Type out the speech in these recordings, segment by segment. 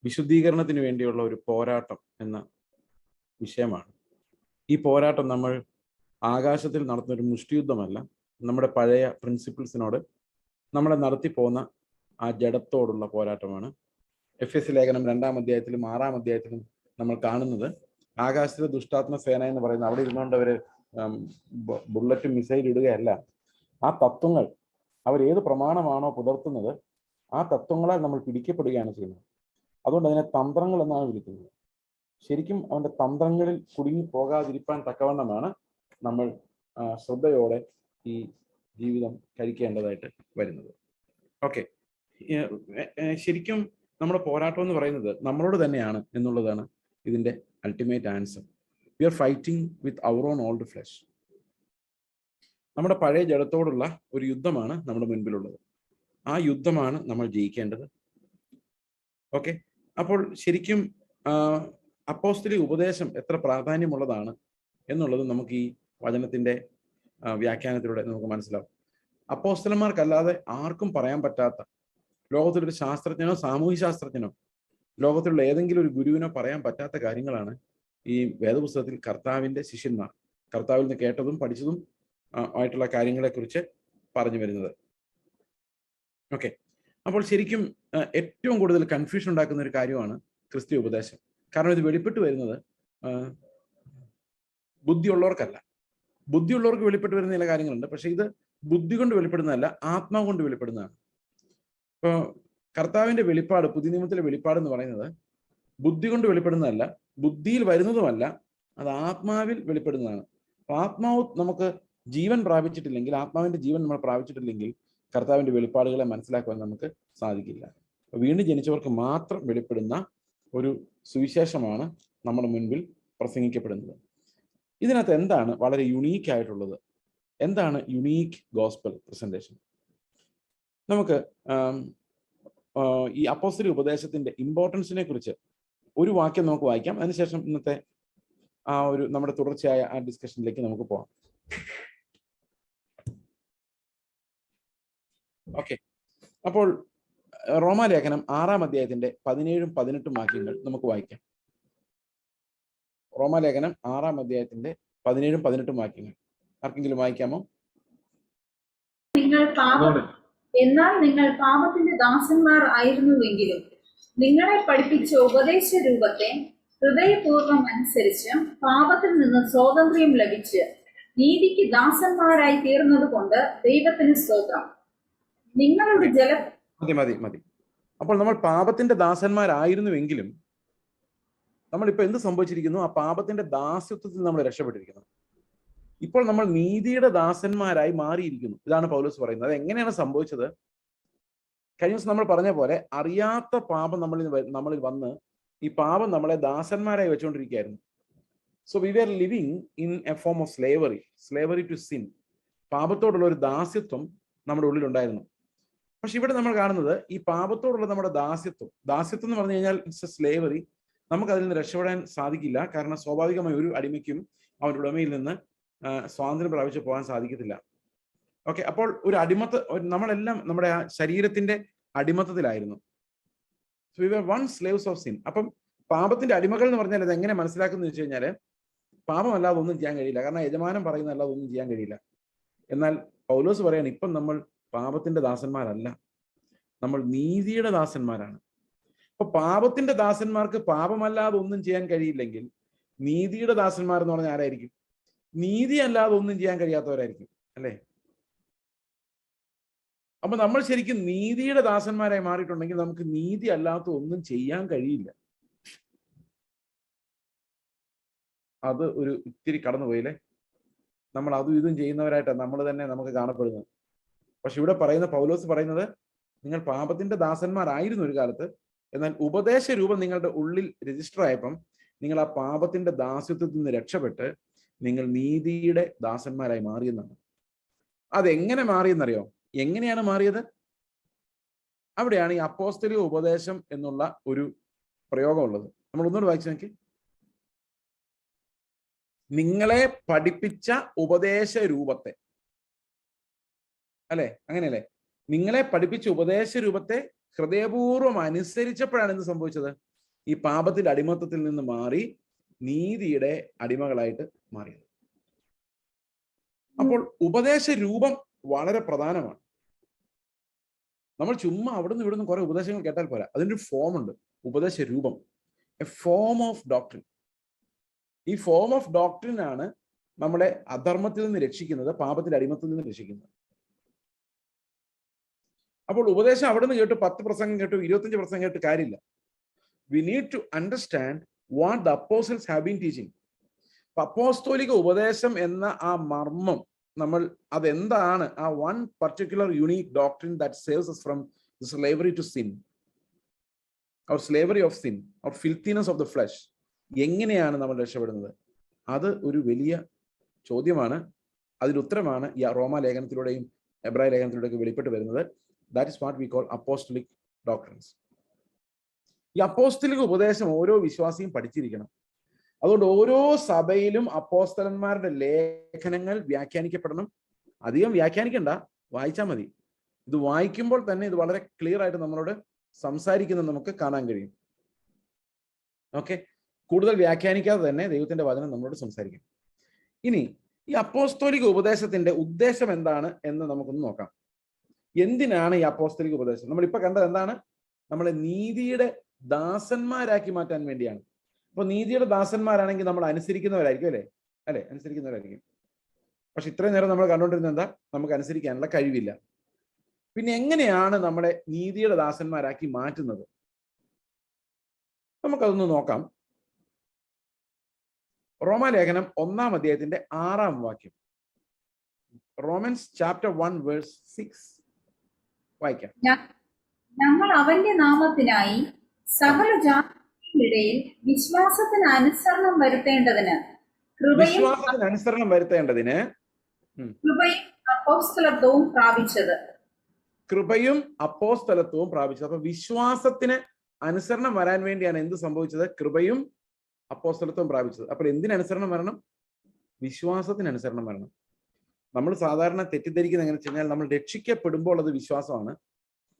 വിശുദ്ധീകരണത്തിന് വേണ്ടിയുള്ള ഒരു പോരാട്ടം എന്ന വിഷയമാണ്. ഈ പോരാട്ടം നമ്മൾ ആകാശത്തിൽ നടത്തുന്ന ഒരു മുഷ്ടിയുദ്ധമല്ല, നമ്മുടെ പഴയ പ്രിൻസിപ്പിൾസിനോട് നമ്മളെ നടത്തിപ്പോകുന്ന ആ ജഡത്തോടുള്ള പോരാട്ടമാണ്. എഫ് ലേഖനം 2-ാം അധ്യായത്തിലും 6-ാം അധ്യായത്തിലും നമ്മൾ കാണുന്നത് ആകാശത്തിലെ ദുഷ്ടാത്മ സേന എന്ന് പറയുന്നത് അവിടെ ഇരുന്നുകൊണ്ട് അവർ ബുള്ളറ്റും മിസൈൽ ഇടുകയല്ല. ആ തത്വങ്ങൾ അവരേത് പ്രമാണമാണോ പുലർത്തുന്നത് ആ തത്വങ്ങളാൽ നമ്മൾ പിടിക്കപ്പെടുകയാണ് ചെയ്യുന്നത്. അതുകൊണ്ട് അതിനെ തന്ത്രങ്ങൾ എന്നാണ് വിളിക്കുന്നത്. ശരിക്കും അവന്റെ തന്ത്രങ്ങളിൽ കുടുങ്ങി പോകാതിരിക്കാൻ തക്കവണ്ണമാണ് നമ്മൾ ശ്രദ്ധയോടെ ഈ ജീവിതം കഴിക്കേണ്ടതായിട്ട് വരുന്നത്. ഓക്കെ, ശരിക്കും നമ്മുടെ പോരാട്ടം എന്ന് പറയുന്നത് നമ്മളോട് തന്നെയാണ് എന്നുള്ളതാണ് ഇതിന്റെ ultimate answer. We are fighting with our own old flesh. നമ്മുടെ പഴയ ജഡത്തോടുള്ള ഒരു യുദ്ധമാണ് നമ്മുടെ മുൻപിലുള്ളത്. ആ യുദ്ധമാണ് നമ്മൾ ജയിക്കേണ്ടത്. ഓക്കെ, അപ്പോൾ ശരിക്കും അപ്പോസ്തലിക ഉപദേശം എത്ര പ്രാധാന്യമുള്ളതാണ് എന്നുള്ളത് നമുക്ക് ഈ വചനത്തിന്റെ വ്യാഖ്യാനത്തിലൂടെ നമുക്ക് മനസ്സിലാവും. അപ്പോസ്തലന്മാർക്കല്ലാതെ ആർക്കും പറയാൻ പറ്റാത്ത, ലോകത്തിലൊരു ശാസ്ത്രജ്ഞനോ സാമൂഹ്യ ശാസ്ത്രജ്ഞനോ ലോകത്തിലുള്ള ഏതെങ്കിലും ഒരു ഗുരുവിനോ പറയാൻ പറ്റാത്ത കാര്യങ്ങളാണ് ഈ വേദപുസ്തകത്തിൽ കർത്താവിന്റെ ശിഷ്യന്മാർ കർത്താവിൽ നിന്ന് കേട്ടതും പഠിച്ചതും ആയിട്ടുള്ള കാര്യങ്ങളെക്കുറിച്ച് പറഞ്ഞു വരുന്നത്. ഓക്കെ, അപ്പോൾ ശരിക്കും ഏറ്റവും കൂടുതൽ കൺഫ്യൂഷൻ ഉണ്ടാക്കുന്ന ഒരു കാര്യമാണ് ക്രിസ്തീയ ഉപദേശം. കാരണം ഇത് വെളിപ്പെട്ട് വരുന്നത് ബുദ്ധിയുള്ളവർക്കല്ല. ബുദ്ധിയുള്ളവർക്ക് വെളിപ്പെട്ട് വരുന്ന ചില കാര്യങ്ങളുണ്ട്, പക്ഷെ ഇത് ബുദ്ധി കൊണ്ട് വെളിപ്പെടുന്നതല്ല, ആത്മാവ് കൊണ്ട് വെളിപ്പെടുന്നതാണ്. ഇപ്പോൾ കർത്താവിന്റെ വെളിപ്പാട്, പുതിയ നിയമത്തിലെ വെളിപ്പാട് എന്ന് പറയുന്നത് ബുദ്ധി കൊണ്ട് വെളിപ്പെടുന്നതല്ല, ബുദ്ധിയിൽ വരുന്നതുമല്ല, അത് ആത്മാവിൽ വെളിപ്പെടുന്നതാണ്. അപ്പൊ ആത്മാവ് നമുക്ക് ജീവൻ പ്രാപിച്ചിട്ടില്ലെങ്കിൽ, ആത്മാവിന്റെ ജീവൻ നമ്മൾ പ്രാപിച്ചിട്ടില്ലെങ്കിൽ കർത്താവിന്റെ വെളിപ്പാടുകളെ മനസ്സിലാക്കുവാൻ നമുക്ക് സാധിക്കില്ല. വീണ്ടും ജനിച്ചവർക്ക് മാത്രം വെളിപ്പെടുന്ന ഒരു സുവിശേഷമാണ് നമ്മുടെ മുൻപിൽ പ്രസംഗിക്കപ്പെടുന്നത്. ഇതിനകത്ത് എന്താണ് വളരെ യുണീക്ക് ആയിട്ടുള്ളത്? എന്താണ് യുണീക്ക് ഗോസ്പൽ പ്രസന്റേഷൻ? നമുക്ക് ഈ അപ്പോസ്തലിക ഉപദേശത്തിന്റെ ഇമ്പോർട്ടൻസിനെ കുറിച്ച് ഒരു വാക്യം നമുക്ക് വായിക്കാം. അതിനുശേഷം ഇന്നത്തെ ആ ഒരു നമ്മുടെ തുടർച്ചയായ ആ ഡിസ്കഷനിലേക്ക് നമുക്ക് പോകാം. ഓക്കെ, അപ്പോൾ റോമാലേഖനം 6-ാം അധ്യായത്തിന്റെ 17-18 വാക്യങ്ങൾ നമുക്ക് വായിക്കാം. റോമാലേഖനം 6-ാം അധ്യായത്തിന്റെ 17-18 വാക്യങ്ങൾ ആർക്കെങ്കിലും വായിക്കാമോ? എന്നാൽ നിങ്ങൾ പാപത്തിന്റെ ദാസന്മാർ ആയിരുന്നുവെങ്കിലും നിങ്ങളെ പഠിപ്പിച്ച ഉപദേശ രൂപത്തെ ഹൃദയപൂർവ്വം അനുസരിച്ച് പാപത്തിൽ നിന്ന് സ്വാതന്ത്ര്യം ലഭിച്ച് നീതിക്ക് ദാസന്മാരായി തീർന്നത് കൊണ്ട് ദൈവത്തിന് സ്തോത്രം. നിങ്ങളുടെ മതി. അപ്പോൾ നമ്മൾ പാപത്തിന്റെ ദാസന്മാരായിരുന്നുവെങ്കിലും നമ്മളിപ്പോ എന്ത് സംഭവിച്ചിരിക്കുന്നു? ആ പാപത്തിന്റെ ദാസ്യത്വത്തിൽ നമ്മൾ രക്ഷപ്പെട്ടിരിക്കുന്നു. ഇപ്പോൾ നമ്മൾ നീതിയുടെ ദാസന്മാരായി മാറിയിരിക്കുന്നു. ഇതാണ് പൗലോസ് പറയുന്നത്. അത് എങ്ങനെയാണ് സംഭവിച്ചത്? കഴിഞ്ഞ ദിവസം നമ്മൾ പറഞ്ഞ പോലെ അറിയാത്ത പാപം നമ്മളിൽ വന്ന് ഈ പാപം നമ്മളെ ദാസന്മാരായി വെച്ചുകൊണ്ടിരിക്കുകയായിരുന്നു. So we were living in a form of slavery to sin. പാപത്തോടുള്ള ഒരു ദാസ്യത്വം നമ്മുടെ ഉള്ളിലുണ്ടായിരുന്നു. പക്ഷെ ഇവിടെ നമ്മൾ കാണുന്നത് ഈ പാപത്തോടുള്ള നമ്മുടെ ദാസ്യത്വം എന്ന് പറഞ്ഞു കഴിഞ്ഞാൽ ഇറ്റ്സ് എ സ്ലേവറി. നമുക്ക് അതിൽ നിന്ന് രക്ഷപ്പെടാൻ സാധിക്കില്ല. കാരണം സ്വാഭാവികമായി ഒരു അടിമയ്ക്കും അവരുടെ ഉടമയിൽ നിന്ന് സ്വാതന്ത്ര്യം പ്രാപിച്ച് പോകാൻ സാധിക്കത്തില്ല. ഓക്കെ, അപ്പോൾ ഒരു നമ്മളെല്ലാം നമ്മുടെ ആ ശരീരത്തിന്റെ അടിമത്തത്തിലായിരുന്നു. So we were once slaves of sin. അപ്പം പാപത്തിന്റെ അടിമകൾ എന്ന് പറഞ്ഞാൽ അത് എങ്ങനെ മനസ്സിലാക്കുന്നത് വെച്ച് കഴിഞ്ഞാല് പാപമല്ലാതെ ഒന്നും ചെയ്യാൻ കഴിയില്ല. കാരണം യജമാനൻ പറയുന്നതല്ലാതെ ഒന്നും ചെയ്യാൻ കഴിയില്ല. എന്നാൽ പൗലോസ് പറയാണ്, ഇപ്പം നമ്മൾ പാപത്തിന്റെ ദാസന്മാരല്ല, നമ്മൾ നീതിയുടെ ദാസന്മാരാണ്. അപ്പൊ പാപത്തിന്റെ ദാസന്മാർക്ക് പാപമല്ലാതെ ഒന്നും ചെയ്യാൻ കഴിയില്ലെങ്കിൽ നീതിയുടെ ദാസന്മാർ എന്ന് പറഞ്ഞാൽ ആരായിരിക്കും? നീതി അല്ലാതെ ഒന്നും ചെയ്യാൻ കഴിയാത്തവരായിരിക്കും, അല്ലേ? അപ്പൊ നമ്മൾ ശരിക്കും നീതിയുടെ ദാസന്മാരായി മാറിയിട്ടുണ്ടെങ്കിൽ നമുക്ക് നീതി അല്ലാത്ത ഒന്നും ചെയ്യാൻ കഴിയില്ല. അത് ഒരു ഇത്തിരി കടന്നുപോയില്ലേ? നമ്മൾ അതും ഇതും ചെയ്യുന്നവരായിട്ടാണ് നമ്മൾ തന്നെ നമുക്ക് കാണപ്പെടുന്നത്. പക്ഷെ ഇവിടെ പറയുന്ന പൗലോസ് പറയുന്നത്, നിങ്ങൾ പാപത്തിന്റെ ദാസന്മാരായിരുന്നു ഒരു കാലത്ത്, എന്നാൽ ഉപദേശ രൂപം നിങ്ങളുടെ ഉള്ളിൽ രജിസ്റ്റർ ആയപ്പം നിങ്ങൾ ആ പാപത്തിന്റെ ദാസ്യത്വത്തിൽ നിന്ന് രക്ഷപ്പെട്ട് നിങ്ങൾ നീതിയുടെ ദാസന്മാരായി മാറിയെന്നാണ്. അതെങ്ങനെ മാറിയെന്നറിയോ? എങ്ങനെയാണ് മാറിയത്? അവിടെയാണ് ഈ അപ്പോസ്തലിക ഉപദേശം എന്നുള്ള ഒരു പ്രയോഗം ഉള്ളത്. നമ്മൾ ഒന്നുകൂടി വായിച്ചു നോക്കി. നിങ്ങളെ പഠിപ്പിച്ച ഉപദേശ രൂപത്തെ, അല്ലെ? അങ്ങനെയല്ലേ? നിങ്ങളെ പഠിപ്പിച്ച ഉപദേശ രൂപത്തെ ഹൃദയപൂർവ്വം അനുസരിച്ചപ്പോഴാണ് എന്ത് സംഭവിച്ചത്? ഈ പാപത്തിന്റെ അടിമത്തത്തിൽ നിന്ന് മാറി നീതിയുടെ അടിമകളായിട്ട് മാറിയത്. അപ്പോൾ ഉപദേശ രൂപം വളരെ പ്രധാനമാണ്. നമ്മൾ ചുമ്മാ അവിടുന്ന് ഇവിടുന്ന് കുറെ ഉപദേശങ്ങൾ കേട്ടാൽ പോരാ, അതിൻ്റെ ഒരു ഫോം ഉണ്ട്, ഉപദേശ രൂപം, എ ഫോം ഓഫ് ഡോക്ട്രിൻ. ഈ ഫോം ഓഫ് ഡോക്ട്രിൻ ആണ് നമ്മളെ അധർമ്മത്തിൽ നിന്ന് രക്ഷിക്കുന്നത്, പാപത്തിന്റെ അടിമത്തിൽ നിന്ന് രക്ഷിക്കുന്നത്. അപ്പോൾ ഉപദേശം അവിടെ നിന്ന് കേട്ടു, 10 പ്രസംഗം കേട്ടു, 25 പ്രസംഗം കേട്ട് കാര്യമില്ല. We need to understand what the apostles have been teaching. അപ്പോസ്തോലിക ഉപദേശം എന്ന ആ മർമ്മം നമ്മൾ അതെന്താണ്, ആ one particular unique doctrine that saves us from the slavery to sin, or slavery of sin, or filthiness of the flesh, എങ്ങനെയാണ് നമ്മൾ രക്ഷപ്പെടുന്നത്? അത് ഒരു വലിയ ചോദ്യമാണ്. അതിന് ഉത്തരമാണ് ഈ റോമാ ലേഖനത്തിലൂടെയും എബ്രായ ലേഖനത്തിലൂടെയൊക്കെ വെളിപ്പെട്ട് വരുന്നത്. That is what we call apostolic doctrines. ഈ അപ്പോസ്തലിക ഉപദേശം ഓരോ വിശ്വാസിയും പഠിച്ചിരിക്കണം. അതുകൊണ്ട് ഓരോ സഭയിലും അപ്പോസ്തലന്മാരുടെ ലേഖനങ്ങൾ വ്യാഖ്യാനിക്കപ്പെടണം. അധികം വ്യാഖ്യാനിക്കണ്ട, വായിച്ചാൽ മതി. ഇത് വായിക്കുമ്പോൾ തന്നെ ഇത് വളരെ ക്ലിയർ ആയിട്ട് നമ്മളോട് സംസാരിക്കുന്നത് നമുക്ക് കാണാൻ കഴിയും. ഓക്കെ, കൂടുതൽ വ്യാഖ്യാനിക്കാതെ തന്നെ ദൈവത്തിന്റെ വചനം നമ്മളോട് സംസാരിക്കും. ഇനി ഈ അപ്പോസ്തോലിക ഉപദേശത്തിന്റെ ഉദ്ദേശം എന്താണ് എന്ന് നമുക്കൊന്ന് നോക്കാം. എന്തിനാണ് ഈ അപ്പോസ്തോലിക ഉപദേശം? നമ്മളിപ്പോ കണ്ടത് എന്താണ്? നമ്മളെ നീതിയുടെ ദാസന്മാരാക്കി മാറ്റാൻ വേണ്ടിയാണ്. അപ്പൊ നീതിയുടെ ദാസന്മാരാണെങ്കിൽ നമ്മൾ അനുസരിക്കുന്നവരായിരിക്കും, അല്ലെ? അനുസരിക്കുന്നവരായിരിക്കും. പക്ഷെ ഇത്രയും നേരം നമ്മൾ കണ്ടുകൊണ്ടിരുന്നത് എന്താ? നമുക്ക് അനുസരിക്കാനുള്ള കഴിവില്ല. പിന്നെ എങ്ങനെയാണ് നമ്മളെ നീതിയുടെ ദാസന്മാരാക്കി മാറ്റുന്നത്? നമുക്കതൊന്ന് നോക്കാം. റോമാലേഖനം 1-ാം അധ്യായത്തിന്റെ 6-ാം വാക്യം, റോമൻസ് ചാപ്റ്റർ 1 വേഴ്സ് 6 വായിക്കാം. ഞങ്ങൾ അവന്റെ നാമത്തിനായി സകല ജാതികളുടെയും വിശ്വാസത്തിന് അനുസരണം വരുത്തേണ്ടതിന് കൃപയും അപ്പോസ്തലത്വവും പ്രാപിച്ചത്. കൃപയും അപ്പോസ്തലത്വവും പ്രാപിച്ചത്. അപ്പൊ വിശ്വാസത്തിന് അനുസരണം വരാൻ വേണ്ടിയാണ് എന്ത് സംഭവിച്ചത്? കൃപയും അപ്പോസ്തലത്വം പ്രാപിച്ചത്. അപ്പോൾ എന്തിനനുസരണം വരണം? വിശ്വാസത്തിന് അനുസരണം വരണം. നമ്മൾ സാധാരണ തെറ്റിദ്ധരിക്കുന്ന എങ്ങനെ വെച്ച് കഴിഞ്ഞാൽ, നമ്മൾ രക്ഷിക്കപ്പെടുമ്പോൾ അത് വിശ്വാസമാണ്,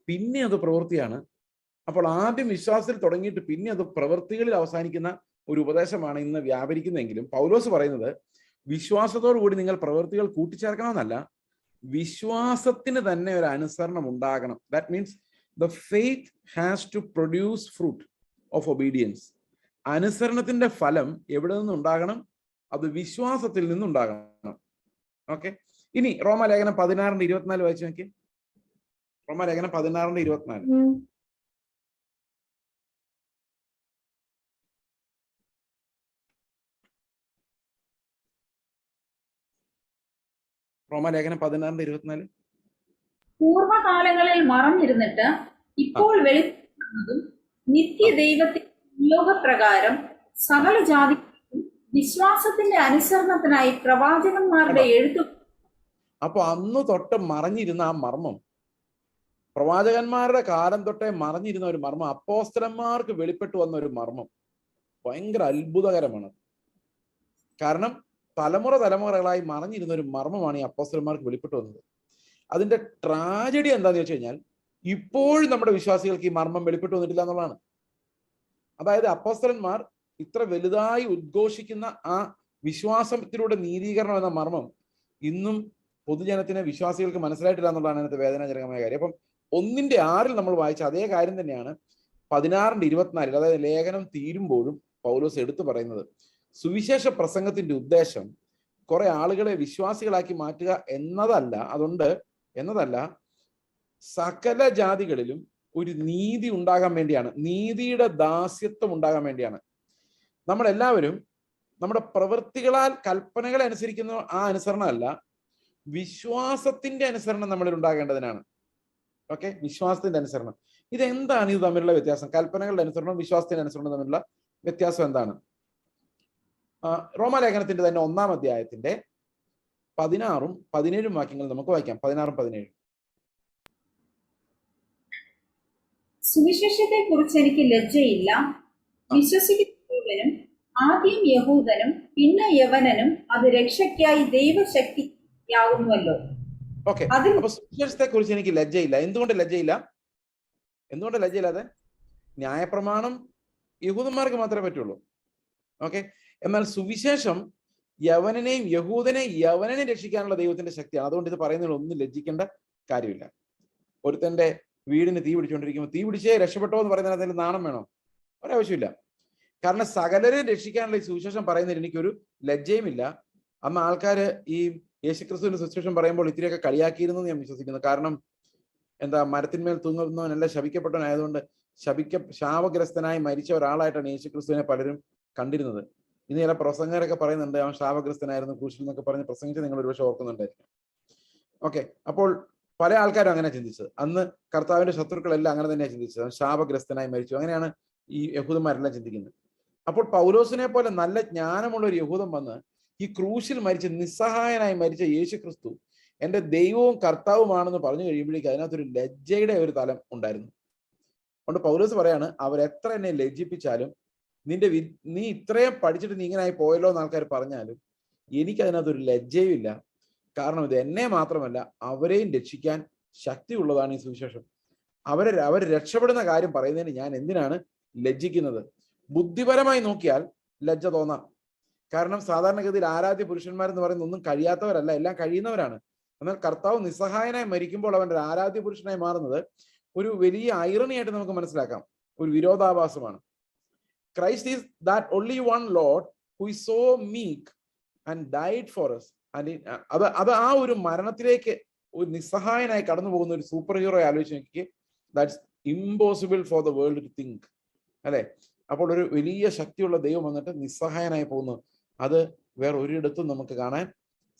പിന്നെ അത് പ്രവൃത്തിയാണ്. അപ്പോൾ ആദ്യം വിശ്വാസത്തിൽ തുടങ്ങിയിട്ട് പിന്നെ അത് പ്രവൃത്തികളിൽ അവസാനിക്കുന്ന ഒരു ഉപദേശമാണ് ഇന്ന് വ്യാപരിക്കുന്നതെങ്കിലും പൗലോസ് പറയുന്നത് വിശ്വാസത്തോടു കൂടി നിങ്ങൾ പ്രവൃത്തികൾ കൂട്ടിച്ചേർക്കണമെന്നല്ല, വിശ്വാസത്തിന് തന്നെ ഒരു അനുസരണം ഉണ്ടാകണം. That means the faith has to produce fruit of obedience. അനുസരണത്തിന്റെ ഫലം എവിടെ നിന്നുണ്ടാകണം? അത് വിശ്വാസത്തിൽ നിന്നുണ്ടാകണം. ഓക്കെ, ഇനി റോമാലേഖനം 16:24 വായിച്ചു നോക്കി. റോമാലേഖനം 16:24. റോമാലേഖനം 16:24. പൂർവ്വകാലങ്ങളിൽ മറഞ്ഞിരുന്നിട്ട് ഇപ്പോൾ വെളിപ്പെടുന്നതും നിത്യദൈവത്തിന്റെ നിയോഗപ്രകാരം സകല ജാതികൾക്കും വിശ്വാസത്തിന്റെ അനുസരണത്തിനായി പ്രവാചകന്മാരുടെ എഴുത്തു. അപ്പൊ അന്ന് തൊട്ട് മറഞ്ഞിരുന്ന ആ മർമ്മം, പ്രവാചകന്മാരുടെ കാലം തൊട്ടേ മറഞ്ഞിരുന്ന ഒരു മർമ്മം, അപ്പോസ്തലന്മാർക്ക് വെളിപ്പെട്ടു വന്ന ഒരു മർമ്മം ഭയങ്കര അത്ഭുതകരമാണ്. കാരണം തലമുറകളായി മറഞ്ഞിരുന്ന ഒരു മർമ്മമാണ് ഈ അപ്പോസ്തലന്മാർക്ക് വെളിപ്പെട്ടു വന്നത്. അതിന്റെ ട്രാജഡി എന്താന്ന് വെച്ച് കഴിഞ്ഞാൽ, ഇപ്പോഴും നമ്മുടെ വിശ്വാസികൾക്ക് ഈ മർമ്മം വെളിപ്പെട്ടു വന്നിട്ടില്ല എന്നുള്ളതാണ്. അതായത് അപ്പോസ്തലന്മാർ ഇത്ര വലുതായി ഉദ്ഘോഷിക്കുന്ന ആ വിശ്വാസത്തിലൂടെ നീതീകരണം എന്ന മർമ്മം ഇന്നും പൊതുജനത്തിന്, വിശ്വാസികൾക്ക് മനസ്സിലായിട്ടില്ല എന്നുള്ളതാണ് അതിനകത്ത് വേദനാജനകമായ കാര്യം. അപ്പം 1:6 നമ്മൾ വായിച്ച അതേ കാര്യം തന്നെയാണ് 16:24, അതായത് ലേഖനം തീരുമ്പോഴും പൗലോസ് എടുത്തു പറയുന്നത്. സുവിശേഷ പ്രസംഗത്തിന്റെ ഉദ്ദേശം കുറെ ആളുകളെ വിശ്വാസികളാക്കി മാറ്റുക എന്നതല്ല, സകല ജാതികളിലും ഒരു നീതി ഉണ്ടാകാൻ വേണ്ടിയാണ്, നീതിയുടെ ദാസ്യത്വം ഉണ്ടാകാൻ വേണ്ടിയാണ്. നമ്മളെല്ലാവരും നമ്മുടെ പ്രവൃത്തികളാൽ കൽപ്പനകളെ അനുസരിക്കുന്ന ആ അനുസരണമല്ല, വിശ്വാസത്തിന്റെ അനുസരണം നമ്മളിൽ ഉണ്ടാകേണ്ടതിനാണ്. ഓക്കെ, വിശ്വാസത്തിന്റെ അനുസരണം. ഇതെന്താണ് ഇത് തമ്മിലുള്ള വ്യത്യാസം? കൽപ്പനകളുടെ അനുസരണവും വിശ്വാസത്തിന്റെ അനുസരണവും തമ്മിലുള്ള വ്യത്യാസം എന്താണ്? റോമാലേഖനത്തിന്റെ തന്നെ 1-ാം അധ്യായത്തിന്റെ 16ഉം 17ഉം വാക്യങ്ങൾ നമുക്ക് വായിക്കാം. 16ഉം 17ഉം. സുവിശേഷത്തെ കുറിച്ച് എനിക്ക് ലജ്ജയില്ല. വിശ്വസിക്കുന്നവനും ആദ്യം യഹൂദനും പിന്നെ യവനനും അത് രക്ഷയ്ക്കായി ദൈവശക്തിയാകുന്നുവല്ലോ. ഓക്കെ, അപ്പൊ സുവിശേഷത്തെ കുറിച്ച് എനിക്ക് ലജ്ജയില്ല. എന്തുകൊണ്ട് ലജ്ജയില്ലാതെ? ന്യായപ്രമാണം യഹൂദന്മാർക്ക് മാത്രമേ പറ്റുള്ളൂ. ഓക്കെ. എന്നാൽ സുവിശേഷം യവനനെ രക്ഷിക്കാനുള്ള ദൈവത്തിന്റെ ശക്തിയാണ്. അതുകൊണ്ട് ഇത് പറയുന്നതിൽ ഒന്നും ലജ്ജിക്കേണ്ട കാര്യമില്ല. ഒരുത്തന്റെ വീടിന് തീ പിടിച്ചുകൊണ്ടിരിക്കുമ്പോൾ തീ പിടിച്ചേ രക്ഷപ്പെട്ടോ എന്ന് പറയുന്നതിന് അതിൽ നാണം വേണോ? ഒരാവശ്യമില്ല. കാരണം സകലരെ രക്ഷിക്കാനുള്ള ഈ സുവിശേഷം പറയുന്നതിൽ എനിക്കൊരു ലജ്ജയുമില്ല. അന്ന് ആൾക്കാര് ഈ യേശുക്രിസ്തുവിന്റെ സുവിശേഷം പറയുമ്പോൾ ഇത്തിരിയൊക്കെ കളിയാക്കിയിരുന്നു ഞാൻ വിശ്വസിക്കുന്നു. കാരണം മരത്തിന്മേൽ തൂങ്ങുന്നവനെല്ലാം ശപിക്കപ്പെട്ടവനായതുകൊണ്ട് ശാപഗ്രസ്തനായി മരിച്ച ഒരാളായിട്ടാണ് യേശുക്രിസ്തുവിനെ പലരും കണ്ടിരുന്നത്. ഇന്ന് ചില പ്രസംഗരൊക്കെ പറയുന്നുണ്ട് അവൻ ശാപഗ്രസ്തനായിരുന്നു ക്രൂശിൽ എന്നൊക്കെ പറഞ്ഞ് പ്രസംഗിച്ച് നിങ്ങൾ ഒരുപക്ഷെ ഓർക്കുന്നുണ്ടായിരിക്കും. ഓക്കെ. അപ്പോൾ പല ആൾക്കാരും അങ്ങനെ ചിന്തിച്ചത്. അന്ന് കർത്താവിന്റെ ശത്രുക്കളെല്ലാം അങ്ങനെ തന്നെയാണ് ചിന്തിച്ചത്. അവൻ ശാപഗ്രസ്തനായി മരിച്ചു. അങ്ങനെയാണ് ഈ യഹൂദന്മാരെല്ലാം ചിന്തിക്കുന്നത്. അപ്പോൾ പൗലോസിനെ പോലെ നല്ല ജ്ഞാനമുള്ള ഒരു യഹൂദൻ വന്ന് ഈ ക്രൂശിൽ മരിച്ച നിസ്സഹായനായി മരിച്ച യേശു ക്രിസ്തു എന്റെ ദൈവവും കർത്താവുമാണെന്ന് പറഞ്ഞു കഴിയുമ്പോഴേക്കും അതിനകത്തൊരു ലജ്ജയുടെ ഒരു തലം ഉണ്ടായിരുന്നു. അതുകൊണ്ട് പൗലോസ് പറയാണ്, അവരെത്ര എന്നെ ലജ്ജിപ്പിച്ചാലും നീ ഇത്രയും പഠിച്ചിട്ട് നീ ഇങ്ങനെ ആയി പോയല്ലോ എന്ന് ആൾക്കാർ പറഞ്ഞാലും എനിക്കതിനകത്തൊരു ലജ്ജയും ഇല്ല. കാരണം ഇത് എന്നെ മാത്രമല്ല അവരെയും രക്ഷിക്കാൻ ശക്തിയുള്ളതാണ് ഈ സുവിശേഷം. അവർ രക്ഷപ്പെടുന്ന കാര്യം പറയുന്നതിന് ഞാൻ എന്തിനാണ് ലജ്ജിക്കുന്നത്? ബുദ്ധിപരമായി നോക്കിയാൽ ലജ്ജ തോന്നാം. കാരണം സാധാരണഗതിയിൽ ആരാധ്യ പുരുഷന്മാരെന്ന് പറയുന്ന ഒന്നും കഴിയാത്തവരല്ല, എല്ലാം കഴിയുന്നവരാണ്. എന്നാൽ കർത്താവ് നിസ്സഹായനായി മരിക്കുമ്പോൾ അവന്റെ ആരാധ്യ പുരുഷനായി മാറുന്നത് ഒരു വലിയ ഐറണിയായിട്ട് നമുക്ക് മനസ്സിലാക്കാം. ഒരു വിരോധാഭാസമാണ്. Christ is that only one Lord who is so meek and died for us. അത് ആ ഒരു മരണത്തിലേക്ക് ഒരു നിസ്സഹായനായി കടന്നു പോകുന്ന ഒരു സൂപ്പർ ഹീറോ ആലോചിച്ച് നോക്കിക്കേ. That's impossible for the world to think, അല്ലെ? അപ്പോൾ ഒരു വലിയ ശക്തിയുള്ള ദൈവം വന്നിട്ട് നിസ്സഹായനായി പോകുന്നു. അത് വേറെ ഒരിടത്തും നമുക്ക് കാണാൻ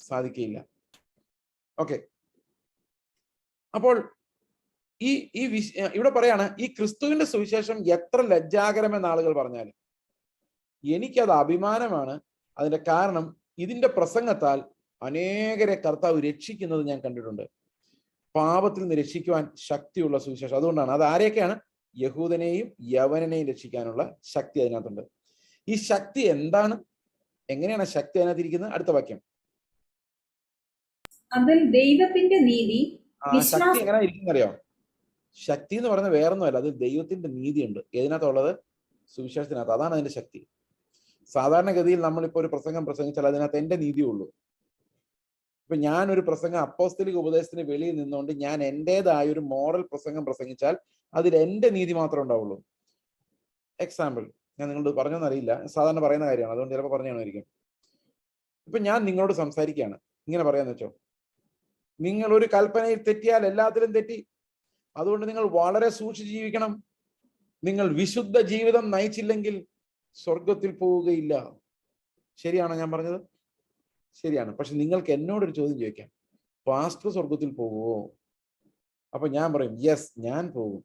സാധിക്കില്ല. ഓക്കെ. അപ്പോൾ ഇവിടെ പറയാണ്, ഈ ക്രിസ്തുവിന്റെ സുവിശേഷം എത്ര ലജ്ജാകരമെന്ന് ആളുകൾ പറഞ്ഞാലും എനിക്കത് അഭിമാനമാണ്. അതിന്റെ കാരണം ഇതിന്റെ പ്രസംഗത്താൽ അനേകരെ കർത്താവ് രക്ഷിക്കുന്നത് ഞാൻ കണ്ടിട്ടുണ്ട്. പാപത്തിൽ നിന്ന് രക്ഷിക്കുവാൻ ശക്തിയുള്ള സുവിശേഷം. അതുകൊണ്ടാണ് അത് ആരെയൊക്കെയാണ്? യഹൂദനെയും യവനനെയും രക്ഷിക്കാനുള്ള ശക്തി അതിനകത്തുണ്ട്. ഈ ശക്തി എന്താണ്? എങ്ങനെയാണ് ശക്തി അതിനകത്തിരിക്കുന്നത്? അടുത്ത വാക്യം. അതിൽ ദൈവത്തിന്റെ നീതി. ശക്തി എങ്ങനെ ഇരിക്കുന്ന അറിയോ? ശക്തി എന്ന് പറയുന്നത് വേറൊന്നുമല്ല, അത് ദൈവത്തിന്റെ നീതിയുണ്ട്. ഏതിനകത്തുള്ളത്? സുവിശേഷത്തിനകത്ത്. അതാണ് അതിന്റെ ശക്തി. സാധാരണഗതിയിൽ നമ്മളിപ്പോ ഒരു പ്രസംഗം പ്രസംഗിച്ചാൽ അതിനകത്ത് എന്റെ നീതിയേ ഉള്ളൂ. ഇപ്പൊ ഞാനൊരു പ്രസംഗം അപ്പോസ്തലിക ഉപദേശത്തിന് വെളിയിൽ നിന്നുകൊണ്ട് ഞാൻ എന്റേതായ ഒരു മോറൽ പ്രസംഗം പ്രസംഗിച്ചാൽ അതിൽ എന്റെ നീതി മാത്രമേ ഉണ്ടാവുള്ളൂ. എക്സാമ്പിൾ ഞാൻ നിങ്ങളോട് പറഞ്ഞോന്നറിയില്ല, സാധാരണ പറയുന്ന കാര്യമാണ്, അതുകൊണ്ട് ചിലപ്പോൾ പറഞ്ഞായിരിക്കും. ഇപ്പൊ ഞാൻ നിങ്ങളോട് സംസാരിക്കുകയാണ്, ഇങ്ങനെ പറയാന്ന് വെച്ചോ, നിങ്ങൾ ഒരു കൽപ്പനയിൽ തെറ്റിയാൽ എല്ലാത്തിലും തെറ്റി, അതുകൊണ്ട് നിങ്ങൾ വളരെ സൂക്ഷിച്ച് ജീവിക്കണം. നിങ്ങൾ വിശുദ്ധ ജീവിതം നയിച്ചില്ലെങ്കിൽ സ്വർഗത്തിൽ പോവുകയില്ല. ശരിയാണോ ഞാൻ പറഞ്ഞത്? ശരിയാണ്. പക്ഷെ നിങ്ങൾക്ക് എന്നോടൊരു ചോദ്യം ചോദിക്കാം, പാസ്റ്റർ സ്വർഗത്തിൽ പോകുമോ? അപ്പൊ ഞാൻ പറയും യെസ്, ഞാൻ പോകും.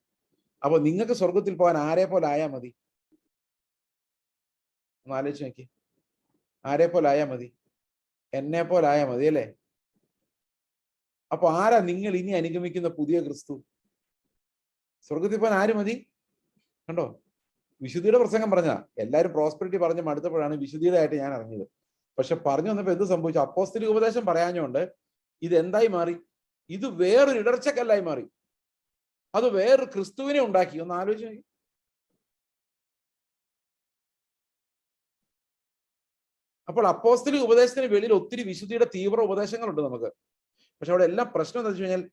അപ്പൊ നിങ്ങൾക്ക് സ്വർഗത്തിൽ പോകാൻ ആരെ പോലെ ആയാൽ മതി? ഒന്ന് ആലോചിച്ച് നോക്കി. ആരെ പോലെ ആയാൽ മതി? എന്നെ പോലെ ആയാൽ മതി, അല്ലേ? അപ്പൊ ആരാ നിങ്ങൾ ഇനി അനുഗമിക്കുന്ന പുതിയ ക്രിസ്തു? സ്വർഗത്തിൽ പോകാൻ ആര് മതി? കണ്ടോ, വിശുദ്ധിയുടെ പ്രസംഗം പറഞ്ഞ എല്ലാവരും പ്രോസ്പെരിറ്റി പറഞ്ഞ് മടുത്തപ്പോഴാണ് വിശുദ്ധിയുടെ ആയിട്ട് ഞാൻ അറിഞ്ഞത്. പക്ഷെ പറഞ്ഞു വന്നപ്പോ എന്ത് സംഭവിച്ചു? അപ്പോസ്തലിക ഉപദേശം പറയാഞ്ഞുകൊണ്ട് ഇത് എന്തായി മാറി? ഇത് വേറൊരു ഇടർച്ചക്കല്ലായി മാറി. അത് വേറൊരു ക്രിസ്തുവിനെ ഉണ്ടാക്കി. ഒന്ന് ആലോചിച്ച് നോക്കി. അപ്പോൾ അപ്പോസ്തലിക ഉപദേശത്തിന് വെളിയിൽ ഒത്തിരി വിശുദ്ധിയുടെ തീവ്ര ഉപദേശങ്ങളുണ്ട് നമുക്ക്. പക്ഷെ അവിടെ എല്ലാം പ്രശ്നം എന്താ വെച്ച് കഴിഞ്ഞാൽ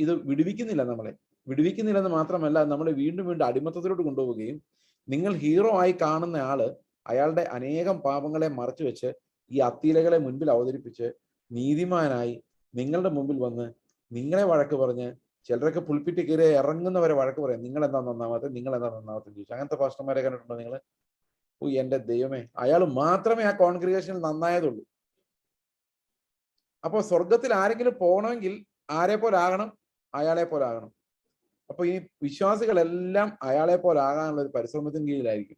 ഇത് വിടുവിക്കുന്നില്ല. നമ്മളെ വിടുവിക്കുന്നില്ലെന്ന് മാത്രമല്ല, നമ്മളെ വീണ്ടും വീണ്ടും അടിമത്തത്തിലോട്ട് കൊണ്ടുപോവുകയും, നിങ്ങൾ ഹീറോ ആയി കാണുന്ന ആള് അയാളുടെ അനേകം പാപങ്ങളെ മറച്ചു വെച്ച് ഈ അത്തീലകളെ മുൻപിൽ അവതരിപ്പിച്ച് നീതിമാനായി നിങ്ങളുടെ മുമ്പിൽ വന്ന് നിങ്ങളെ വഴക്ക് പറഞ്ഞ്, ചിലരൊക്കെ പുൽപ്പിറ്റ് കയറി ഇറങ്ങുന്നവരെ വഴക്ക് പറയാം, നിങ്ങൾ എന്താ നന്നാവാത്ത, നിങ്ങൾ എന്താ നന്നാവാത്ത ചോദിച്ചു. അങ്ങനത്തെ പാസ്റ്റർമാരെ കണ്ടിട്ടുണ്ടോ നിങ്ങൾ? ഓ എന്റെ ദൈവമേ, അയാൾ മാത്രമേ ആ കോൺഗ്രിഗേഷനിൽ നന്നായതുള്ളൂ. അപ്പൊ സ്വർഗത്തിൽ ആരെങ്കിലും പോകണമെങ്കിൽ ആരെ പോലെ ആകണം? അയാളെ പോലെ ആകണം. അപ്പൊ ഈ വിശ്വാസികളെല്ലാം അയാളെ പോലെ ആകാനുള്ള ഒരു പരിശ്രമത്തിന് കീഴിലായിരിക്കും.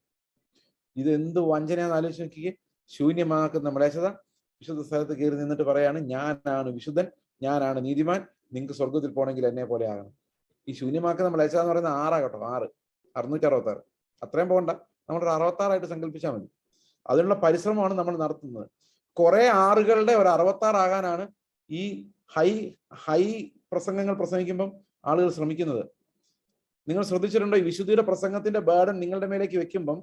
ഇത് എന്ത് വഞ്ചനയാന്ന് ആലോചിച്ച് നോക്കിയേ. ശൂന്യമാക്കുന്ന മ്ലേച്ഛത വിശുദ്ധ സ്ഥലത്ത് കയറി നിന്നിട്ട് പറയാണ്, ഞാനാണ് വിശുദ്ധൻ, ഞാനാണ് നീതിമാൻ, നിങ്ങൾക്ക് സ്വർഗത്തിൽ പോകണമെങ്കിൽ എന്നെ പോലെ ആകണം. ഈ ശൂന്യമാക്കുന്ന മ്ലേച്ഛത എന്ന് പറയുന്നത് 6 കേട്ടോ, 666. അത്രയും പോകണ്ട, നമ്മളൊരു 66 സങ്കല്പിച്ചാൽ മതി. അതിനുള്ള പരിശ്രമമാണ് നമ്മൾ നടത്തുന്നത്. കുറെ 6കളുടെ ഒരു 66 ആകാനാണ് ഈ ഹൈ പ്രസംഗങ്ങൾ പ്രസംഗിക്കുമ്പം ആളുകൾ ശ്രമിക്കുന്നത്. നിങ്ങൾ ശ്രദ്ധിച്ചിട്ടുണ്ടോ? ഈ വിശുദ്ധിയുടെ പ്രസംഗത്തിന്റെ ബേർഡൻ നിങ്ങളുടെ മേലേക്ക് വെക്കുമ്പം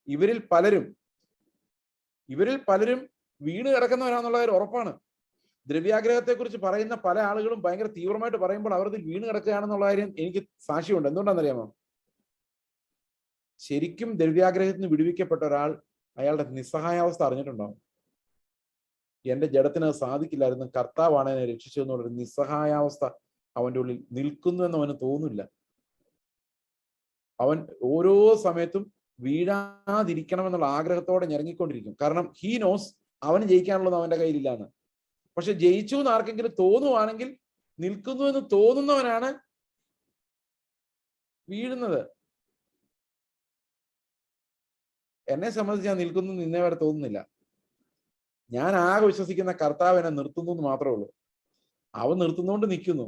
ഇവരിൽ പലരും വീണ് കിടക്കുന്നവരാന്നുള്ള ഒരു ഉറപ്പാണ്. ദ്രവ്യാഗ്രഹത്തെക്കുറിച്ച് പറയുന്ന പല ആളുകളും ഭയങ്കര തീവ്രമായിട്ട് പറയുമ്പോൾ അവർ ഇതിൽ വീണ് കിടക്കുകയാണെന്നുള്ള കാര്യം എനിക്ക് സാക്ഷ്യമുണ്ട്. എന്തുകൊണ്ടാണെന്നറിയാമോ? ശരിക്കും ദ്രവ്യാഗ്രഹത്തിന് വിടുവിക്കപ്പെട്ട ഒരാൾ അയാളുടെ നിസ്സഹായാവസ്ഥ അറിഞ്ഞിട്ടുണ്ടാവും. എന്റെ ജഡത്തിന് സാധിക്കില്ലായിരുന്നു, കർത്താവാണ് എന്നെ രക്ഷിച്ചു എന്നുള്ളൊരു നിസ്സഹായാവസ്ഥ അവന്റെ ഉള്ളിൽ നിൽക്കുന്നു എന്ന് അവന് തോന്നില്ല. അവൻ ഓരോ സമയത്തും വീഴാതിരിക്കണമെന്നുള്ള ആഗ്രഹത്തോടെ ഞെരങ്ങിക്കൊണ്ടിരിക്കും. കാരണം ഹീ നോസ് അവന് ജയിക്കാനുള്ളത് അവന്റെ കയ്യിലില്ലാന്ന്. പക്ഷെ ജയിച്ചു എന്ന് ആർക്കെങ്കിലും തോന്നുവാണെങ്കിൽ, നിൽക്കുന്നു എന്ന് തോന്നുന്നവനാണ് വീഴുന്നത്. എന്നെ സംബന്ധിച്ച് ഞാൻ നിൽക്കുന്നു നിന്നേ വരെ തോന്നുന്നില്ല. ഞാൻ ആകെ വിശ്വസിക്കുന്ന കർത്താവ് എന്നെ നിർത്തുന്നു എന്ന് മാത്രമേ ഉള്ളൂ. അവൻ നിർത്തുന്നോണ്ട് നിൽക്കുന്നു.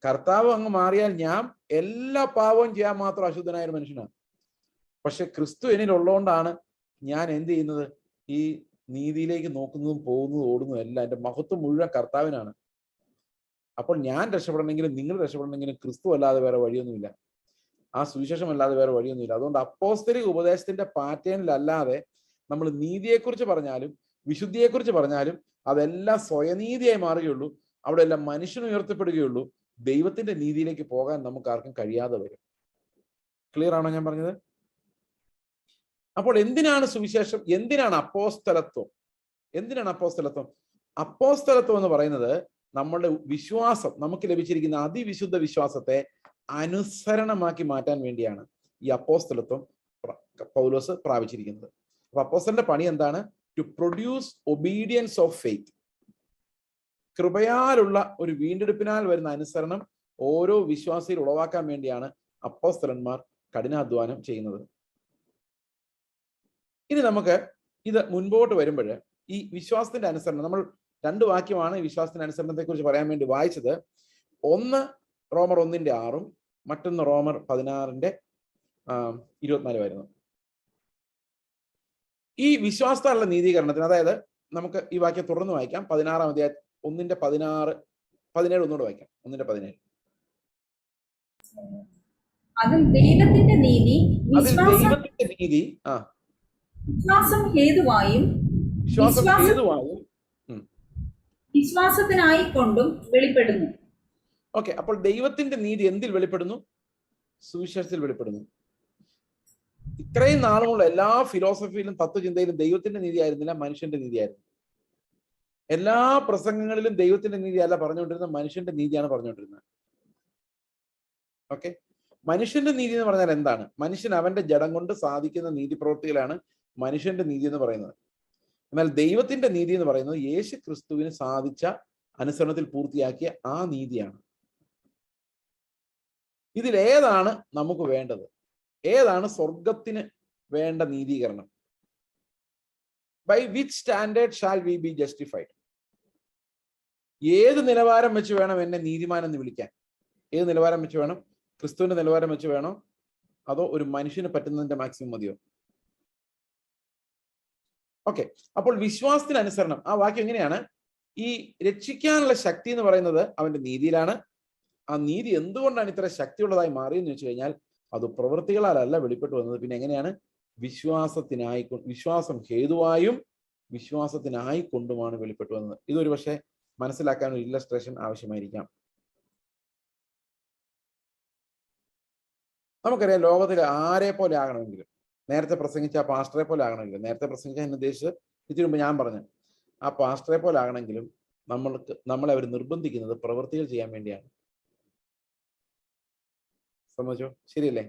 കർത്താവ് അങ്ങ് മാറിയാൽ ഞാൻ എല്ലാ പാവവും ചെയ്യാൻ മാത്രം അശുദ്ധനായ ഒരു മനുഷ്യനാണ്. പക്ഷെ ക്രിസ്തു എന്നിലുള്ളതുകൊണ്ടാണ് ഞാൻ എന്ത് ചെയ്യുന്നത്? ഈ നീതിയിലേക്ക് നോക്കുന്നതും പോകുന്നതും ഓടുന്നതും എല്ലാം. എൻ്റെ മഹത്വം മുഴുവൻ കർത്താവിനാണ്. അപ്പോൾ ഞാൻ രക്ഷപ്പെടണമെങ്കിലും നിങ്ങൾ രക്ഷപ്പെടണമെങ്കിലും ക്രിസ്തു അല്ലാതെ വേറെ വഴിയൊന്നുമില്ല. ആ സുവിശേഷം അല്ലാതെ വേറെ വഴിയൊന്നുമില്ല. അതുകൊണ്ട് അപ്പോസ്തലിക ഉപദേശത്തിന്റെ പാറ്റേണിലല്ലാതെ നമ്മൾ നീതിയെക്കുറിച്ച് പറഞ്ഞാലും വിശുദ്ധിയെക്കുറിച്ച് പറഞ്ഞാലും അതെല്ലാം സ്വയനീതിയായി മാറുകയുള്ളൂ. അവിടെ എല്ലാം മനുഷ്യൻ ഉയർത്തപ്പെടുകയുള്ളൂ. ദൈവത്തിന്റെ നീതിയിലേക്ക് പോകാൻ നമുക്ക് ആർക്കും കഴിയാതെ വരും. ക്ലിയർ ആണോ ഞാൻ പറഞ്ഞത്? അപ്പോൾ എന്തിനാണ് സുവിശേഷം? എന്തിനാണ് അപ്പോസ്തലത്വം? അപ്പോസ്തലത്വം എന്ന് പറയുന്നത് നമ്മളുടെ വിശ്വാസം, നമുക്ക് ലഭിച്ചിരിക്കുന്ന അതിവിശുദ്ധ വിശ്വാസത്തെ അനുസരണമാക്കി മാറ്റാൻ വേണ്ടിയാണ് ഈ അപ്പോസ്തലത്വം പൗലോസ് പ്രാപിച്ചിരിക്കുന്നത്. അപ്പൊ അപ്പോസ്തലന്റെ പണി എന്താണ്? To produce obedience of faith. കൃപയാലുള്ള ഒരു വീണ്ടെടുപ്പിനാൽ വരുന്ന അനുസരണം ഓരോ വിശ്വാസിയിൽ ഉളവാക്കാൻ വേണ്ടിയാണ് അപ്പോസ്തലന്മാർ കഠിനാധ്വാനം ചെയ്യുന്നത്. ഇനി നമുക്ക് ഇത് മുൻപോട്ട് വരുമ്പോൾ ഈ വിശ്വാസത്തിന്റെ അനുസരണം, നമ്മൾ 2 വാക്യമാണ് ഈ വിശ്വാസത്തിന്റെ അനുസരണത്തെ കുറിച്ച് പറയാൻ വേണ്ടി വായിച്ചത്. ഒന്ന് റോമർ 1:6 മറ്റൊന്ന് റോമർ 16:24 ഈ വിശ്വാസത്താലുള്ള നീതീകരണത്തിന്, അതായത് നമുക്ക് ഈ വാക്യം തുടർന്ന് വായിക്കാം. 16-ാം അധ്യായം 1:16, 17 ഒന്നുകൂടെ വായിക്കാം. 1:17. അതിൽ ദൈവത്തിന്റെ നീതി വിശ്വാസം ഹേതുവായും വിശ്വാസത്തിനായി കൊണ്ടും വെളിപ്പെടുന്നു. ഓക്കെ, അപ്പോൾ ദൈവത്തിന്റെ നീതി എന്തിൽ വെളിപ്പെടുന്നു? സുവിശേഷത്തിൽ വെളിപ്പെടുന്നു. ഇത്രയും നാളുമുള്ള എല്ലാ ഫിലോസഫിയിലും തത്വചിന്തയിലും ദൈവത്തിന്റെ നീതി ആയിരുന്നില്ല, മനുഷ്യന്റെ നീതിയായിരുന്നു. എല്ലാ പ്രസംഗങ്ങളിലും ദൈവത്തിന്റെ നീതി അല്ല പറഞ്ഞുകൊണ്ടിരുന്നത്, മനുഷ്യന്റെ നീതിയാണ് പറഞ്ഞുകൊണ്ടിരുന്നത്. ഓക്കെ, മനുഷ്യന്റെ നീതി എന്ന് പറഞ്ഞാൽ എന്താണ്? മനുഷ്യൻ അവന്റെ ജഡം കൊണ്ട് സാധിക്കുന്ന നീതി പ്രവൃത്തികളാണ് മനുഷ്യന്റെ നീതി എന്ന് പറയുന്നത്. എന്നാൽ ദൈവത്തിന്റെ നീതി എന്ന് പറയുന്നത് യേശു ക്രിസ്തുവിന് സാധിച്ച അനുസരണത്തിൽ പൂർത്തിയാക്കിയ ആ നീതിയാണ്. ഇതിലേതാണ് നമുക്ക് വേണ്ടത്? ഏതാണ് സ്വർഗത്തിന് വേണ്ട നീതീകരണം? By which standard shall we be justified? ഏത് നിലവാരം വെച്ച് വേണം എന്നെ നീതിമാൻ എന്ന് വിളിക്കാൻ? ഏത് നിലവാരം വെച്ച് വേണം? ക്രിസ്തുവിന്റെ നിലവാരം വെച്ച് വേണോ, അതോ ഒരു മനുഷ്യന് പറ്റുന്നതിന്റെ മാക്സിമം മതിയോ? ഓക്കെ, അപ്പോൾ വിശ്വാസത്തിന് അനുസരണം, ആ വാക്യം എങ്ങനെയാണ്? ഈ രക്ഷിക്കാനുള്ള ശക്തി എന്ന് പറയുന്നത് അവന്റെ നീതിയിലാണ്. ആ നീതി എന്തുകൊണ്ടാണ് ഇത്ര ശക്തിയുള്ളതായി മാറിയെന്ന് വെച്ച് കഴിഞ്ഞാൽ അത് പ്രവൃത്തികളാലല്ല വെളിപ്പെട്ടു വന്നത്. പിന്നെ എങ്ങനെയാണ്? വിശ്വാസം ഹേതുവായും വിശ്വാസത്തിനായി കൊണ്ടുമാണ് വെളിപ്പെട്ടു വന്നത്. ഇതൊരു പക്ഷേ മനസ്സിലാക്കാൻ ഒരു ഇല്ലസ്ട്രേഷൻ ആവശ്യമായിരിക്കാം. നമുക്കറിയാം, ലോകത്തിൽ ആരെ പോലെ ആകണമെങ്കിലും, നേരത്തെ പ്രസംഗിച്ച ആ പാസ്റ്ററെ പോലെ ആകണമെങ്കിലും, നേരത്തെ പ്രസംഗിച്ച എന്നെ ഉദ്ദേശിച്ച് ഇതിനു മുമ്പ് ഞാൻ പറഞ്ഞു ആ പാസ്റ്ററെ പോലെ ആകണമെങ്കിലും നമ്മളെ അവർ നിർബന്ധിക്കുന്നത് പ്രവൃത്തികൾ ചെയ്യാൻ വേണ്ടിയാണ്. സമ്മതിച്ചോ? ശരിയല്ലേ?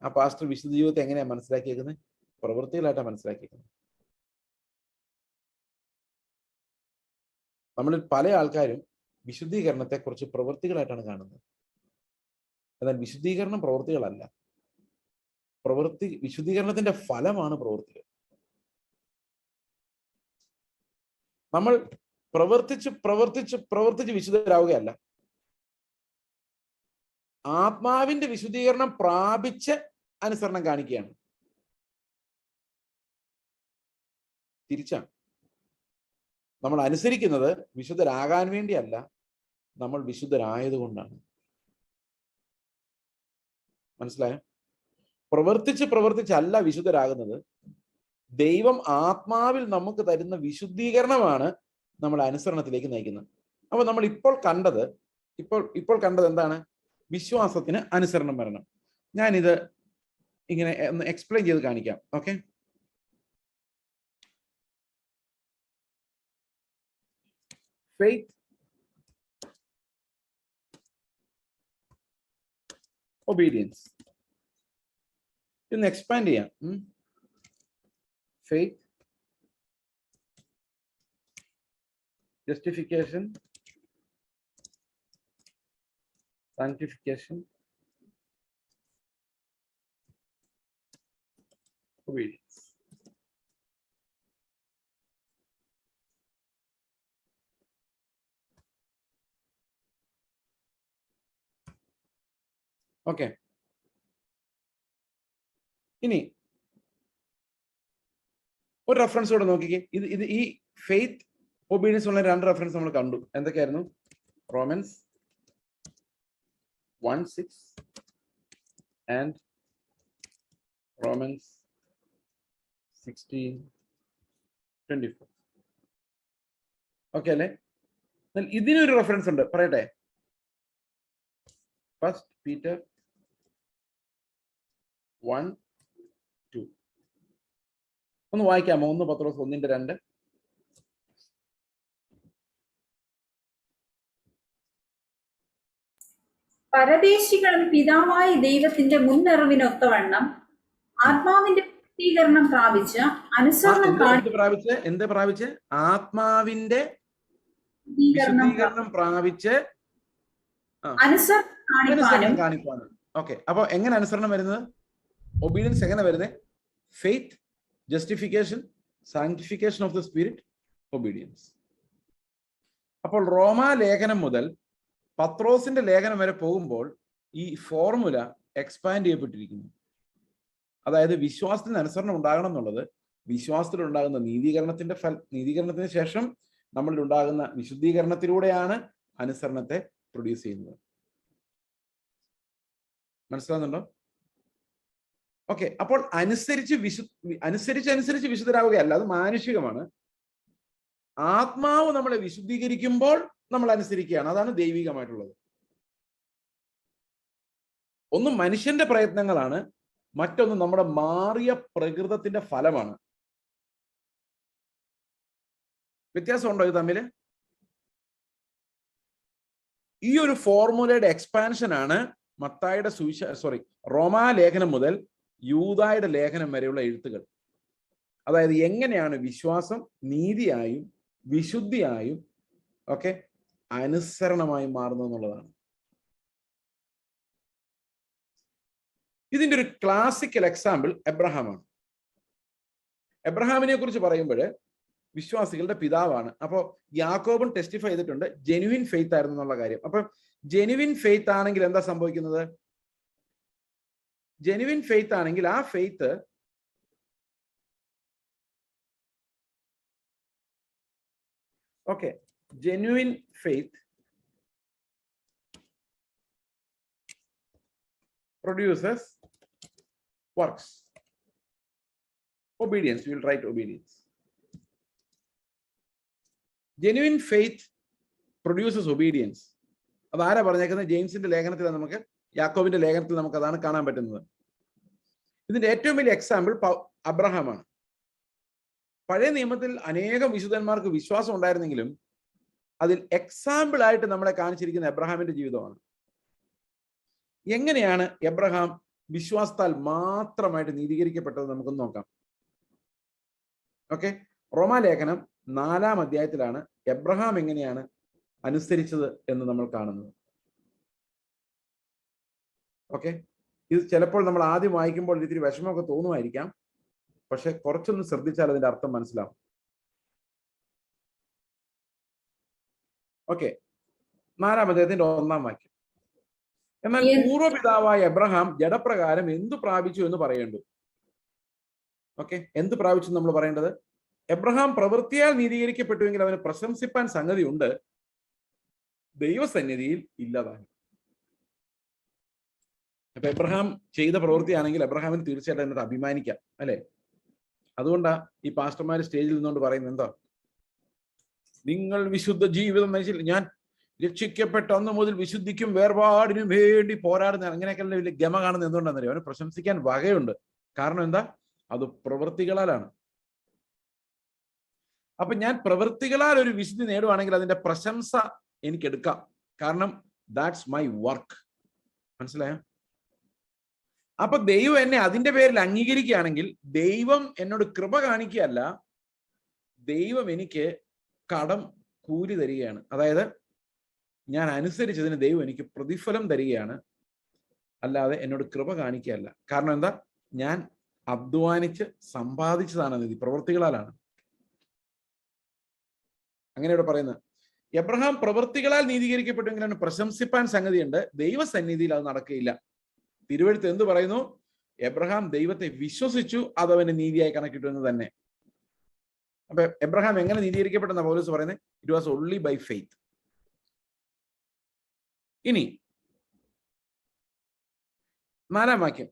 ആ പാസ്റ്റർ വിശുദ്ധ ജീവിതത്തെ എങ്ങനെയാണ് മനസ്സിലാക്കിയേക്കുന്നത്? പ്രവൃത്തികളായിട്ടാണ് മനസ്സിലാക്കിയേക്കുന്നത്. നമ്മളിൽ പല ആൾക്കാരും വിശുദ്ധീകരണത്തെ കുറിച്ച് പ്രവൃത്തികളായിട്ടാണ് കാണുന്നത്. എന്നാൽ വിശുദ്ധീകരണം പ്രവൃത്തികളല്ല. വിശുദ്ധീകരണത്തിന്റെ ഫലമാണ് പ്രവൃത്തികൾ. നമ്മൾ പ്രവർത്തിച്ച് വിശുദ്ധരാവുകയല്ല, ആത്മാവിന്റെ വിശുദ്ധീകരണം പ്രാപിച്ച് അനുസരണം കാണിക്കുകയാണ്. തിരിച്ചാണ്. നമ്മൾ അനുസരിക്കുന്നത് വിശുദ്ധരാകാൻ വേണ്ടിയല്ല, നമ്മൾ വിശുദ്ധരായതുകൊണ്ടാണ്. മനസ്സിലായോ? പ്രവർത്തിച്ചല്ല വിശുദ്ധരാകുന്നത്. ദൈവം ആത്മാവിൽ നമുക്ക് തരുന്ന വിശുദ്ധീകരണമാണ് നമ്മളെ അനുസരണത്തിലേക്ക് നയിക്കുന്നത്. അപ്പൊ നമ്മൾ ഇപ്പോൾ കണ്ടത് എന്താണ്? വിശ്വാസത്തിന് അനുസരണം വരണം. ഞാനിത് ഇങ്ങനെ ഒന്ന് എക്സ്പ്ലെയിൻ ചെയ്ത് കാണിക്കാം. Okay, faith, obedience. ഇന്ന് എക്സ്പാൻഡ് ചെയ്യാം. Faith, justification, sanctification, obedience. Okay. ഇനി ഒരു റെഫറൻസ് കൂടെ നോക്കിക്കേ. ഇത് ഈ ഫെയ്ത്ത് ഒബീഡിയൻസ് ഉള്ള 2 റെഫറൻസ് നമ്മൾ കണ്ടു. എന്തൊക്കെയായിരുന്നു? Romance 1:6 and romance 16:24. ഓക്കെ അല്ലേ? ഇതിനൊരു റെഫറൻസ് ഉണ്ട്, പറയട്ടെ. 1 Peter 1:2. ഒന്ന് വായിക്കാമോ? 1 പത്രോസ് 1:2. പരദേശികളും പിതാവായ ദൈവത്തിന്റെ മുന്നറിവിനൊത്തവണ്ണം ആത്മാവിന്റെ പൂർത്തീകരണം പ്രാപിച്ച് അനുസരണം പ്രാപിച്ച് ആത്മാവിന്റെ വിശുദ്ധീകരണം പ്രാപിച്ച് അനുസരണം കാണിക്കാനും. ഓക്കെ, അപ്പൊ എങ്ങനെ അനുസരണം വരുന്നത്? ഒബീഡിയൻസ് എങ്ങനെ വരുന്നത്? Faith, justification, sanctification of the spirit, obedience. അപ്പോൾ റോമാ ലേഖനം മുതൽ പത്രോസിന്റെ ലേഖനം വരെ പോകുമ്പോൾ ഈ ഫോർമുല എക്സ്പാൻഡ് ചെയ്യപ്പെട്ടിരിക്കുന്നു. അതായത് വിശ്വാസത്തിന് അനുസരണം ഉണ്ടാകണം എന്നുള്ളത് വിശ്വാസത്തിൽ ഉണ്ടാകുന്ന നീതീകരണത്തിന് ശേഷം നമ്മളിൽ ഉണ്ടാകുന്ന വിശുദ്ധീകരണത്തിലൂടെയാണ് അനുസരണത്തെ പ്രൊഡ്യൂസ് ചെയ്യുന്നത്. മനസ്സിലാകുന്നുണ്ടോ? ഓക്കെ, അപ്പോൾ അനുസരിച്ച് വിശുദ്ധരാവുകയല്ല, അത് മാനുഷികമാണ്. ആത്മാവ് നമ്മളെ വിശുദ്ധീകരിക്കുമ്പോൾ നമ്മൾ അനുസരിക്കുകയാണ്. അതാണ് ദൈവികമായിട്ടുള്ളത്. ഒന്ന് മനുഷ്യന്റെ പ്രയത്നങ്ങളാണ്, മറ്റൊന്ന് നമ്മുടെ മാറിയ പ്രകൃതത്തിന്റെ ഫലമാണ്. വ്യത്യാസമുണ്ടോ ഇത് തമ്മിൽ? ഈ ഒരു ഫോർമുലയുടെ എക്സ്പാൻഷൻ ആണ് റോമാ ലേഖനം മുതൽ യൂദായുടെ ലേഖനം വരെയുള്ള എഴുത്തുകൾ. അതായത് എങ്ങനെയാണ് വിശ്വാസം നീതിയായും വിശുദ്ധിയായും ഒക്കെ അനുസരണമായി മാറുന്നത് എന്നുള്ളതാണ്. ഇതിന്റെ ഒരു ക്ലാസിക്കൽ എക്സാമ്പിൾ എബ്രഹാമാണ്. എബ്രഹാമിനെ കുറിച്ച് പറയുമ്പോൾ വിശ്വാസികളുടെ പിതാവാണ്. അപ്പോൾ യാക്കോബും ടെസ്റ്റിഫൈ ചെയ്തിട്ടുണ്ട് ജെനുവിൻ ഫെയ്ത്ത് ആയിരുന്നു എന്നുള്ള കാര്യം. അപ്പൊ ജെനുവിൻ ഫെയ്ത്ത് ആണെങ്കിൽ എന്താ സംഭവിക്കുന്നത്? ജെനുവിൻ ഫെയ്ത്ത് ആണെങ്കിൽ ആ faith genuine faith produces works. Obedience, we will write obedience. Genuine faith produces obedience. അത് ആരാ പറഞ്ഞേക്കുന്നത്? ജെയിംസിന്റെ ലേഖനത്തിൽ, നമുക്ക് യാക്കോബിന്റെ ലേഖനത്തിൽ നമുക്ക് അതാണ് കാണാൻ പറ്റുന്നത്. ഇതിന്റെ ഏറ്റവും വലിയ എക്സാമ്പിൾ അബ്രഹാമാണ്. പഴയ നിയമത്തിൽ അനേകം വിശുദ്ധന്മാർക്ക് വിശ്വാസം ഉണ്ടായിരുന്നെങ്കിലും അതിൽ എക്സാമ്പിൾ ആയിട്ട് നമ്മളെ കാണിച്ചിരിക്കുന്ന എബ്രഹാമിന്റെ ജീവിതമാണ്. എങ്ങനെയാണ് എബ്രഹാം വിശ്വാസത്താൽ മാത്രമായിട്ട് നീതീകരിക്കപ്പെട്ടത് നമുക്കൊന്ന് നോക്കാം. ഓക്കെ, റോമാലേഖനം 4-ാം അധ്യായത്തിലാണ് എബ്രഹാം എങ്ങനെയാണ് അനുസരിച്ചത് എന്ന് നമ്മൾ കാണുന്നത്. ഓക്കെ, ഇത് ചിലപ്പോൾ നമ്മൾ ആദ്യം വായിക്കുമ്പോൾ ഇത്തിരി വിഷമമൊക്കെ തോന്നുമായിരിക്കാം, പക്ഷെ കുറച്ചൊന്ന് ശ്രദ്ധിച്ചാൽ അതിന്റെ അർത്ഥം മനസ്സിലാവും. ഓക്കെ, 4-ാം അധ്യായത്തിന്റെ 1-ാം വാക്യം. എന്നാൽ പൂർവ്വപിതാവായ എബ്രഹാം ജഡപ്രകാരം എന്തു പ്രാപിച്ചു എന്ന് പറയേണ്ടു. ഓക്കെ, എന്ത് പ്രാപിച്ചു നമ്മൾ പറയേണ്ടത്? എബ്രഹാം പ്രവൃത്തിയാൽ നീതീകരിക്കപ്പെട്ടുവെങ്കിൽ അവന് പ്രശംസിപ്പാൻ സംഗതിയുണ്ട്, ദൈവസന്നിധിയിൽ ഇല്ലതായി. അപ്പൊ എബ്രഹാം ചെയ്ത പ്രവൃത്തിയാണെങ്കിൽ എബ്രഹാമിന് തീർച്ചയായിട്ടും അതിനകത്ത് അഭിമാനിക്കാം, അല്ലെ? അതുകൊണ്ടാ ഈ പാസ്റ്റർമാർ സ്റ്റേജിൽ നിന്നുകൊണ്ട് പറയുന്നത് എന്താ, നിങ്ങൾ വിശുദ്ധ ജീവിതം നയിച്ചില്ല, ഞാൻ രക്ഷിക്കപ്പെട്ട അന്ന് മുതൽ വിശുദ്ധിക്കും വേർപാടിനും വേണ്ടി പോരാടുന്ന, അങ്ങനെയൊക്കെ വലിയ ഗമ കാണുന്നത് എന്തുകൊണ്ടാണെന്നറിയോ? അവന് പ്രശംസിക്കാൻ വകയുണ്ട്. കാരണം എന്താ? അത് പ്രവൃത്തികളാലാണ്. അപ്പൊ ഞാൻ പ്രവൃത്തികളാൽ ഒരു വിശുദ്ധി നേടുവാണെങ്കിൽ അതിന്റെ പ്രശംസ എനിക്ക് എടുക്കാം. കാരണം ദാറ്റ്സ് മൈ വർക്ക്. മനസ്സിലായോ? അപ്പൊ ദൈവം എന്നെ അതിന്റെ പേരിൽ അംഗീകരിക്കുകയാണെങ്കിൽ ദൈവം എന്നോട് കൃപ കാണിക്കുകയല്ല, ദൈവം എനിക്ക് കടം കൂലി തരികയാണ്. അതായത് ഞാൻ അനുസരിച്ചതിന് ദൈവം എനിക്ക് പ്രതിഫലം തരികയാണ്, അല്ലാതെ എന്നോട് കൃപ കാണിക്കുകയല്ല. കാരണം എന്താ? ഞാൻ അധ്വാനിച്ച് സമ്പാദിച്ചതാണ് നിധി, പ്രവൃത്തികളാലാണ്. അങ്ങനെ ഇവിടെ പറയുന്നത്. എബ്രഹാം പ്രവൃത്തികളാൽ നീതീകരിക്കപ്പെട്ടെങ്കിലും പ്രശംസിപ്പാൻ സംഗതിയുണ്ട്, ദൈവസന്നിധിയിൽ അത് നടക്കുകയില്ല. തിരുവെഴുത്ത് എന്ത് പറയുന്നു? എബ്രഹാം ദൈവത്തെ വിശ്വസിച്ചു, അതവന് നീതിയായി കണക്കിട്ടു എന്ന് തന്നെ. അപ്പൊ എബ്രഹാം എങ്ങനെ നീതീകരിക്കപ്പെട്ടെന്ന പൗലോസ് പറയുന്നത്? It was only by faith. ഇനി 4-ാം വാക്യം,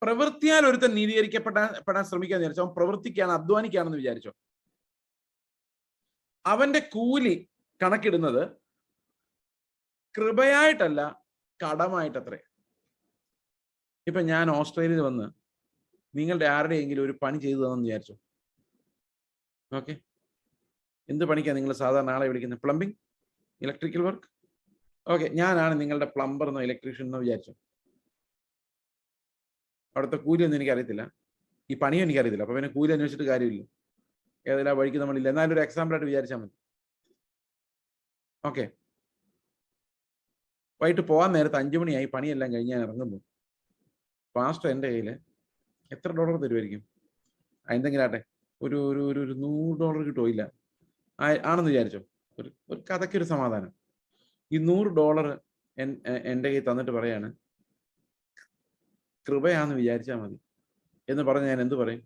പ്രവൃത്തിയാൽ ഒരുത്തൻ നീതീകരിക്കപ്പെടാൻ ശ്രമിക്കാന്ന് വിചാരിച്ചോ, അവൻ പ്രവൃത്തിക്കാണ്, അധ്വാനിക്കാണെന്ന് വിചാരിച്ചോ, അവന്റെ കൂലി കണക്കിടുന്നത് കൃപയായിട്ടല്ല, കടമായിട്ടത്രേ. ഇപ്പൊ ഞാൻ ഓസ്ട്രേലിയയിൽ വന്ന് നിങ്ങളുടെ ആരുടെയെങ്കിലും ഒരു പണി ചെയ്തു തന്നെന്ന് വിചാരിച്ചോ. ഓക്കെ, എന്ത് പണിക്കാണ് നിങ്ങൾ സാധാരണ ആളെ വിളിക്കുന്നത്? Plumbing, electrical work. ഓക്കെ, ഞാനാണ് നിങ്ങളുടെ പ്ലംബർ എന്നോ ഇലക്ട്രീഷ്യൻ എന്നോ വിചാരിച്ചോ. അവിടുത്തെ കൂലിയൊന്നും എനിക്കറിയത്തില്ല, ഈ പണിയും എനിക്കറിയത്തില്ല. അപ്പൊ പിന്നെ കൂലി അന്വേഷിച്ചിട്ട് കാര്യമില്ല, ഏതെല്ലാം വഴിക്ക് നമ്മളില്ല. എന്നാലും ഒരു എക്സാമ്പിൾ ആയിട്ട് വിചാരിച്ചാൽ മതി. ഓക്കെ, വൈകിട്ട് പോകാൻ നേരത്ത് 5 മണിയായി, പണിയെല്ലാം കഴിഞ്ഞ് ഞാൻ ഇറങ്ങുന്നു. പാസ്റ്റർ എൻ്റെ കയ്യിൽ എത്ര ഡോളർ തരുമായിരിക്കും? എന്തെങ്കിലും ആട്ടെ, ഒരു $100 കിട്ടുമോ? ഇല്ല, ആണെന്ന് വിചാരിച്ചോ. ഒരു കഥയ്ക്കൊരു സമാധാനം. ഈ $100 എൻ്റെ കയ്യിൽ തന്നിട്ട് പറയാണ് കൃപയാന്ന് വിചാരിച്ചാൽ മതി എന്ന് പറഞ്ഞ് ഞാൻ എന്ത് പറയും?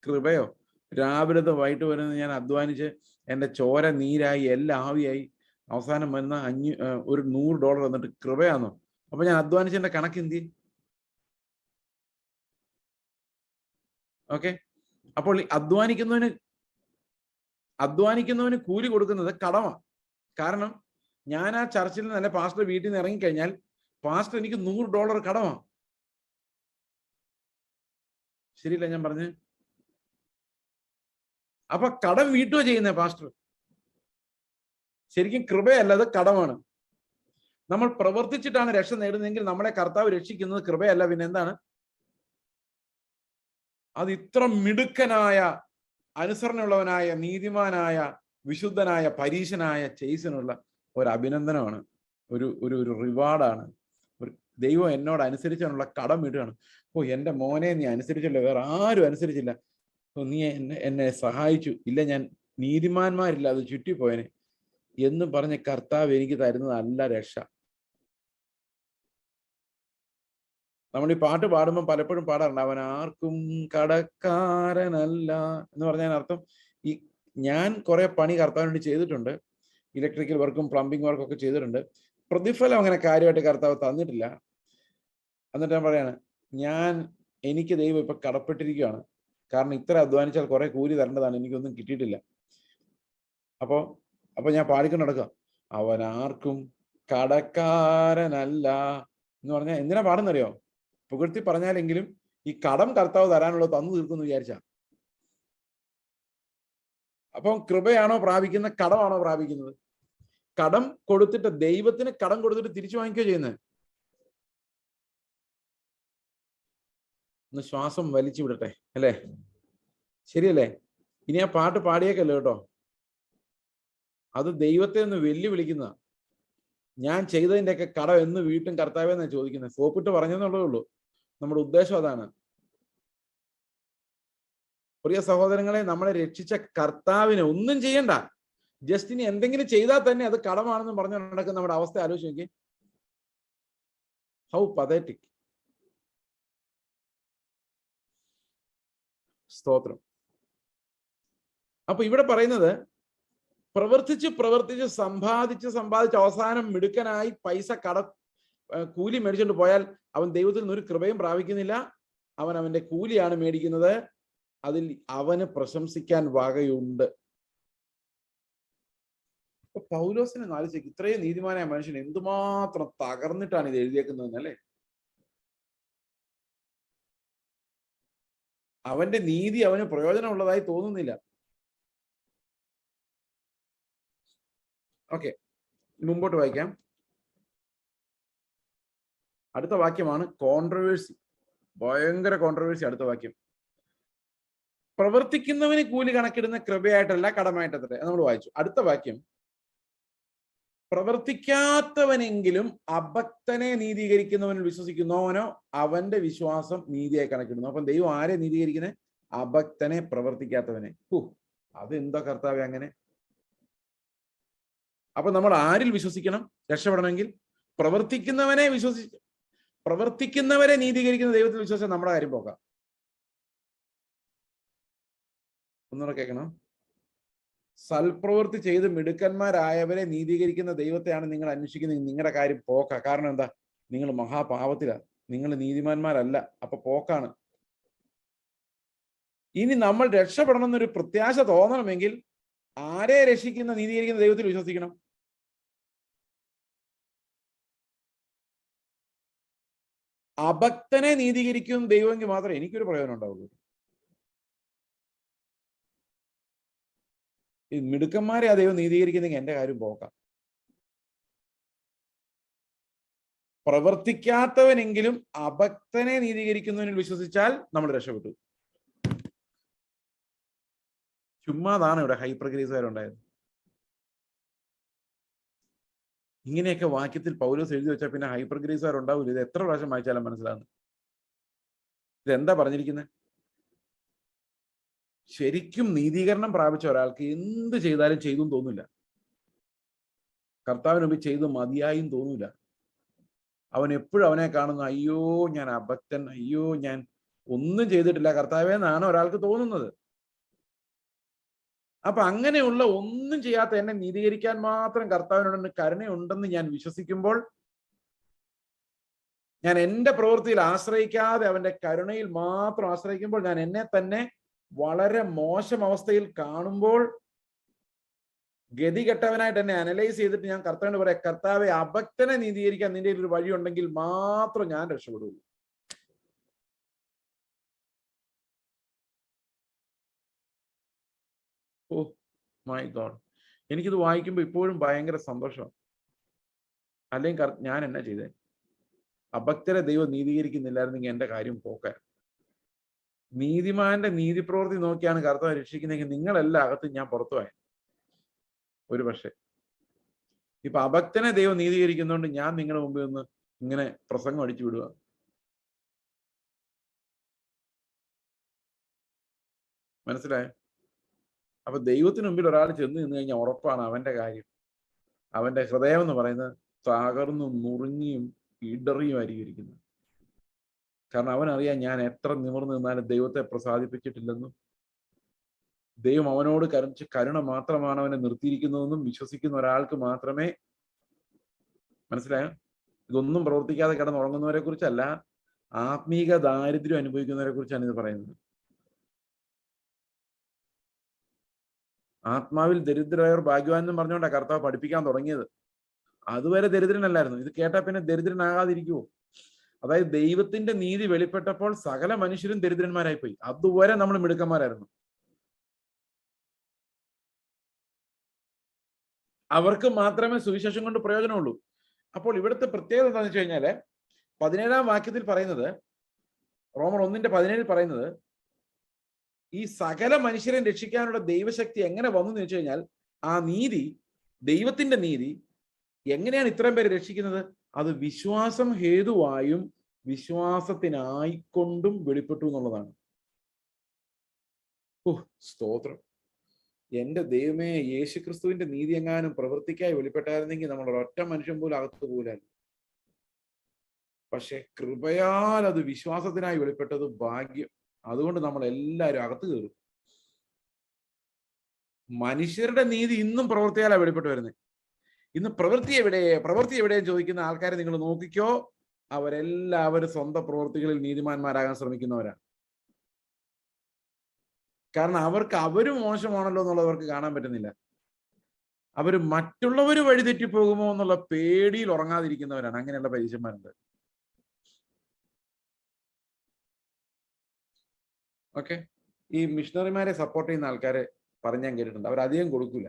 കൃപയോ? രാവിലത്തെ വൈകിട്ട് വരുന്ന ഞാൻ അധ്വാനിച്ച് എൻ്റെ ചോര നീരായി എല്ലാം ആവിയായി അവസാനം വരുന്ന ഒരു $100 തന്നിട്ട് കൃപയാന്നോ? അപ്പൊ ഞാൻ അധ്വാനിച്ചതിന്റെ കണക്ക് എന്ത് ചെയ്യും? ഓക്കെ, അപ്പോൾ ഈ അധ്വാനിക്കുന്നവന് കൂലി കൊടുക്കുന്നത് കടമാണ്. കാരണം ഞാൻ ആ ചർച്ചിൽ നിന്ന്, അല്ലെ പാസ്റ്റർ വീട്ടിൽ നിന്ന് ഇറങ്ങിക്കഴിഞ്ഞാൽ പാസ്റ്റർ എനിക്ക് $100 കടമാണ്. ശരിയല്ല ഞാൻ പറഞ്ഞത്? അപ്പൊ കടം വീട്ടുക ചെയ്യുന്ന പാസ്റ്റർ. ശരിക്കും കൃപയല്ല, അത് കടമാണ്. നമ്മൾ പ്രവർത്തിച്ചിട്ടാണ് രക്ഷ നേടുന്നതെങ്കിൽ നമ്മളെ കർത്താവ് രക്ഷിക്കുന്നത് കൃപയല്ല, പിന്നെ എന്താണ്? അത് ഇത്ര മിടുക്കനായ, അനുസരണയുള്ളവനായ, നീതിമാനായ, വിശുദ്ധനായ, പരീശനായ ചേസിനുള്ള ഒരു അഭിനന്ദനമാണ്, ഒരു റിവാർഡാണ്. ദൈവം എന്നോട് അനുസരിച്ചാനുള്ള കടം വീട്ടുകയാണ്. ഓ, എൻ്റെ മോനെ നീ അനുസരിച്ചല്ലോ, വേറെ ആരും അനുസരിച്ചില്ല, നീ എന്നെ സഹായിച്ചു, ഇല്ല ഞാൻ നീതിമാന്മാരില്ല അത് ചുറ്റിപ്പോയനെ എന്ന് പറഞ്ഞ കർത്താവ് എനിക്ക് തരുന്നതല്ല രക്ഷ. നമ്മൾ ഈ പാട്ട് പാടുമ്പോൾ പലപ്പോഴും പാടാറുണ്ട്, അവൻ ആർക്കും കടക്കാരനല്ല എന്ന് പറഞ്ഞാൽ അർത്ഥം, ഈ ഞാൻ കുറെ പണി കർത്താവിന് വേണ്ടി ചെയ്തിട്ടുണ്ട്, ഇലക്ട്രിക്കൽ വർക്കും പ്ലംബിംഗ് വർക്കും ഒക്കെ ചെയ്തിട്ടുണ്ട്, പ്രതിഫലം അങ്ങനെ കാര്യമായിട്ട് കർത്താവ് തന്നിട്ടില്ല. എന്നിട്ട് ഞാൻ പറയാണ്, എനിക്ക് ദൈവം ഇപ്പൊ കടപ്പെട്ടിരിക്കുകയാണ്, കാരണം ഇത്ര അധ്വാനിച്ചാൽ കുറെ കൂലി തരേണ്ടതാണ്, എനിക്കൊന്നും കിട്ടിയിട്ടില്ല. അപ്പൊ ഞാൻ പാടിക്കൊണ്ട് നടക്കുക, അവൻ ആർക്കും കടക്കാരനല്ല എന്ന് പറഞ്ഞാൽ എന്തിനാ പാടുന്നറിയോ? പുകഴ്ത്തി പറഞ്ഞാലെങ്കിലും ഈ കടം കർത്താവ് തരാനുള്ളത് തന്നു തീർക്കുമെന്ന് വിചാരിച്ച. അപ്പം കൃപയാണോ പ്രാപിക്കുന്നത്, കടമാണോ പ്രാപിക്കുന്നത്? കടം കൊടുത്തിട്ട്, ദൈവത്തിന് കടം കൊടുത്തിട്ട് തിരിച്ചു വാങ്ങിക്കുകയോ ചെയ്യുന്നത്. ഒന്ന് ശ്വാസം വലിച്ചു വിടട്ടെ, അല്ലേ? ശരിയല്ലേ? ഇനി ആ പാട്ട് പാടിയേക്കല്ലോ കേട്ടോ, അത് ദൈവത്തെ ഒന്ന് വെല്ലുവിളിക്കുന്ന. ഞാൻ ചെയ്തതിൻ്റെയൊക്കെ കടം എന്ന് വീട്ടും കർത്താവെന്നാ ചോദിക്കുന്നത്. സോപ്പിട്ട് പറഞ്ഞെന്നുള്ളതേ ഉള്ളൂ, നമ്മുടെ ഉദ്ദേശം അതാണ്. പ്രിയ സഹോദരങ്ങളെ, നമ്മളെ രക്ഷിച്ച കർത്താവിന് ഒന്നും ചെയ്യണ്ട, ജസ്റ്റ് ഇനി എന്തെങ്കിലും ചെയ്താൽ തന്നെ അത് കടമാണെന്ന് പറഞ്ഞു നടക്കുന്ന നമ്മുടെ അവസ്ഥ ആലോചിച്ച് നോക്കി. How pathetic. സ്തോത്രം. അപ്പൊ ഇവിടെ പറയുന്നത്, പ്രവർത്തിച്ച് സമ്പാദിച്ച് അവസാനം മിടുക്കനായി പൈസ കൂലി മേടിച്ചുകൊണ്ട് പോയാൽ അവൻ ദൈവത്തിൽ നിന്ന് ഒരു കൃപയും പ്രാപിക്കുന്നില്ല. അവൻ അവന്റെ കൂലിയാണ് മേടിക്കുന്നത്. അതിൽ അവന് പ്രശംസിക്കാൻ വകയുണ്ട്. പൗലോസിനെ ആലോചിച്ച് ഇത്രയും നീതിമാനായ മനുഷ്യൻ എന്തുമാത്രം തകർന്നിട്ടാണ് ഇത് എഴുതിയേക്കുന്നതെന്നല്ലേ. അവന്റെ നീതി അവന് പ്രയോജനമുള്ളതായി തോന്നുന്നില്ല. ഓക്കെ, മുമ്പോട്ട് വായിക്കാം. അടുത്ത വാക്യമാണ് കോൺട്രവേഴ്സി, ഭയങ്കര കോൺട്രവേഴ്സി. അടുത്ത വാക്യം, പ്രവർത്തിക്കുന്നവന് കൂലി കണക്കിടുന്ന കൃപയായിട്ടല്ല കടമായിട്ടത്രേ. നമ്മൾ വായിച്ചു. അടുത്ത വാക്യം, പ്രവർത്തിക്കാത്തവനെങ്കിലും അഭക്തനെ നീതീകരിക്കുന്നവനിൽ വിശ്വസിക്കുന്നവനോ അവന്റെ വിശ്വാസം നീതിയായി കണക്കിടുന്നു. അപ്പം ദൈവം ആരെ നീതീകരിക്കുന്നത്? അഭക്തനെ, പ്രവർത്തിക്കാത്തവനെ. അതെന്താ കർത്താവേ അങ്ങനെ? അപ്പൊ നമ്മൾ ആരിൽ വിശ്വസിക്കണം രക്ഷപ്പെടണമെങ്കിൽ? പ്രവർത്തിക്കുന്നവരെ നീതീകരിക്കുന്ന ദൈവത്തിൽ വിശ്വസിച്ചാൽ നമ്മുടെ കാര്യം പോകാം. ഒന്നുകൂടെ കേൾക്കണം. സൽപ്രവൃത്തി ചെയ്ത് മിടുക്കന്മാരായവരെ നീതീകരിക്കുന്ന ദൈവത്തെയാണ് നിങ്ങൾ അന്വേഷിക്കുന്നത്. നിങ്ങളുടെ കാര്യം പോക്ക. കാരണം എന്താ? നിങ്ങൾ മഹാപാപത്തിലാണ്, നിങ്ങൾ നീതിമാന്മാരല്ല. അപ്പൊ പോക്കാണ്. ഇനി നമ്മൾ രക്ഷപ്പെടണം എന്നൊരു പ്രത്യാശ തോന്നണമെങ്കിൽ ആരെ രക്ഷിക്കുന്ന നീതീകരിക്കുന്ന ദൈവത്തിൽ വിശ്വസിക്കണം. അഭക്തനെ നീതീകരിക്കുന്ന ദൈവമെങ്കിൽ മാത്രമേ എനിക്കൊരു പ്രയോജനം ഉണ്ടാവുള്ളൂ. ഈ മിടുക്കന്മാരെ ആ ദൈവം നീതീകരിക്കുന്നെങ്കിൽ എന്റെ കാര്യം പോക്കാം. പ്രവർത്തിക്കാത്തവനെങ്കിലും അഭക്തനെ നീതീകരിക്കുന്നവനിൽ വിശ്വസിച്ചാൽ നമ്മൾ രക്ഷപ്പെട്ടു. ചുമ്മാതാണ് ഇവിടെ ഹൈപ്പർ ഗ്രേസുകാരുണ്ടായത്. ഇങ്ങനെയൊക്കെ വാക്യത്തിൽ പൗലോസ് എഴുതി വെച്ചാൽ പിന്നെ ഹൈപ്പർ ഗ്രേസുകാരുണ്ടാവില്ല. ഇത് എത്ര പ്രാവശ്യം വായിച്ചാലും മനസ്സിലാകുന്നു. ഇതെന്താ പറഞ്ഞിരിക്കുന്നത്? ശരിക്കും നീതീകരണം പ്രാപിച്ച ഒരാൾക്ക് എന്ത് ചെയ്താലും ചെയ്തും തോന്നില്ല. കർത്താവിന് മുമ്പ് ചെയ്ത് മതിയായും തോന്നില്ല. അവൻ എപ്പോഴും അവനെ കാണുന്നു, അയ്യോ ഞാൻ അഭക്തൻ, അയ്യോ ഞാൻ ഒന്നും ചെയ്തിട്ടില്ല കർത്താവേ എന്നാണ് ഒരാൾക്ക് തോന്നുന്നത്. അപ്പൊ അങ്ങനെയുള്ള ഒന്നും ചെയ്യാത്ത എന്നെ നീതീകരിക്കാൻ മാത്രം കർത്താവിനോട് കരുണയുണ്ടെന്ന് ഞാൻ വിശ്വസിക്കുമ്പോൾ, ഞാൻ എൻ്റെ പ്രവൃത്തിയിൽ ആശ്രയിക്കാതെ അവന്റെ കരുണയിൽ മാത്രം ആശ്രയിക്കുമ്പോൾ, ഞാൻ എന്നെ തന്നെ വളരെ മോശം അവസ്ഥയിൽ കാണുമ്പോൾ, ഗതികെട്ടവനായിട്ട് എന്നെ അനലൈസ് ചെയ്തിട്ട് ഞാൻ കർത്താവിനോട് പറയാം, കർത്താവെ അഭക്തനെ നീതീകരിക്കാൻ നിന്റെ ഒരു വഴി ഉണ്ടെങ്കിൽ മാത്രം ഞാൻ രക്ഷപ്പെടുള്ളൂ. ഓ മൈ ഗോഡ്, എനിക്കിത് വായിക്കുമ്പോൾ ഇപ്പോഴും ഭയങ്കര സന്തോഷമാണ്. അല്ലെങ്കിൽ ഞാൻ എന്നാ ചെയ്തേ? അഭക്തരെ ദൈവം നീതീകരിക്കുന്നില്ലായിരുന്നെങ്കിൽ എന്റെ കാര്യം പോക്കാൻ. നീതിമാന്റെ നീതിപ്രവൃത്തി നോക്കിയാണ് കർത്താവ് രക്ഷിക്കുന്നതെങ്കിൽ നിങ്ങളെല്ലാം അകത്ത് ഞാൻ പുറത്തുപോയ ഒരു പക്ഷേ. ഇപ്പൊ അഭക്തനെ ദൈവം നീതീകരിക്കുന്നതുകൊണ്ട് ഞാൻ നിങ്ങളുടെ മുമ്പിൽ നിന്ന് ഇങ്ങനെ പ്രസംഗം അടിച്ചു വിടുക. മനസ്സിലായോ? അപ്പൊ ദൈവത്തിന് മുമ്പിൽ ഒരാൾ ചെന്ന് നിന്ന് കഴിഞ്ഞാൽ ഉറപ്പാണ് അവന്റെ കാര്യം, അവന്റെ ഹൃദയം എന്ന് പറയുന്നത് തകർന്നും നുറുങ്ങിയും ഇടറിയുമായിരിക്കും ഇരിക്കുന്നത്. കാരണം അവനറിയാം ഞാൻ എത്ര നിവർന്നു നിന്നാലും ദൈവത്തെ പ്രസാദിപ്പിച്ചിട്ടില്ലെന്നും ദൈവം അവനോട് കരുണ മാത്രമാണ് അവനെ നിർത്തിയിരിക്കുന്നതെന്നും വിശ്വസിക്കുന്ന ഒരാൾക്ക് മാത്രമേ. മനസ്സിലായോ? ഇതൊന്നും പ്രവർത്തിക്കാതെ കിടന്നുറങ്ങുന്നവരെ കുറിച്ചല്ല, ആത്മീക ദാരിദ്ര്യം അനുഭവിക്കുന്നവരെ കുറിച്ചാണ് ഇത് പറയുന്നത്. ആത്മാവിൽ ദരിദ്രരായവർ ഭാഗ്യവാൻ എന്നും പറഞ്ഞുകൊണ്ടാണ് കർത്താവ് പഠിപ്പിക്കാൻ തുടങ്ങിയത്. അതുവരെ ദരിദ്രനല്ലായിരുന്നു. ഇത് കേട്ടാൽ പിന്നെ ദരിദ്രനാകാതിരിക്കുവോ? അതായത് ദൈവത്തിന്റെ നീതി വെളിപ്പെട്ടപ്പോൾ സകല മനുഷ്യരും ദരിദ്രന്മാരായി പോയി. അതുവരെ നമ്മൾ മിടുക്കന്മാരായിരുന്നു. അവർക്ക് മാത്രമേ സുവിശേഷം കൊണ്ട് പ്രയോജനമുള്ളൂ. അപ്പോൾ ഇവിടുത്തെ പ്രത്യേകത എന്താണെന്ന് വെച്ച് കഴിഞ്ഞാല് 17-ാം വാക്യത്തിൽ പറയുന്നത്, റോമർ 1:17 പറയുന്നത്, ഈ സകല മനുഷ്യരെ രക്ഷിക്കാനുള്ള ദൈവശക്തി എങ്ങനെ വന്നു എന്ന് വെച്ച് കഴിഞ്ഞാൽ, ആ നീതി, ദൈവത്തിന്റെ നീതി എങ്ങനെയാണ് ഇത്രയും പേര് രക്ഷിക്കുന്നത്? അത് വിശ്വാസം ഹേതുവായും വിശ്വാസത്തിനായിക്കൊണ്ടും വെളിപ്പെട്ടു എന്നുള്ളതാണ്. സ്തോത്രം. എന്റെ ദൈവമേ, യേശുക്രിസ്തുവിന്റെ നീതി എങ്ങാനും പ്രവൃത്തിക്കായി വെളിപ്പെട്ടായിരുന്നെങ്കിൽ നമ്മൾ ഒരൊറ്റ മനുഷ്യൻ പോലും അകത്ത് പോലായിരുന്നു. പക്ഷെ കൃപയാൽ അത് വിശ്വാസത്തിനായി വെളിപ്പെട്ടത് ഭാഗ്യം. അതുകൊണ്ട് നമ്മൾ എല്ലാവരും അകത്ത് കയറും. മനുഷ്യരുടെ നീതി ഇന്നും പ്രവൃത്തിയാലാണ് വെളിപ്പെട്ട് വരുന്നത്. ഇന്ന് പ്രവൃത്തി എവിടെ ചോദിക്കുന്ന ആൾക്കാരെ നിങ്ങൾ നോക്കിക്കോ, അവരെല്ലാവരും സ്വന്തം പ്രവൃത്തികളിൽ നീതിമാന്മാരാകാൻ ശ്രമിക്കുന്നവരാണ്. കാരണം അവര് മോശമാണല്ലോ എന്നുള്ളത് അവർക്ക് കാണാൻ പറ്റുന്നില്ല. അവർ മറ്റുള്ളവർ വഴിതെറ്റിപ്പോകുമോ എന്നുള്ള പേടിയിൽ ഉറങ്ങാതിരിക്കുന്നവരാണ്. അങ്ങനെയുള്ള പരീക്ഷന്മാരുണ്ട്. ഓക്കെ, ഈ മിഷണറിമാരെ സപ്പോർട്ട് ചെയ്യുന്ന ആൾക്കാരെ പറഞ്ഞ് ഞാൻ കേട്ടിട്ടുണ്ട്, അവർ അധികം കൊടുക്കൂല.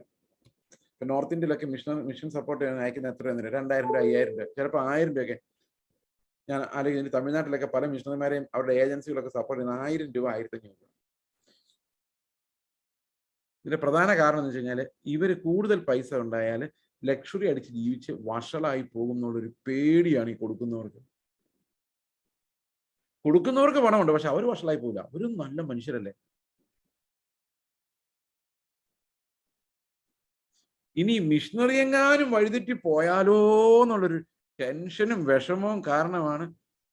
ഇപ്പൊ നോർത്ത് ഇന്ത്യയിലൊക്കെ മിഷൻ സപ്പോർട്ട് ചെയ്യാൻ അയക്കുന്ന എത്ര 2000 രൂപ, 5000 രൂപ, ചിലപ്പോൾ 1000 രൂപയൊക്കെ. ഞാൻ അല്ലെങ്കിൽ തമിഴ്നാട്ടിലൊക്കെ പല മിഷണറിമാരെയും അവരുടെ ഏജൻസികളൊക്കെ സപ്പോർട്ട് ചെയ്യുന്ന 1000 രൂപ, 1500 രൂപ. ഇതിന്റെ പ്രധാന കാരണം എന്ന് വെച്ച് കഴിഞ്ഞാൽ ഇവര് കൂടുതൽ പൈസ ഉണ്ടായാൽ ലക്ഷറി അടിച്ച് ജീവിച്ച് വഷളായി പോകും എന്നുള്ളൊരു പേടിയാണ് ഈ കൊടുക്കുന്നവർക്ക്. പണമുണ്ട്, പക്ഷെ അവർ വഷളായി പോകില്ല. അവരും നല്ല മനുഷ്യരല്ലേ. ഇനി മിഷണറി എങ്ങാനും വഴിതെറ്റി പോയാലോ എന്നുള്ളൊരു ടെൻഷനും വിഷമവും കാരണമാണ്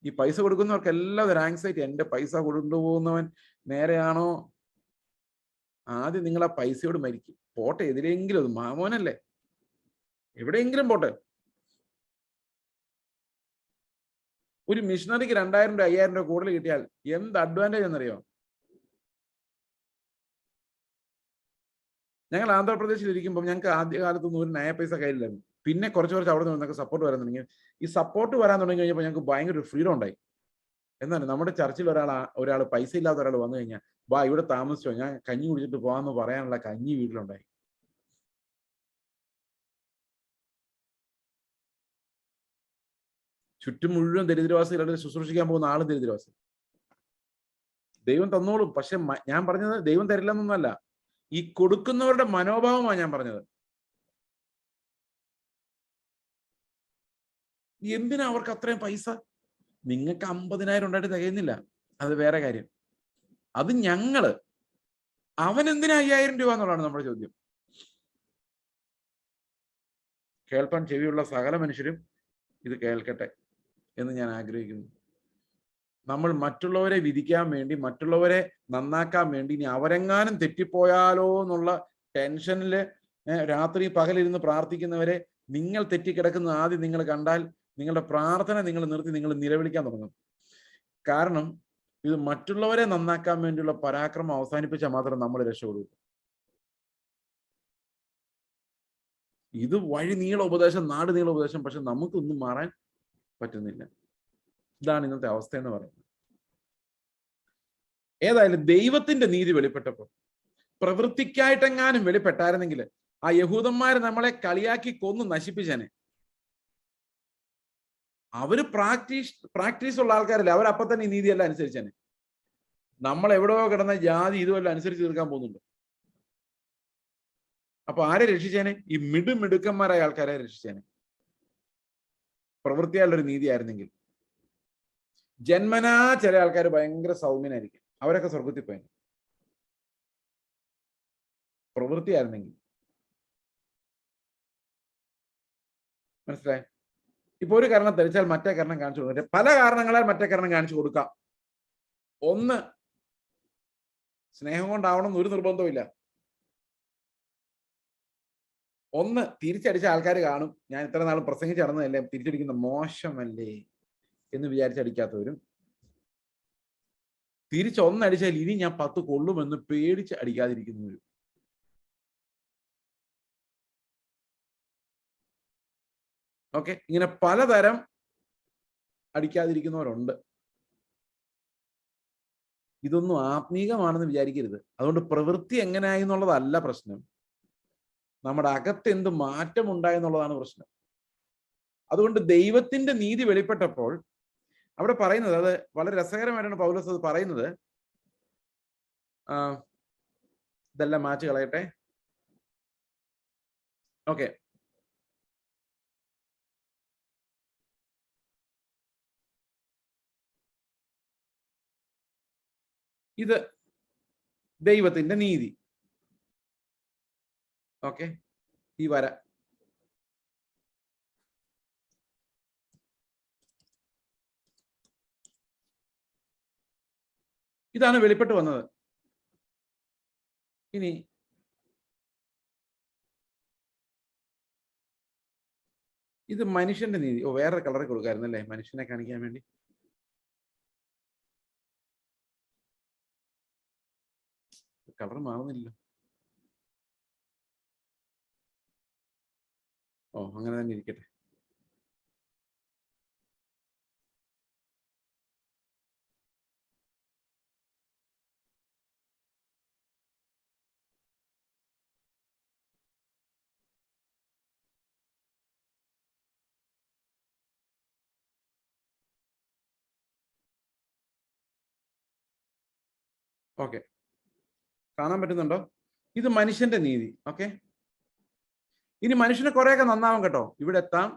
ഈ പൈസ കൊടുക്കുന്നവർക്കെല്ലാം ഒരു ആങ്സൈറ്റി. എന്റെ പൈസ കൊണ്ടുപോകുന്നവൻ നേരെയാണോ? ആദ്യം നിങ്ങൾ ആ പൈസയോട് മരിക്കും. പോട്ടെ, എതിരെങ്കിലും അത് മാമോനല്ലേ, എവിടെയെങ്കിലും പോട്ടെ. ഒരു മിഷണറിക്ക് 2000 രൂപ 5000 രൂപ കൂടുതൽ കിട്ടിയാൽ എന്ത് അഡ്വാൻറ്റേജ് എന്നറിയോ? ഞങ്ങൾ ആന്ധ്രാപ്രദേശിൽ ഇരിക്കുമ്പോൾ ഞങ്ങൾക്ക് ആദ്യകാലത്തൊന്നും ഒരു നയ പൈസ കയ്യിലായിരുന്നു. പിന്നെ കുറച്ച് അവിടെ നിന്ന് ഞങ്ങൾക്ക് സപ്പോർട്ട് വരാൻ തുടങ്ങി. ഈ സപ്പോർട്ട് വരാൻ തുടങ്ങി കഴിഞ്ഞപ്പോൾ ഞങ്ങൾക്ക് ഭയങ്കര ഒരു ഫ്രീഡം ഉണ്ടായി. എന്നാണ് നമ്മുടെ ചർച്ചിൽ ഒരാൾ പൈസ ഇല്ലാത്ത ഒരാൾ വന്നു കഴിഞ്ഞാൽ, വാ ഇവിടെ താമസിച്ചോ, ഞാൻ കഞ്ഞി കുടിച്ചിട്ട് പോകാമെന്ന് പറയാനുള്ള കഞ്ഞി വീട്ടിലുണ്ടായി. ചുറ്റും മുഴുവൻ ദരിദ്രവാസികളുടെ ശുശ്രൂഷിക്കാൻ പോകുന്ന ആളും ദരിദ്രവാസി. ദൈവം തന്നോളും, പക്ഷെ ഞാൻ പറഞ്ഞത് ദൈവം തരില്ലെന്നൊന്നുമല്ല, ഈ കൊടുക്കുന്നവരുടെ മനോഭാവമാണ് ഞാൻ പറഞ്ഞത്. എന്തിനാ അവർക്ക് അത്രയും പൈസ? നിങ്ങൾക്ക് 50,000 ഉണ്ടായിട്ട് തികയുന്നില്ല, അത് വേറെ കാര്യം. അത് അവൻ എന്തിനാ 5000 രൂപ എന്നുള്ളതാണ് നമ്മുടെ ചോദ്യം. കേൾപ്പാൻ ചെവിയുള്ള സകല മനുഷ്യരും ഇത് കേൾക്കട്ടെ എന്ന് ഞാൻ ആഗ്രഹിക്കുന്നു. നമ്മൾ മറ്റുള്ളവരെ വിധിക്കാൻ വേണ്ടി, മറ്റുള്ളവരെ നന്നാക്കാൻ വേണ്ടി, ഇനി അവരെങ്ങാനും തെറ്റിപ്പോയാലോ എന്നുള്ള ടെൻഷനിൽ രാത്രി പകലിരുന്ന് പ്രാർത്ഥിക്കുന്നവരെ നിങ്ങൾ തെറ്റിക്കിടക്കുന്ന ആദ്യം നിങ്ങൾ കണ്ടാൽ നിങ്ങളുടെ പ്രാർത്ഥന നിങ്ങൾ നിർത്തി നിങ്ങൾ നിലവിളിക്കാൻ തുടങ്ങും. കാരണം ഇത് മറ്റുള്ളവരെ നന്നാക്കാൻ വേണ്ടിയുള്ള പരാക്രമം അവസാനിപ്പിച്ചാൽ മാത്രം നമ്മൾ രക്ഷപ്പെടൂ. ഇത് വഴി നീള ഉപദേശം, നാട് നീള ഉപദേശം, പക്ഷെ നമുക്കൊന്നും മാറാൻ പറ്റുന്നില്ല. ഇതാണ് ഇന്നത്തെ അവസ്ഥ എന്ന് പറയുന്നത്. ഏതായാലും ദൈവത്തിന്റെ നീതി വെളിപ്പെട്ടപ്പോൾ, പ്രവൃത്തിക്കായിട്ടെങ്ങാനും വെളിപ്പെട്ടായിരുന്നെങ്കിൽ ആ യഹൂദന്മാര് നമ്മളെ കളിയാക്കി കൊന്നു നശിപ്പിച്ചേനെ. അവര് പ്രാക്ടീസ് ഉള്ള ആൾക്കാരല്ലേ, അവരപ്പം തന്നെ ഈ നീതിയെല്ലാം അനുസരിച്ചേനെ. നമ്മൾ എവിടെയോ കിടന്ന ജാതി ഇതുമെല്ലാം അനുസരിച്ച് തീർക്കാൻ പോകുന്നുണ്ട്. അപ്പൊ ആരെ രക്ഷിച്ചേനെ? ഈ മിടുക്കന്മാരായ ആൾക്കാരെ രക്ഷിച്ചേനെ. പ്രവൃത്തിയാലുള്ളൊരു നീതി ആയിരുന്നെങ്കിൽ. ജന്മനാ ചില ആൾക്കാർ ഭയങ്കര സൗമ്യനായിരിക്കും, അവരൊക്കെ സ്വർഗത്തിൽ പോയി. പ്രവൃത്തിയായിരുന്നെങ്കിൽ. മനസ്സിലായി? ഇപ്പൊ ഒരു കാരണം തെളിച്ചാൽ മറ്റേ കാരണം കാണിച്ചു കൊടുക്കും. പല കാരണങ്ങളാൽ മറ്റേ കാരണം കാണിച്ചു കൊടുക്കാം. ഒന്ന്, സ്നേഹം കൊണ്ടാവണം ഒരു നിർബന്ധമില്ല. ഒന്ന്, തിരിച്ചടിച്ച ആൾക്കാർ കാണും, ഞാൻ ഇത്ര നാളും പ്രസംഗിച്ച് നടന്നതല്ലേ, തിരിച്ചടിക്കുന്ന മോശമല്ലേ എന്ന് വിചാരിച്ചടിക്കാത്തവരും, തിരിച്ചൊന്നടിച്ചാൽ ഇനി ഞാൻ 10 കൊള്ളുമെന്ന് പേടിച്ച് അടിക്കാതിരിക്കുന്നവരും. ഓക്കെ, ഇങ്ങനെ പലതരം അടിക്കാതിരിക്കുന്നവരുണ്ട്. ഇതൊന്നും ആത്മീകമാണെന്ന് വിചാരിക്കരുത്. അതുകൊണ്ട് പ്രവൃത്തി എങ്ങനെയായി എന്നുള്ളതല്ല പ്രശ്നം, നമ്മുടെ അകത്ത് എന്ത് മാറ്റം ഉണ്ടായെന്നുള്ളതാണ് പ്രശ്നം. അതുകൊണ്ട് ദൈവത്തിന്റെ നീതി വെളിപ്പെട്ടപ്പോൾ അവിടെ പറയുന്നത്, അത് വളരെ രസകരമായിട്ടാണ് പൗലോസ് അത് പറയുന്നത്. ഇതെല്ലാം മാച്ച് കളയട്ടെ. ഓക്കെ, ഇത് ദൈവത്തിന്റെ നീതി. ഓക്കെ, ഈ വര ഇതാണ് വെളിപ്പെട്ട് വന്നത്. ഇനി ഇത് മനുഷ്യന്റെ നീതി. വേറെ കളറെ കൊടുക്കായിരുന്നല്ലേ മനുഷ്യനെ കാണിക്കാൻ വേണ്ടി. കളർ മാറുന്നില്ലല്ലോ. അങ്ങനെ തന്നെ ഇരിക്കട്ടെ. ഓക്കെ, കാണാൻ പറ്റുന്നുണ്ടോ? ഇത് മനുഷ്യന്റെ നീതി. ഓക്കെ, ഇനി മനുഷ്യന് കുറെയൊക്കെ നന്നാവും കേട്ടോ. ഇവിടെ എത്താം,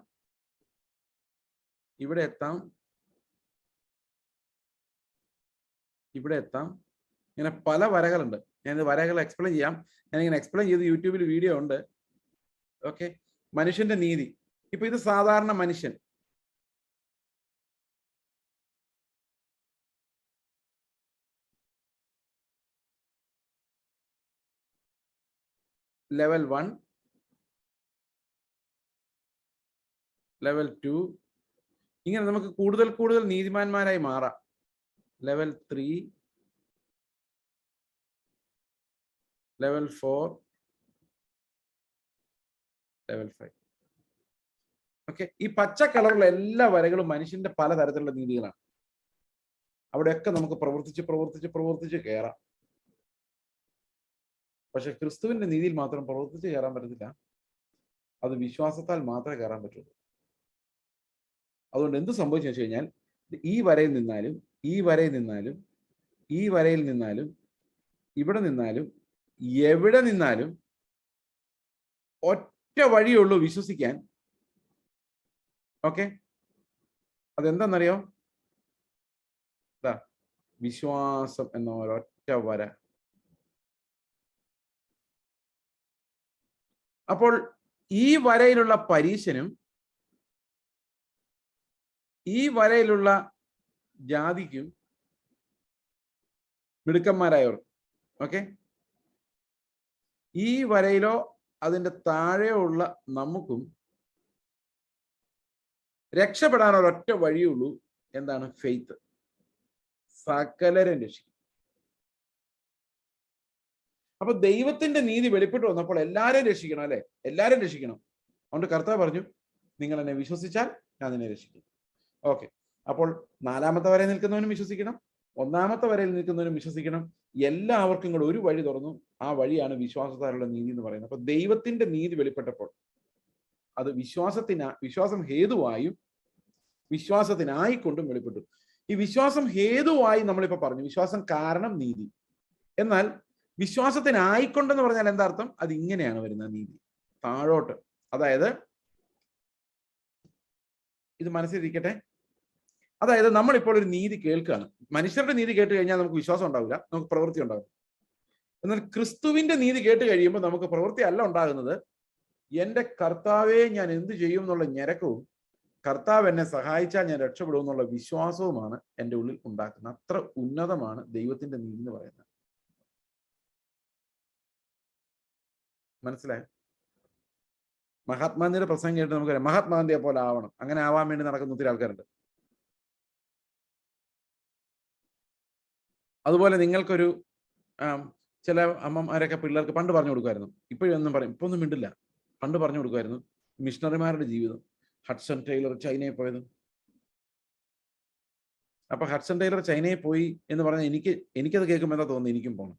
ഇവിടെ എത്താം, ഇവിടെ എത്താം. ഇങ്ങനെ പല വരകളുണ്ട്. ഞാൻ വരകൾ എക്സ്പ്ലെയിൻ ചെയ്യാം. ഞാനിങ്ങനെ എക്സ്പ്ലെയിൻ ചെയ്ത് യൂട്യൂബിൽ വീഡിയോ ഉണ്ട്. ഓക്കെ, മനുഷ്യന്റെ നീതി. ഇപ്പൊ ഇത് സാധാരണ മനുഷ്യൻ. ലെവൽ 1, ലെവൽ 2, ഇങ്ങനെ നമുക്ക് കൂടുതൽ കൂടുതൽ നീതിമാന്മാരായി മാറാം. Level 3, level 4, level 5. ഓക്കെ, ഈ പച്ച കളറുള്ള എല്ലാ വരകളും മനുഷ്യന്റെ പലതരത്തിലുള്ള നീതികളാണ്. അവിടെയൊക്കെ നമുക്ക് പ്രവർത്തിച്ച് കയറാം. പക്ഷെ ക്രിസ്തുവിന്റെ നീതിയിൽ മാത്രം പ്രവർത്തിച്ച് കയറാൻ പറ്റത്തില്ല. അത് വിശ്വാസത്താൽ മാത്രമേ കയറാൻ പറ്റുള്ളൂ. അതുകൊണ്ട് എന്ത് സംഭവിച്ചു വെച്ച് കഴിഞ്ഞാൽ, ഈ വരയിൽ നിന്നാലും, ഈ വരയിൽ നിന്നാലും, ഈ വരയിൽ നിന്നാലും, ഇവിടെ നിന്നാലും, എവിടെ നിന്നാലും ഒറ്റ വഴിയുള്ളൂ വിശ്വസിക്കാൻ. ഓക്കെ, അതെന്താണെന്നറിയോ? വിശ്വാസം എന്ന ഒരൊറ്റ വര. അപ്പോൾ ഈ വരയിലുള്ള പരീശനും ഈ വരയിലുള്ള ജാതിക്കും മിടുക്കന്മാരായവർ, ഓക്കെ, ഈ വരയിലോ അതിന്റെ താഴെയോ ഉള്ള നമുക്കും രക്ഷപ്പെടാൻ ഒരൊറ്റ വഴിയുള്ളൂ. എന്താണ്? ഫെയ്ത്ത്. സകലരും രക്ഷിക്കും. അപ്പൊ ദൈവത്തിന്റെ നീതി വെളിപ്പെട്ടു വന്നപ്പോൾ എല്ലാവരും രക്ഷിക്കണം, അല്ലെ? എല്ലാവരും രക്ഷിക്കണം. അതുകൊണ്ട് കർത്താവ് പറഞ്ഞു, നിങ്ങൾ എന്നെ വിശ്വസിച്ചാൽ ഞാൻ നിന്നെ രക്ഷിക്കും. ഓക്കെ, അപ്പോൾ 4-ാമത്തെ വരയിൽ നിൽക്കുന്നവനും വിശ്വസിക്കണം, 1-ാമത്തെ വരയിൽ നിൽക്കുന്നവനും വിശ്വസിക്കണം. എല്ലാവർക്കും കൂടെ ഒരു വഴി തുറന്നു. ആ വഴിയാണ് വിശ്വാസത്താലുള്ള നീതി എന്ന് പറയുന്നത്. അപ്പൊ ദൈവത്തിന്റെ നീതി വെളിപ്പെട്ടപ്പോൾ അത് വിശ്വാസം ഹേതുവായും വിശ്വാസത്തിനായിക്കൊണ്ടും വെളിപ്പെട്ടു. ഈ വിശ്വാസം ഹേതുവായി നമ്മളിപ്പോ പറഞ്ഞു, വിശ്വാസം കാരണം നീതി. എന്നാൽ വിശ്വാസത്തിനായിക്കൊണ്ടെന്ന് പറഞ്ഞാൽ എന്താ അർത്ഥം? അത് ഇങ്ങനെയാണ് വരുന്നത് നീതി, താഴോട്ട്. അതായത് ഇത് മനസ്സിലിരിക്കട്ടെ. അതായത് നമ്മളിപ്പോൾ ഒരു നീതി കേൾക്കുകയാണ്. മനുഷ്യരുടെ നീതി കേട്ട് കഴിഞ്ഞാൽ നമുക്ക് വിശ്വാസം ഉണ്ടാവില്ല, നമുക്ക് പ്രവൃത്തി ഉണ്ടാകും. എന്നാൽ ക്രിസ്തുവിന്റെ നീതി കേട്ട് കഴിയുമ്പോൾ നമുക്ക് പ്രവൃത്തി അല്ല ഉണ്ടാകുന്നത്. എന്റെ കർത്താവെ ഞാൻ എന്ത് ചെയ്യും എന്നുള്ള ഞരക്കവും, കർത്താവ് എന്നെ സഹായിച്ചാൽ ഞാൻ രക്ഷപ്പെടും എന്നുള്ള വിശ്വാസവുമാണ് എൻ്റെ ഉള്ളിൽ ഉണ്ടാക്കുന്നത്. അത്ര ഉന്നതമാണ് ദൈവത്തിന്റെ നീതി എന്ന് പറയുന്നത്. മനസ്സിലായോ? മഹാത്മാഗാന്ധിയുടെ പ്രസംഗം കേട്ട് നമുക്കറിയാം, മഹാത്മാഗാന്ധിയെ പോലെ ആവണം, അങ്ങനെ ആവാൻ വേണ്ടി നടക്കുന്ന ഒത്തിരി ആൾക്കാരുണ്ട്. അതുപോലെ നിങ്ങൾക്കൊരു ചില അമ്മമാരൊക്കെ പിള്ളേർക്ക് പണ്ട് പറഞ്ഞു കൊടുക്കുമായിരുന്നു. ഇപ്പോഴൊന്നും പറയും, ഇപ്പൊ ഒന്നും മിണ്ടില്ല. പണ്ട് പറഞ്ഞു കൊടുക്കുമായിരുന്നു മിഷണറിമാരുടെ ജീവിതം. ഹഡ്സൺ ടൈലർ ചൈനയിൽ പോയത്. അപ്പൊ ഹഡ്സൺ ടൈലർ ചൈനയിൽ പോയി എന്ന് പറഞ്ഞാൽ എനിക്കത് കേൾക്കുമ്പോൾ എന്താ തോന്നുന്നത്? എനിക്കും പോകണം.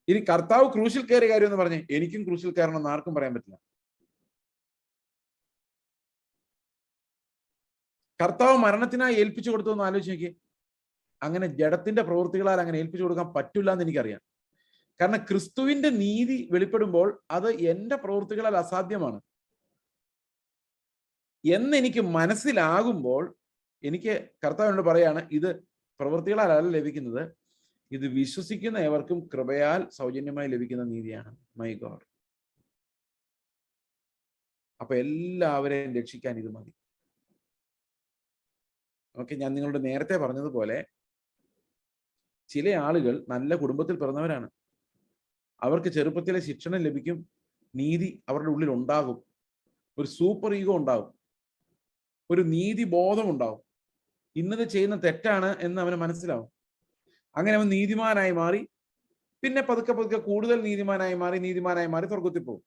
ഇനി കർത്താവ് ക്രൂശിൽ കയറിയ കാര്യം എന്ന് പറഞ്ഞ് എനിക്കും ക്രൂശിൽ കയറണം എന്ന് ആർക്കും പറയാൻ പറ്റില്ല. കർത്താവ് മരണത്തിനായി ഏൽപ്പിച്ചു കൊടുത്തു എന്ന് ആലോചിച്ച് നോക്കി. അങ്ങനെ ജഡത്തിന്റെ പ്രവൃത്തികളാൽ അങ്ങനെ ഏൽപ്പിച്ചു കൊടുക്കാൻ പറ്റില്ല എന്ന് എനിക്കറിയാം. കാരണം ക്രിസ്തുവിന്റെ നീതി വെളിപ്പെടുമ്പോൾ അത് എന്റെ പ്രവൃത്തികളാൽ അസാധ്യമാണ് എന്നെനിക്ക് മനസ്സിലാകുമ്പോൾ എനിക്ക് കർത്താവിനോട് പറയാണ്, ഇത് പ്രവൃത്തികളാലല്ല ലഭിക്കുന്നത്, ഇത് വിശ്വസിക്കുന്ന ഏവർക്കും കൃപയാൽ സൗജന്യമായി ലഭിക്കുന്ന നീതിയാണ്. My God. അപ്പൊ എല്ലാവരെയും രക്ഷിക്കാൻ ഇത് മതി. ഓക്കെ, ഞാൻ നിങ്ങളോട് നേരത്തെ പറഞ്ഞതുപോലെ ചില ആളുകൾ നല്ല കുടുംബത്തിൽ പിറന്നവരാണ്. അവർക്ക് ചെറുപ്പത്തിലെ ശിക്ഷണം ലഭിക്കും, നീതി അവരുടെ ഉള്ളിൽ ഉണ്ടാകും, ഒരു സൂപ്പർ ഈഗോ ഉണ്ടാകും, ഒരു നീതി ബോധം ഉണ്ടാവും. ഇന്നത് ചെയ്യുന്ന തെറ്റാണ് എന്ന് അവന് മനസ്സിലാവും. അങ്ങനെ അവൻ നീതിമാനായി മാറി, പിന്നെ പതുക്കെ പതുക്കെ കൂടുതൽ നീതിമാനായി മാറി സ്വർഗത്തിൽ പോകും.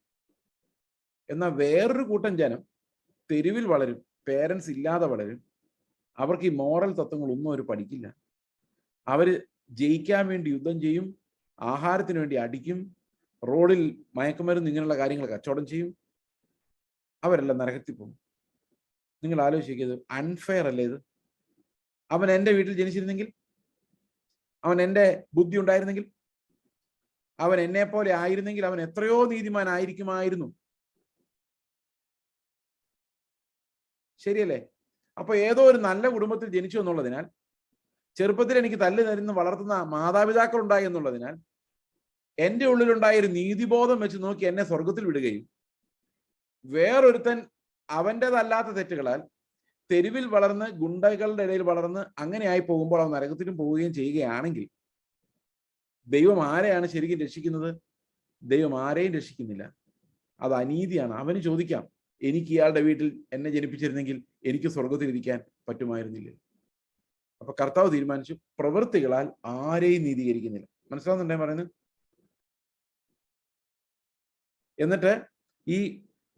എന്നാൽ വേറൊരു കൂട്ടം ജനം തെരുവിൽ വളരും, പേരൻസ് ഇല്ലാതെ വളരും. അവർക്ക് ഈ മോറൽ തത്വങ്ങളൊന്നും അവർ പഠിക്കില്ല. അവര് ജയിക്കാൻ വേണ്ടി യുദ്ധം ചെയ്യും, ആഹാരത്തിന് വേണ്ടി അടിക്കും, റോഡിൽ മയക്കുമരുന്ന് ഇങ്ങനെയുള്ള കാര്യങ്ങൾ കച്ചവടം ചെയ്യും. അവരെല്ലാം നരകത്തിൽ പോകും. നിങ്ങൾ ആലോചിക്കുന്നത് അൺഫെയർ അല്ലേ ഇത്? അവൻ എൻ്റെ വീട്ടിൽ ജനിച്ചിരുന്നെങ്കിൽ, അവൻ എൻ്റെ ബുദ്ധി ഉണ്ടായിരുന്നെങ്കിൽ, അവൻ എന്നെ പോലെ ആയിരുന്നെങ്കിൽ അവൻ എത്രയോ നീതിമാനായിരിക്കുമായിരുന്നു. ശരിയല്ലേ? അപ്പൊ ഏതോ ഒരു നല്ല കുടുംബത്തിൽ ജനിച്ചു എന്നുള്ളതിനാൽ, ചെറുപ്പത്തിൽ എനിക്ക് തല്ല് തരുന്ന വളർത്തുന്ന മാതാപിതാക്കൾ ഉണ്ടായി എന്നുള്ളതിനാൽ, എൻ്റെ ഉള്ളിലുണ്ടായ ഒരു നീതിബോധം വെച്ച് നോക്കി എന്നെ സ്വർഗത്തിൽ വിടുകയും, വേറൊരുത്തൻ അവൻ്റെതല്ലാത്ത തെറ്റുകളാൽ തെരുവിൽ വളർന്ന് ഗുണ്ടകളുടെ ഇടയിൽ വളർന്ന് അങ്ങനെ ആയി പോകുമ്പോൾ അവൻ നരകത്തിലും പോവുകയും ചെയ്യുകയാണെങ്കിൽ, ദൈവം ആരെയാണ് ശരിക്കും രക്ഷിക്കുന്നത്? ദൈവം ആരെയും രക്ഷിക്കുന്നില്ല. അത് അനീതിയാണ്. അവന് ചോദിക്കാം, എനിക്ക് ഇയാളുടെ വീട്ടിൽ എന്നെ ജനിപ്പിച്ചിരുന്നെങ്കിൽ എനിക്ക് സ്വർഗത്തിലിരിക്കാൻ പറ്റുമായിരുന്നില്ല. അപ്പൊ കർത്താവ് തീരുമാനിച്ചു, പ്രവൃത്തികളാൽ ആരെയും നീതീകരിക്കുന്നില്ല. മനസ്സിലാവുന്നുണ്ടേ പറയുന്നത്? എന്നിട്ട് ഈ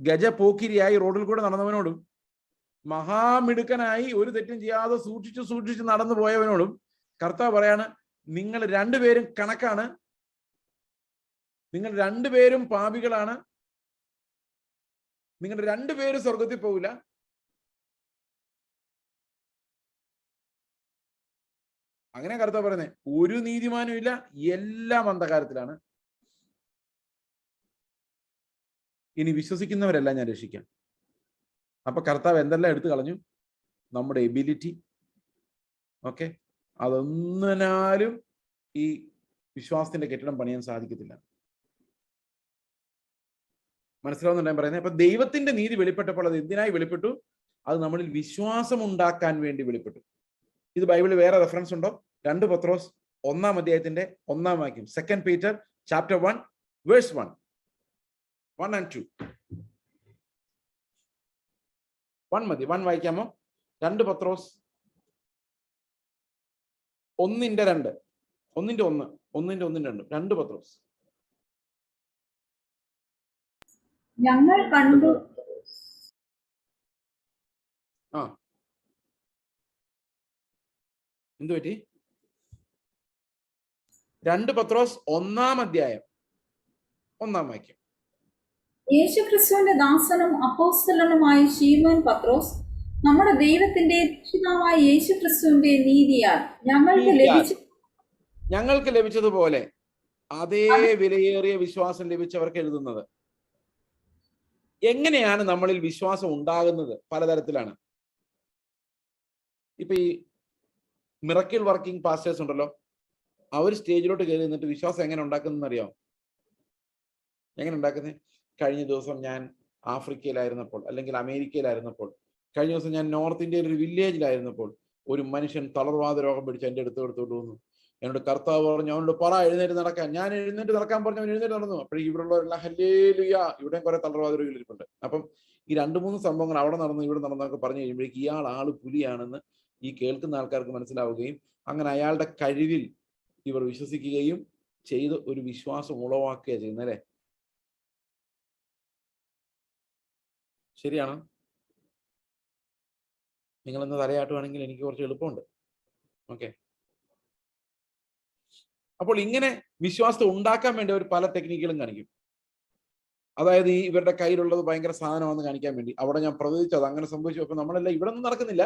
ഗജപോക്കിരിയായി റോഡിൽ കൂടെ നടന്നവനോടും, മഹാമിടുക്കനായി ഒരു തെറ്റും ചെയ്യാതെ സൂക്ഷിച്ചു നടന്നു പോയവനോടും കർത്താവ് പറയാണ്, നിങ്ങൾ രണ്ടുപേരും കണക്കാണ്, നിങ്ങൾ രണ്ടുപേരും പാപികളാണ്, നിങ്ങൾ രണ്ടുപേരും സ്വർഗത്തിൽ പോവില്ല. അങ്ങനെ കർത്താവ് പറയുന്നത്, ഒരു നീതിമാനും ഇല്ല, എല്ലാം അന്ധകാരത്തിലാണ്. ഇനി വിശ്വസിക്കുന്നവരെല്ലാം ഞാൻ രക്ഷിക്കാം. അപ്പൊ കർത്താവ് എന്തെല്ലാം എടുത്തു കളഞ്ഞു? നമ്മുടെ എബിലിറ്റി. ഓക്കെ, അതൊന്നിനാലും ഈ വിശ്വാസത്തിന്റെ കെട്ടിടം പണിയാൻ സാധിക്കത്തില്ല. മനസ്സിലാവുന്നുണ്ടായി പറയുന്നത്? അപ്പൊ ദൈവത്തിന്റെ നീതി വെളിപ്പെട്ടപ്പോൾ അത് എന്തിനായി വെളിപ്പെട്ടു? അത് നമ്മളിൽ വിശ്വാസം ഉണ്ടാക്കാൻ വേണ്ടി വെളിപ്പെട്ടു. ഇത് ബൈബിളിൽ വേറെ റെഫറൻസ് ഉണ്ടോ? 2 പത്രോസ് 1-ാം അധ്യായത്തിന്റെ 1-ാം വാക്യം, 2 Peter chapter 1 verse 1 and 2. 1 മതി, 1 വായിക്കാമോ? 2 പത്രോസ് 1:2, 1:1, 1:2, 2 പത്രോസ്. ഞങ്ങൾ കണ്ടു. എന്തു പറ്റി? 2 പത്രോസ് 1-ാം അധ്യായം 1-ാം വാക്യം. യേശുക്രിസ്തുവിന്റെ ദാസനും അപ്പോസ്തലനുമായ ശീമോൻ പത്രോസ്, നമ്മുടെ ദൈവത്തിന്റെ രക്ഷിതാവായ യേശുക്രിസ്തുവിന്റെ നീതിയാൽ ഞങ്ങൾക്ക് ലഭിച്ചതുപോലെ അതേ വിലയേറിയ വിശ്വാസം ലഭിച്ചവർക്ക് എഴുതുന്നത്. എങ്ങനെയാണ് നമ്മളിൽ വിശ്വാസം ഉണ്ടാകുന്നത്? പലതരത്തിലാണ്. ഇപ്പൊ ഈ മിറക്കിൾ വർക്കിംഗ് പാസ്റ്റേഴ്സ് ഉണ്ടല്ലോ, അവർ സ്റ്റേജിലോട്ട് കയറി നിന്നിട്ട് വിശ്വാസം എങ്ങനെ ഉണ്ടാക്കുന്നതെന്ന് അറിയാമോ? എങ്ങനെ ഉണ്ടാക്കുന്നത്? കഴിഞ്ഞ ദിവസം ഞാൻ ആഫ്രിക്കയിലായിരുന്നപ്പോൾ, അല്ലെങ്കിൽ അമേരിക്കയിലായിരുന്നപ്പോൾ, കഴിഞ്ഞ ദിവസം ഞാൻ നോർത്ത് ഇന്ത്യയിൽ ഒരു വില്ലേജിലായിരുന്നപ്പോൾ, ഒരു മനുഷ്യൻ തളർവാദ രോഗം പിടിച്ച് എൻ്റെ എടുത്തോട്ട് വന്നു. എന്നോട് കർത്താവ് പറഞ്ഞു, അവനോട് പറ എഴുന്നേറ്റ് നടക്കാൻ. ഞാൻ എഴുന്നേറ്റ് നടക്കാൻ പറഞ്ഞു, അവൻ എഴുന്നേറ്റ് നടന്നു. അപ്പോഴേ ഇവിടെ ഉള്ളവരെല്ലാം ഹല്ലേലൂയ, ഇവിടെയും കുറെ തളർവാദ രോഗികൾ ഇരിപ്പുണ്ട്. അപ്പം ഈ 2-3 സംഭവങ്ങൾ അവിടെ നടന്നു ഇവിടെ നടന്നൊക്കെ പറഞ്ഞു കഴിയുമ്പോഴേക്ക് ഇയാൾ ആള് പുലിയാണെന്ന് ഈ കേൾക്കുന്ന ആൾക്കാർക്ക് മനസ്സിലാവുകയും അങ്ങനെ അയാളുടെ കഴിവിൽ ഇവർ വിശ്വസിക്കുകയും ചെയ്ത് ഒരു വിശ്വാസം ഉളവാക്കുക ചെയ്യുന്നത്. അല്ലേ? ശരിയാണ്. നിങ്ങളെന്ന് തലയാട്ടുവാണെങ്കിൽ എനിക്ക് കുറച്ച് എളുപ്പമുണ്ട്. ഓക്കെ, അപ്പോൾ ഇങ്ങനെ വിശ്വാസത്തെ ഉണ്ടാക്കാൻ വേണ്ടി അവർ പല ടെക്നിക്കുകളും കാണിക്കും. അതായത് ഈ ഇവരുടെ കയ്യിലുള്ളത് ഭയങ്കര സാധനമാണെന്ന് കാണിക്കാൻ വേണ്ടി. അവിടെ ഞാൻ പ്രവചിച്ചത് അങ്ങനെ സംഭവിച്ചു. അപ്പൊ നമ്മളെല്ലാം ഇവിടെ ഒന്നും നടക്കുന്നില്ല.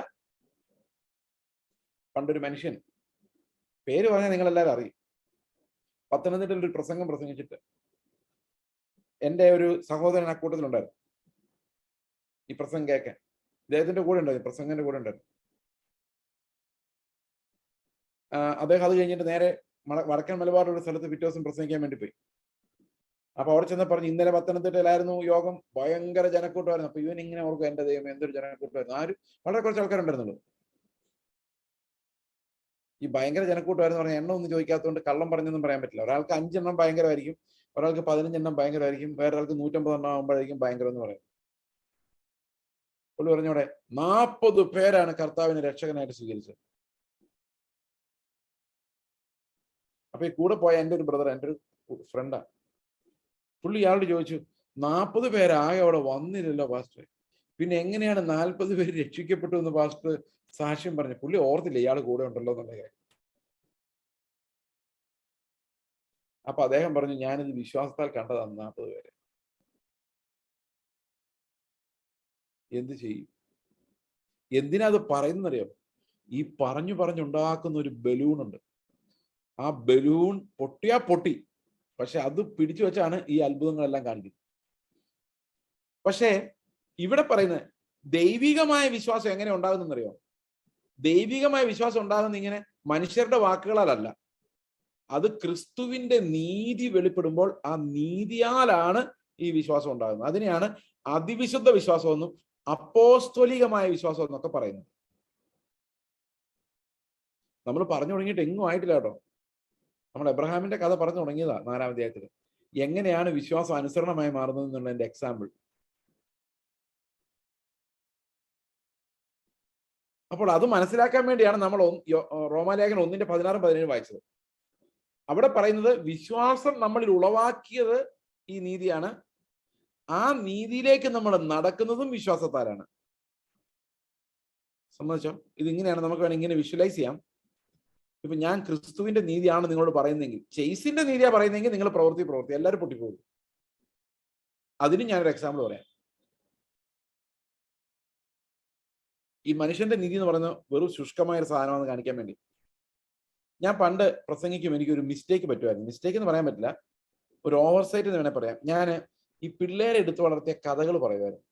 പണ്ടൊരു മനുഷ്യൻ, പേര് പറഞ്ഞാൽ നിങ്ങളെല്ലാവരും അറിയും, പത്തനംതിട്ടയിൽ ഒരു പ്രസംഗം പ്രസംഗിച്ചിട്ട് എൻ്റെ ഒരു സഹോദരൻ ആ കൂട്ടത്തിലുണ്ടായിരുന്നു. ഈ പ്രസംഗം കേൾക്കാൻ അദ്ദേഹത്തിന്റെ കൂടെ ഉണ്ടായിരുന്നു, പ്രസംഗന്റെ കൂടെ ഉണ്ടായിരുന്നു. അദ്ദേഹം അത് കഴിഞ്ഞിട്ട് നേരെ വടക്കൻ മലബാറിലുള്ള സ്ഥലത്ത് പിറ്റേ ദിവസം പ്രസംഗിക്കാൻ വേണ്ടി പോയി. അപ്പൊ അവിടെ ചെന്ന് പറഞ്ഞു, ഇന്നലെ പത്തനംതിട്ടയിലായിരുന്നു യോഗം, ഭയങ്കര ജനക്കൂട്ടമായിരുന്നു. അപ്പൊ ഇവൻ ഇങ്ങനെ ഓർക്കും, എന്റെ ദൈവം എന്തൊരു ജനക്കൂട്ടമായിരുന്നു. വളരെ കുറച്ച് ആൾക്കാരുണ്ടായിരുന്നുള്ളൂ. ഈ ഭയങ്കര ജനക്കൂട്ടമായിരുന്നു പറഞ്ഞാൽ എണ്ണം ഒന്നും ചോദിക്കാത്തതുകൊണ്ട് കള്ളം പറഞ്ഞൊന്നും പറയാൻ പറ്റില്ല. ഒരാൾക്ക് 5 എണ്ണം ഭയങ്കരമായിരിക്കും, ഒരാൾക്ക് 15 ഭയങ്കരമായിരിക്കും, വേറൊരാൾക്ക് 150 ആകുമ്പോഴായിരിക്കും ഭയങ്കരം എന്ന് പറയും. പുള്ളി പറഞ്ഞോടെ 40 പേരാണ് കർത്താവിനെ രക്ഷകനായിട്ട് സ്വീകരിച്ചത്. അപ്പൊ ഈ കൂടെ പോയ എൻ്റെ ഒരു ബ്രദർ, എൻ്റെ ഒരു ഫ്രണ്ടാ, പുള്ളി ഇയാളോട് ചോദിച്ചു, 40 പേരാകെ അവിടെ വന്നില്ലല്ലോ പാസ്റ്റർ, പിന്നെ എങ്ങനെയാണ് 40 പേര് രക്ഷിക്കപ്പെട്ടു എന്ന് പാസ്റ്റർ സാക്ഷ്യം പറഞ്ഞു? പുള്ളി ഓർത്തില്ല ഇയാൾ കൂടെ ഉണ്ടല്ലോ എന്നുള്ള കാര്യം. അപ്പൊ അദ്ദേഹം പറഞ്ഞു, ഞാനിത് വിശ്വാസത്താൽ കണ്ടതാണ് 40 പേരെ. എന്ത് ചെയ്യും? എന്തിനാ അത് പറയുന്നറിയോ? ഈ പറഞ്ഞുണ്ടാക്കുന്ന ഒരു ബലൂൺ ഉണ്ട്. ആ ബലൂൺ പൊട്ടിയാ പൊട്ടി, പക്ഷെ അത് പിടിച്ചു വെച്ചാണ് ഈ അത്ഭുതങ്ങളെല്ലാം കാണിക്കുന്നത്. പക്ഷേ ഇവിടെ പറയുന്നത് ദൈവികമായ വിശ്വാസം എങ്ങനെ ഉണ്ടാകുന്നറിയോ? ദൈവികമായ വിശ്വാസം ഉണ്ടാകുന്ന ഇങ്ങനെ മനുഷ്യരുടെ വാക്കുകളാലല്ല, അത് ക്രിസ്തുവിന്റെ നീതി വെളിപ്പെടുമ്പോൾ ആ നീതിയാലാണ് ഈ വിശ്വാസം ഉണ്ടാകുന്നത്. അതിനെയാണ് അതിവിശുദ്ധ വിശ്വാസം എന്നും അപ്പോസ്തോലികമായ വിശ്വാസം എന്നൊക്കെ പറയുന്നത്. നമ്മൾ പറഞ്ഞു തുടങ്ങിയിട്ട് എങ്ങും ആയിട്ടില്ല കേട്ടോ. നമ്മൾ എബ്രഹാമിന്റെ കഥ പറഞ്ഞു തുടങ്ങിയതാ 4-ാം അധ്യായത്തിൽ. എങ്ങനെയാണ് വിശ്വാസം അനുസരണമായി മാറുന്നത് എന്നുള്ളതിന്റെ എക്സാമ്പിൾ. അപ്പോൾ അത് മനസ്സിലാക്കാൻ വേണ്ടിയാണ് നമ്മൾ റോമാലേഖനം 1:16-17 വായിച്ചത്. അവിടെ പറയുന്നത് വിശ്വാസം നമ്മളിൽ ഉളവാക്കിയത് ഈ നീതിയാണ്, ആ നീതിയിലേക്ക് നമ്മൾ നടക്കുന്നതും വിശ്വാസത്താലാണ്. സമ്മതിച്ചോ? ഇതിങ്ങനെയാണ്, നമുക്ക് വേണമെങ്കിൽ ഇങ്ങനെ വിഷ്വലൈസ് ചെയ്യാം. ഇപ്പൊ ഞാൻ ക്രിസ്തുവിന്റെ നീതിയാണ് നിങ്ങളോട് പറയുന്നെങ്കിൽ, ചെയ്സിന്റെ നീതിയാ പറയുന്നെങ്കിൽ നിങ്ങൾ പ്രവൃത്തി എല്ലാവരും പൊട്ടിപ്പോകും. അതിന് ഞാനൊരു എക്സാമ്പിൾ പറയാം. ഈ മനുഷ്യന്റെ നീതി എന്ന് പറയുന്നത് വെറും ശുഷ്കമായ ഒരു സാധനമാണെന്ന് കാണിക്കാൻ വേണ്ടി ഞാൻ പണ്ട് പ്രസംഗിക്കും എനിക്കൊരു മിസ്റ്റേക്ക് പറ്റുമായിരുന്നു. മിസ്റ്റേക്ക് എന്ന് പറയാൻ പറ്റില്ല, ഒരു ഓവർസൈറ്റ് എന്ന് വേണേൽ പറയാം. ഞാൻ ഈ പിള്ളേരെ എടുത്തു വളർത്തിയ കഥകൾ പറയുമായിരുന്നു.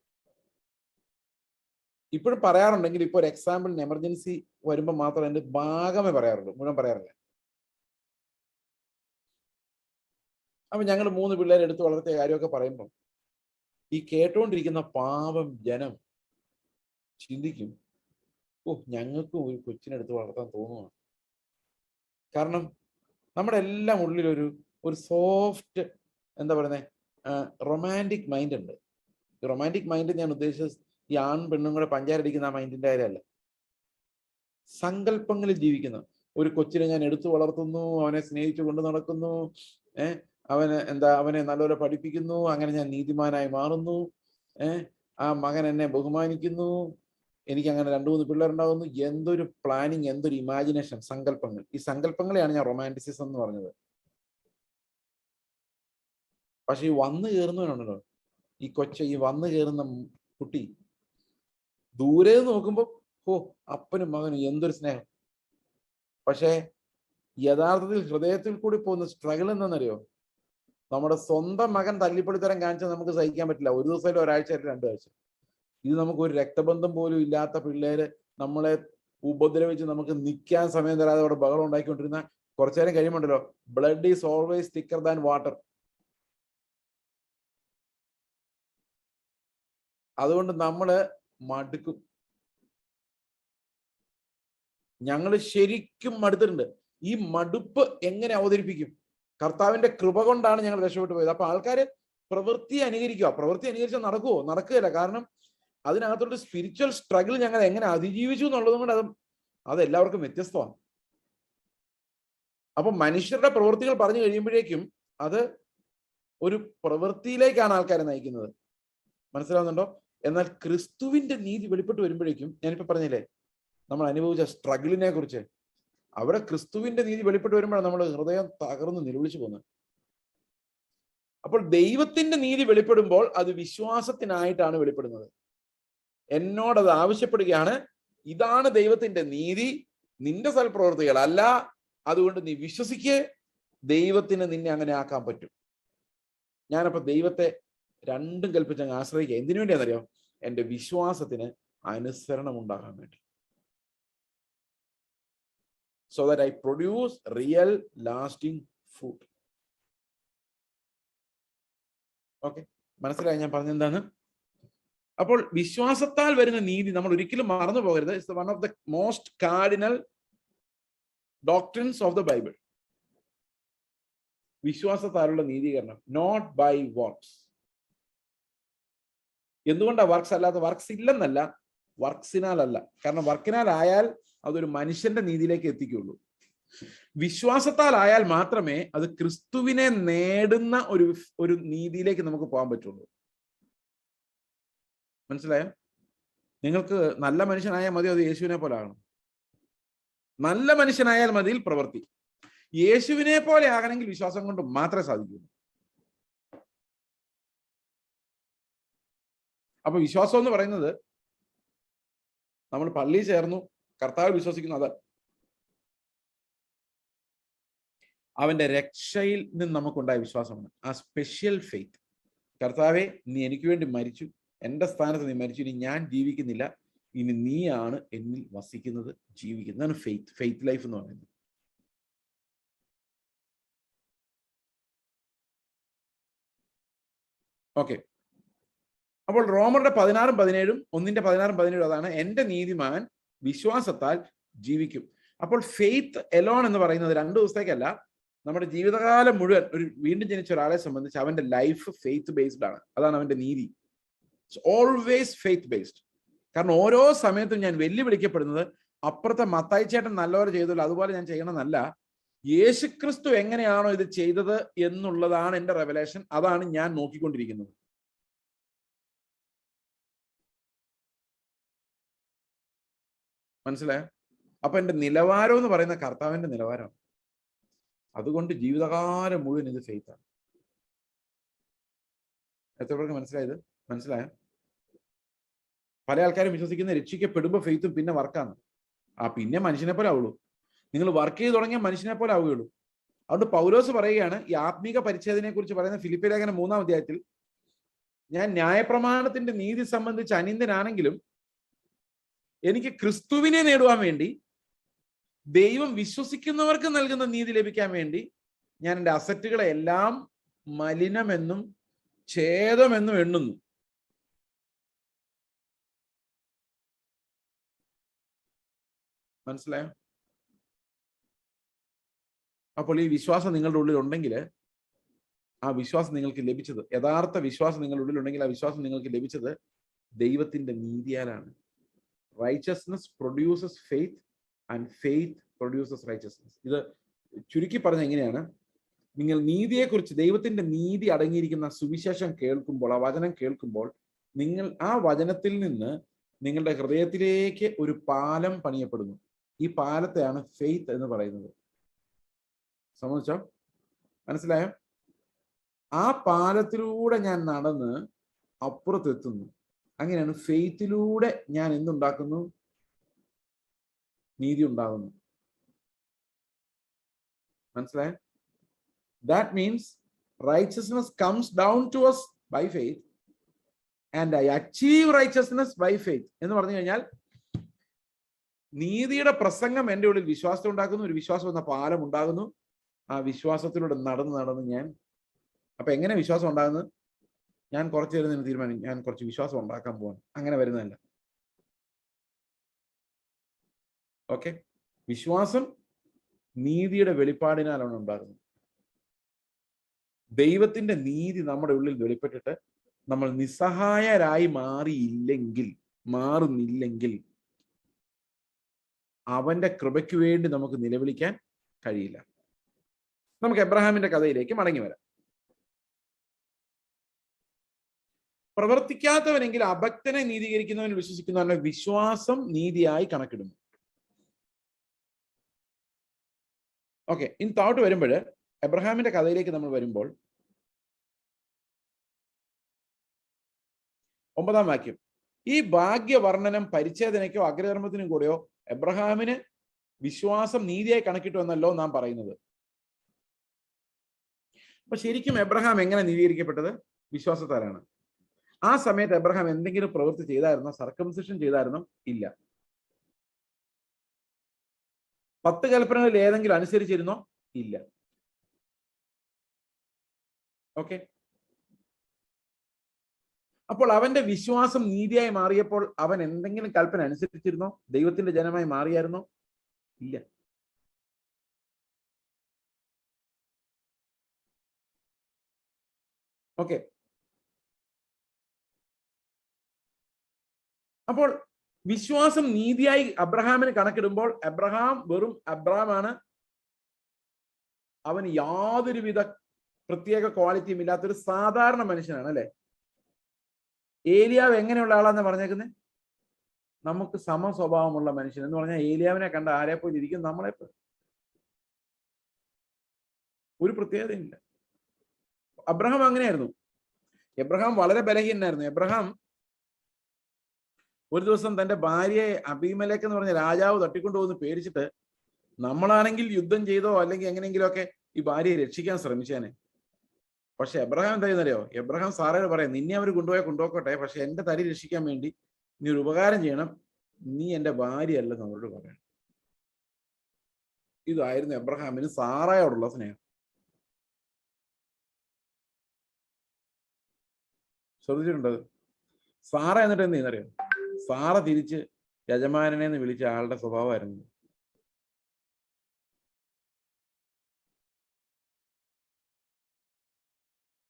ഇപ്പോഴും പറയാറുണ്ടെങ്കിൽ ഇപ്പോൾ ഒരു എക്സാമ്പിളിന് എമർജൻസി വരുമ്പോൾ മാത്രം എൻ്റെ ഭാഗമേ പറയാറുള്ളൂ, മുഴുവൻ പറയാറില്ല. അപ്പൊ ഞങ്ങൾ 3 പിള്ളേരെ എടുത്തു വളർത്തിയ കാര്യമൊക്കെ പറയുമ്പോൾ ഈ കേട്ടുകൊണ്ടിരിക്കുന്ന പാവം ജനം ചിന്തിക്കും, ഞങ്ങൾക്കും ഒരു കൊച്ചിനെടുത്ത് വളർത്താൻ തോന്നുവാണ്. കാരണം നമ്മുടെ എല്ലാം ഉള്ളിലൊരു സോഫ്റ്റ്, എന്താ പറയുന്നത്, റൊമാൻറ്റിക് മൈൻഡ് ഉണ്ട്. ഈ റൊമാൻറ്റിക് മൈൻഡ് ഞാൻ ഉദ്ദേശിച്ചത് ഈ ആൺ പെണ്ണും കൂടെ പഞ്ചാരടിക്കുന്ന ആ മൈൻഡിന്റെ കാര്യമല്ല. സങ്കല്പങ്ങളിൽ ജീവിക്കുന്ന ഒരു കൊച്ചിനെ ഞാൻ എടുത്തു വളർത്തുന്നു, അവനെ സ്നേഹിച്ചു കൊണ്ട് നടക്കുന്നു, അവനെ നല്ലപോലെ പഠിപ്പിക്കുന്നു, അങ്ങനെ ഞാൻ നീതിമാനായി മാറുന്നു, ആ മകൻ എന്നെ ബഹുമാനിക്കുന്നു, എനിക്ക് അങ്ങനെ 2-3 പിള്ളേരുണ്ടാകുന്നു. എന്തൊരു പ്ലാനിങ്, എന്തൊരു ഇമാജിനേഷൻ, സങ്കല്പങ്ങൾ. ഈ സങ്കല്പങ്ങളെയാണ് ഞാൻ റൊമാൻറ്റിസിസം എന്ന് പറഞ്ഞത്. പക്ഷെ ഈ വന്നു കയറുന്നവനുണ്ടല്ലോ, ഈ വന്നു കയറുന്ന കുട്ടി ദൂരെ നോക്കുമ്പോൾ അപ്പനും മകനും എന്തൊരു സ്നേഹം. പക്ഷെ യഥാർത്ഥത്തിൽ ഹൃദയത്തിൽ കൂടി പോകുന്ന സ്ട്രഗിൾ എന്താണെന്നറിയോ? നമ്മുടെ സ്വന്തം മകൻ തല്ലിപ്പൊളിത്തരം കാണിച്ചാൽ നമുക്ക് സഹിക്കാൻ പറ്റില്ല. ഒരു ദിവസം, ഒരാഴ്ച, 2 ആഴ്ച. ഇത് നമുക്ക് ഒരു രക്തബന്ധം പോലും ഇല്ലാത്ത പിള്ളേര് നമ്മളെ ഉപദ്രവിച്ച് നമുക്ക് നിൽക്കാൻ സമയം തരാതെ അവിടെ ബഹളം ഉണ്ടാക്കിക്കൊണ്ടിരുന്ന കുറച്ചു നേരം കഴിയുമ്പോണ്ടല്ലോ, blood is always thicker than water. അതുകൊണ്ട് നമ്മള് മടുക്കും. ഞങ്ങൾ ശരിക്കും മടുത്തിട്ടുണ്ട്. ഈ മടുപ്പ് എങ്ങനെ അവതരിപ്പിക്കും? കർത്താവിന്റെ കൃപ കൊണ്ടാണ് ഞങ്ങൾ രക്ഷപ്പെട്ടു പോയത്. അപ്പൊ ആൾക്കാര് പ്രവൃത്തി അനുകരിക്കുക. പ്രവൃത്തി അനുകരിച്ചാൽ നടക്കുവോ? നടക്കുകയില്ല. കാരണം അതിനകത്തോട്ട് സ്പിരിച്വൽ സ്ട്രഗിൾ ഞങ്ങൾ എങ്ങനെ അതിജീവിച്ചു എന്നുള്ളതും കൊണ്ട് അത് എല്ലാവർക്കും വ്യത്യസ്തമാണ്. അപ്പൊ മനുഷ്യരുടെ പ്രവൃത്തികൾ പറഞ്ഞു കഴിയുമ്പോഴേക്കും അത് ഒരു പ്രവൃത്തിയിലേക്കാണ് ആൾക്കാരെ നയിക്കുന്നത്. മനസ്സിലാവുന്നുണ്ടോ? എന്നാൽ ക്രിസ്തുവിന്റെ നീതി വെളിപ്പെട്ട് വരുമ്പോഴേക്കും, ഞാനിപ്പോ പറഞ്ഞില്ലേ നമ്മൾ അനുഭവിച്ച സ്ട്രഗിളിനെ കുറിച്ച്, അവിടെ ക്രിസ്തുവിന്റെ നീതി വെളിപ്പെട്ട് വരുമ്പോഴാണ് നമ്മൾ ഹൃദയം തകർന്ന് നിലവിളിച്ചു പോകുന്നത്. അപ്പോൾ ദൈവത്തിന്റെ നീതി വെളിപ്പെടുമ്പോൾ അത് വിശ്വാസത്തിനായിട്ടാണ് വെളിപ്പെടുന്നത്. എന്നോടത് ആവശ്യപ്പെടുകയാണ്, ഇതാണ് ദൈവത്തിന്റെ നീതി, നിന്റെ സൽപ്രവൃത്തികൾ അല്ല, അതുകൊണ്ട് നീ വിശ്വസിക്ക്, ദൈവത്തിന് നിന്നെ അങ്ങനെ ആക്കാൻ പറ്റും. ഞാനപ്പോ ദൈവത്തെ രണ്ടും കൽപ്പിച്ചങ്ങ് ആശ്രയിക്കുക. എന്തിനു വേണ്ടിയാണെന്നറിയോ? എൻ്റെ വിശ്വാസത്തിന് അനുസരണം ഉണ്ടാകാൻ വേണ്ടി. So that I produce real lasting fruit. Okay, മനസ്സിലായി ഞാൻ പറഞ്ഞെന്താണ്? അപ്പോൾ വിശ്വാസത്താൽ വരുന്ന നീതി നമ്മൾ ഒരിക്കലും മറന്നു പോകരുത്. It's one of the most cardinal doctrines of the Bible. വിശ്വാസത്താലുള്ള നീതീകരണം, നോട്ട് ബൈ വർക്ക്സ്. എന്തുകൊണ്ടാണ് വർക്ക്സ് അല്ലാത്ത? വർക്ക്സ് ഇല്ലെന്നല്ല, വർക്ക്സിനാലല്ല. കാരണം വർക്കിനാലായാൽ അതൊരു മനുഷ്യന്റെ നീതിയിലേക്ക് എത്തിക്കുള്ളൂ. വിശ്വാസത്താലായാൽ മാത്രമേ അത് ക്രിസ്തുവിനെ നേടുന്ന ഒരു നീതിയിലേക്ക് നമുക്ക് പോകാൻ പറ്റുള്ളൂ. മനസ്സിലായോ? നിങ്ങൾക്ക് നല്ല മനുഷ്യനായാൽ മതി, അത് യേശുവിനെ പോലെ ആകണം. നല്ല മനുഷ്യനായാൽ മതിയിൽ പ്രവൃത്തി. യേശുവിനെ പോലെ ആകണമെങ്കിൽ വിശ്വാസം കൊണ്ട് മാത്രമേ സാധിക്കൂ. അപ്പൊ വിശ്വാസം എന്ന് പറയുന്നത് നമ്മൾ പള്ളിയിൽ ചേർന്നു, കർത്താവ് വിശ്വസിക്കുന്നു, അത് അവന്റെ രക്ഷയിൽ നിന്ന് നമുക്കുണ്ടായ വിശ്വാസമാണ് ആ സ്പെഷ്യൽ ഫെയ്ത്ത്. കർത്താവെ, നീ എനിക്ക് വേണ്ടി മരിച്ചു, എന്റെ സ്ഥാനത്ത് നീ മരിച്ചു, ഇനി ഞാൻ ജീവിക്കുന്നില്ല, ഇനി നീയാണ് എന്നിൽ വസിക്കുന്നത്, ജീവിക്കുന്നത്. ഫെയ്ത്ത് ലൈഫ് എന്ന് പറയുന്നത്. ഓക്കെ, അപ്പോൾ റോമറുടെ 16-17, 1:16-17 അതാണ്, എന്റെ നീതിമാൻ വിശ്വാസത്താൽ ജീവിക്കും. അപ്പോൾ ഫെയ്ത്ത് എലോൺ എന്ന് പറയുന്നത് 2 ദിവസത്തേക്കല്ല, നമ്മുടെ ജീവിതകാലം മുഴുവൻ ഒരു വീണ്ടും ജനിച്ച ഒരാളെ സംബന്ധിച്ച് അവന്റെ ലൈഫ് ഫെയ്ത്ത് ബേസ്ഡ് ആണ്. അതാണ് അവന്റെ നീതി. Always faith based. കാരണം ഓരോ സമയത്തും ഞാൻ വെല്ലുവിളിക്കപ്പെടുന്നത് അപ്പുറത്തെ മത്തായി ചേട്ടൻ നല്ലപോലെ ചെയ്തല്ലോ അതുപോലെ ഞാൻ ചെയ്യണമെന്നല്ല, യേശുക്രിസ്തു എങ്ങനെയാണോ ഇത് ചെയ്തത് എന്നുള്ളതാണ് എന്റെ റെവലേഷൻ. അതാണ് ഞാൻ നോക്കിക്കൊണ്ടിരിക്കുന്നത്. മനസ്സിലായോ? അപ്പൊ എന്റെ നിലവാരം എന്ന് പറയുന്ന കർത്താവിന്റെ നിലവാരമാണ്. അതുകൊണ്ട് ജീവിതകാലം മുഴുവൻ ഇത് ഫെയ്ത്താണ്. എത്ര പേർക്ക് മനസ്സിലായത്? മനസ്സിലായോ? പല ആൾക്കാരും വിശ്വസിക്കുന്ന രക്ഷിക്കപ്പെടുമ്പോ ഫെയ്ത്തും പിന്നെ വർക്കാണ്. പിന്നെ മനുഷ്യനെ പോലെ ആവുള്ളൂ. നിങ്ങൾ വർക്ക് ചെയ്ത് തുടങ്ങിയ മനുഷ്യനെ പോലെ ആവുകയുള്ളൂ. അതുകൊണ്ട് പൗലോസ് പറയുകയാണ്, ഈ ആത്മീക പരിച്ഛേദനെ കുറിച്ച് പറയുന്ന ഫിലിപ്പി ലേഖനം 3-ാം അധ്യായത്തിൽ, ഞാൻ ന്യായപ്രമാണത്തിന്റെ നീതി സംബന്ധിച്ച് അനിന്ദനാണെങ്കിലും എനിക്ക് ക്രിസ്തുവിനെ നേടുവാൻ വേണ്ടി, ദൈവം വിശ്വസിക്കുന്നവർക്ക് നൽകുന്ന നീതി ലഭിക്കാൻ വേണ്ടി ഞാൻ എൻ്റെ അസറ്റുകളെ എല്ലാം മലിനമെന്നും ഛേദമെന്നും എണ്ണുന്നു. മനസ്സിലായോ? അപ്പോൾ ഈ വിശ്വാസം നിങ്ങളുടെ ഉള്ളിൽ ഉണ്ടെങ്കിൽ, ആ വിശ്വാസം നിങ്ങൾക്ക് ലഭിച്ചത്, യഥാർത്ഥ വിശ്വാസം നിങ്ങളുടെ ഉള്ളിൽ ഉണ്ടെങ്കിൽ ആ വിശ്വാസം നിങ്ങൾക്ക് ലഭിച്ചത് ദൈവത്തിന്റെ നീതിയാലാണ്. Righteousness produces faith and faith produces righteousness. ഇത് ചുരുക്കി പറഞ്ഞ എങ്ങനെയാണ്? നിങ്ങൾ നീതിയെക്കുറിച്ച്, ദൈവത്തിന്റെ നീതി അടങ്ങിയിരിക്കുന്ന സുവിശേഷം കേൾക്കുമ്പോൾ, ആ വചനം കേൾക്കുമ്പോൾ, നിങ്ങൾ ആ വചനത്തിൽ നിന്ന് നിങ്ങളുടെ ഹൃദയത്തിലേക്ക് ഒരു പാലം പണിയപ്പെടുന്നു. ഈ പാലത്തെയാണ് ഫെയ്ത്ത് എന്ന് പറയുന്നത്. സമ്മതിച്ചോ? മനസ്സിലായോ? ആ പാലത്തിലൂടെ ഞാൻ നടന്ന് അപ്പുറത്തെത്തുന്നു. അങ്ങനെയാണ് ഫെയ്ത്തിലൂടെ ഞാൻ എന്തുണ്ടാക്കുന്നു? നീതി ഉണ്ടാകുന്നു. മനസ്സിലായോ? That means righteousness comes down to us by faith and I achieve righteousness by faith. എന്ന് പറഞ്ഞു കഴിഞ്ഞാൽ നീതിയുടെ പ്രസംഗം എൻ്റെ ഉള്ളിൽ വിശ്വാസം ഉണ്ടാക്കുന്നു, ഒരു വിശ്വാസം എന്ന പാലം ഉണ്ടാകുന്നു. ആ വിശ്വാസത്തിലൂടെ നടന്ന് ഞാൻ, അപ്പൊ എങ്ങനെ വിശ്വാസം ഉണ്ടാകുന്നത്? ഞാൻ കുറച്ച് നേരം തീരുമാനിക്കും, ഞാൻ കുറച്ച് വിശ്വാസം ഉണ്ടാക്കാൻ പോവാണ്, അങ്ങനെ വരുന്നതല്ല. ഓക്കെ, വിശ്വാസം നീതിയുടെ വെളിപ്പാടിനാലാണ് ഉണ്ടാകുന്നത്. ദൈവത്തിന്റെ നീതി നമ്മുടെ ഉള്ളിൽ വെളിപ്പെട്ടിട്ട് നമ്മൾ നിസ്സഹായരായി മാറുന്നില്ലെങ്കിൽ അവന്റെ കൃപയ്ക്ക് വേണ്ടി നമുക്ക് നിലവിളിക്കാൻ കഴിയില്ല. നമുക്ക് എബ്രഹാമിന്റെ കഥയിലേക്ക് മടങ്ങി വരാം. പ്രവർത്തിക്കാത്തവനെങ്കിൽ അഭക്തനെ നീതീകരിക്കുന്നവൻ വിശ്വസിക്കുന്നവന്റെ വിശ്വാസം നീതിയായി കണക്കിടുന്നു. ഓക്കെ, ഇനി താഴോട്ട് വരുമ്പോൾ എബ്രഹാമിന്റെ കഥയിലേക്ക് നമ്മൾ വരുമ്പോൾ 9-ാം വാക്യം, ഈ ഭാഗ്യവർണ്ണനം പരിച്ഛേദനയ്ക്കോ അഗ്രധർമ്മത്തിനും കൂടെയോ എബ്രഹാമിന് വിശ്വാസം നീതിയായി കണക്കിട്ടു എന്നല്ലോ നാം പറയുന്നത്. അപ്പൊ ശരിക്കും എബ്രഹാം എങ്ങനെ നീതീകരിക്കപ്പെട്ടത്? വിശ്വാസത്താലാണ്. ആ സമയത്ത് എബ്രഹാം എന്തെങ്കിലും പ്രവൃത്തി ചെയ്തായിരുന്നോ? സർക്കംസിഷൻ ചെയ്തായിരുന്നോ? ഇല്ല. 10 കൽപ്പനകളിൽ ഏതെങ്കിലും അനുസരിച്ചിരുന്നോ? ഇല്ല. ഓക്കെ, അപ്പോൾ അവന്റെ വിശ്വാസം നീതിയായി മാറിയപ്പോൾ അവൻ എന്തെങ്കിലും കൽപ്പന അനുസരിച്ചിരുന്നോ? ദൈവത്തിന്റെ ജനമായി മാറിയായിരുന്നോ? ഇല്ല. ഓക്കെ, അപ്പോൾ വിശ്വാസം നീതിയായി അബ്രഹാമിന് കണക്കിടുമ്പോൾ അബ്രഹാം വെറും അബ്രഹാമാണ്. അവന് യാതൊരുവിധ പ്രത്യേക ക്വാളിറ്റിയും ഇല്ലാത്തൊരു സാധാരണ മനുഷ്യനാണ്, അല്ലെ? ഏലിയാവ് എങ്ങനെയുള്ള ആളാന്ന് പറഞ്ഞേക്കുന്നത്? നമുക്ക് സമസ്വഭാവമുള്ള മനുഷ്യൻ എന്ന് പറഞ്ഞാൽ ഏലിയാവിനെ കണ്ട ആരെ പോലെ ഇരിക്കും നമ്മളെപ്പോൾ. ഒരു പ്രത്യേകതയില്ല. അബ്രഹാം അങ്ങനെയായിരുന്നു. എബ്രഹാം വളരെ ബലഹീനനായിരുന്നു. എബ്രഹാം ഒരു ദിവസം തന്റെ ഭാര്യയെ അബീമേലെക്ക് എന്ന് പറഞ്ഞ രാജാവ് തട്ടിക്കൊണ്ടുപോകുന്ന പേടിച്ചിട്ട് നമ്മളാണെങ്കിൽ യുദ്ധം ചെയ്തോ അല്ലെങ്കിൽ എങ്ങനെയെങ്കിലും ഒക്കെ ഈ ഭാര്യയെ രക്ഷിക്കാൻ ശ്രമിച്ചേനെ. പക്ഷെ എബ്രഹാം എന്താ ചെയ്യുന്നറിയോ? എബ്രഹാം സാറയോട് പറയാം, നിന്നെ അവർ കൊണ്ടുപോക്കോട്ടെ, പക്ഷെ എന്റെ തടി രക്ഷിക്കാൻ വേണ്ടി നീ ഒരു ഉപകാരം ചെയ്യണം, നീ എന്റെ ഭാര്യയല്ലെന്ന് അവരോട് പറയണം. ഇതായിരുന്നു എബ്രഹാമിന് സാറയോടുള്ള സ്നേഹം. ശ്രദ്ധിച്ചിട്ടുണ്ടത്? സാറ എന്നിട്ട് എന്ത് ചെയ്യുന്നറിയോ? സാറ തിരിച്ച് യജമാനനെ എന്ന് വിളിച്ച ആളുടെ സ്വഭാവമായിരുന്നു.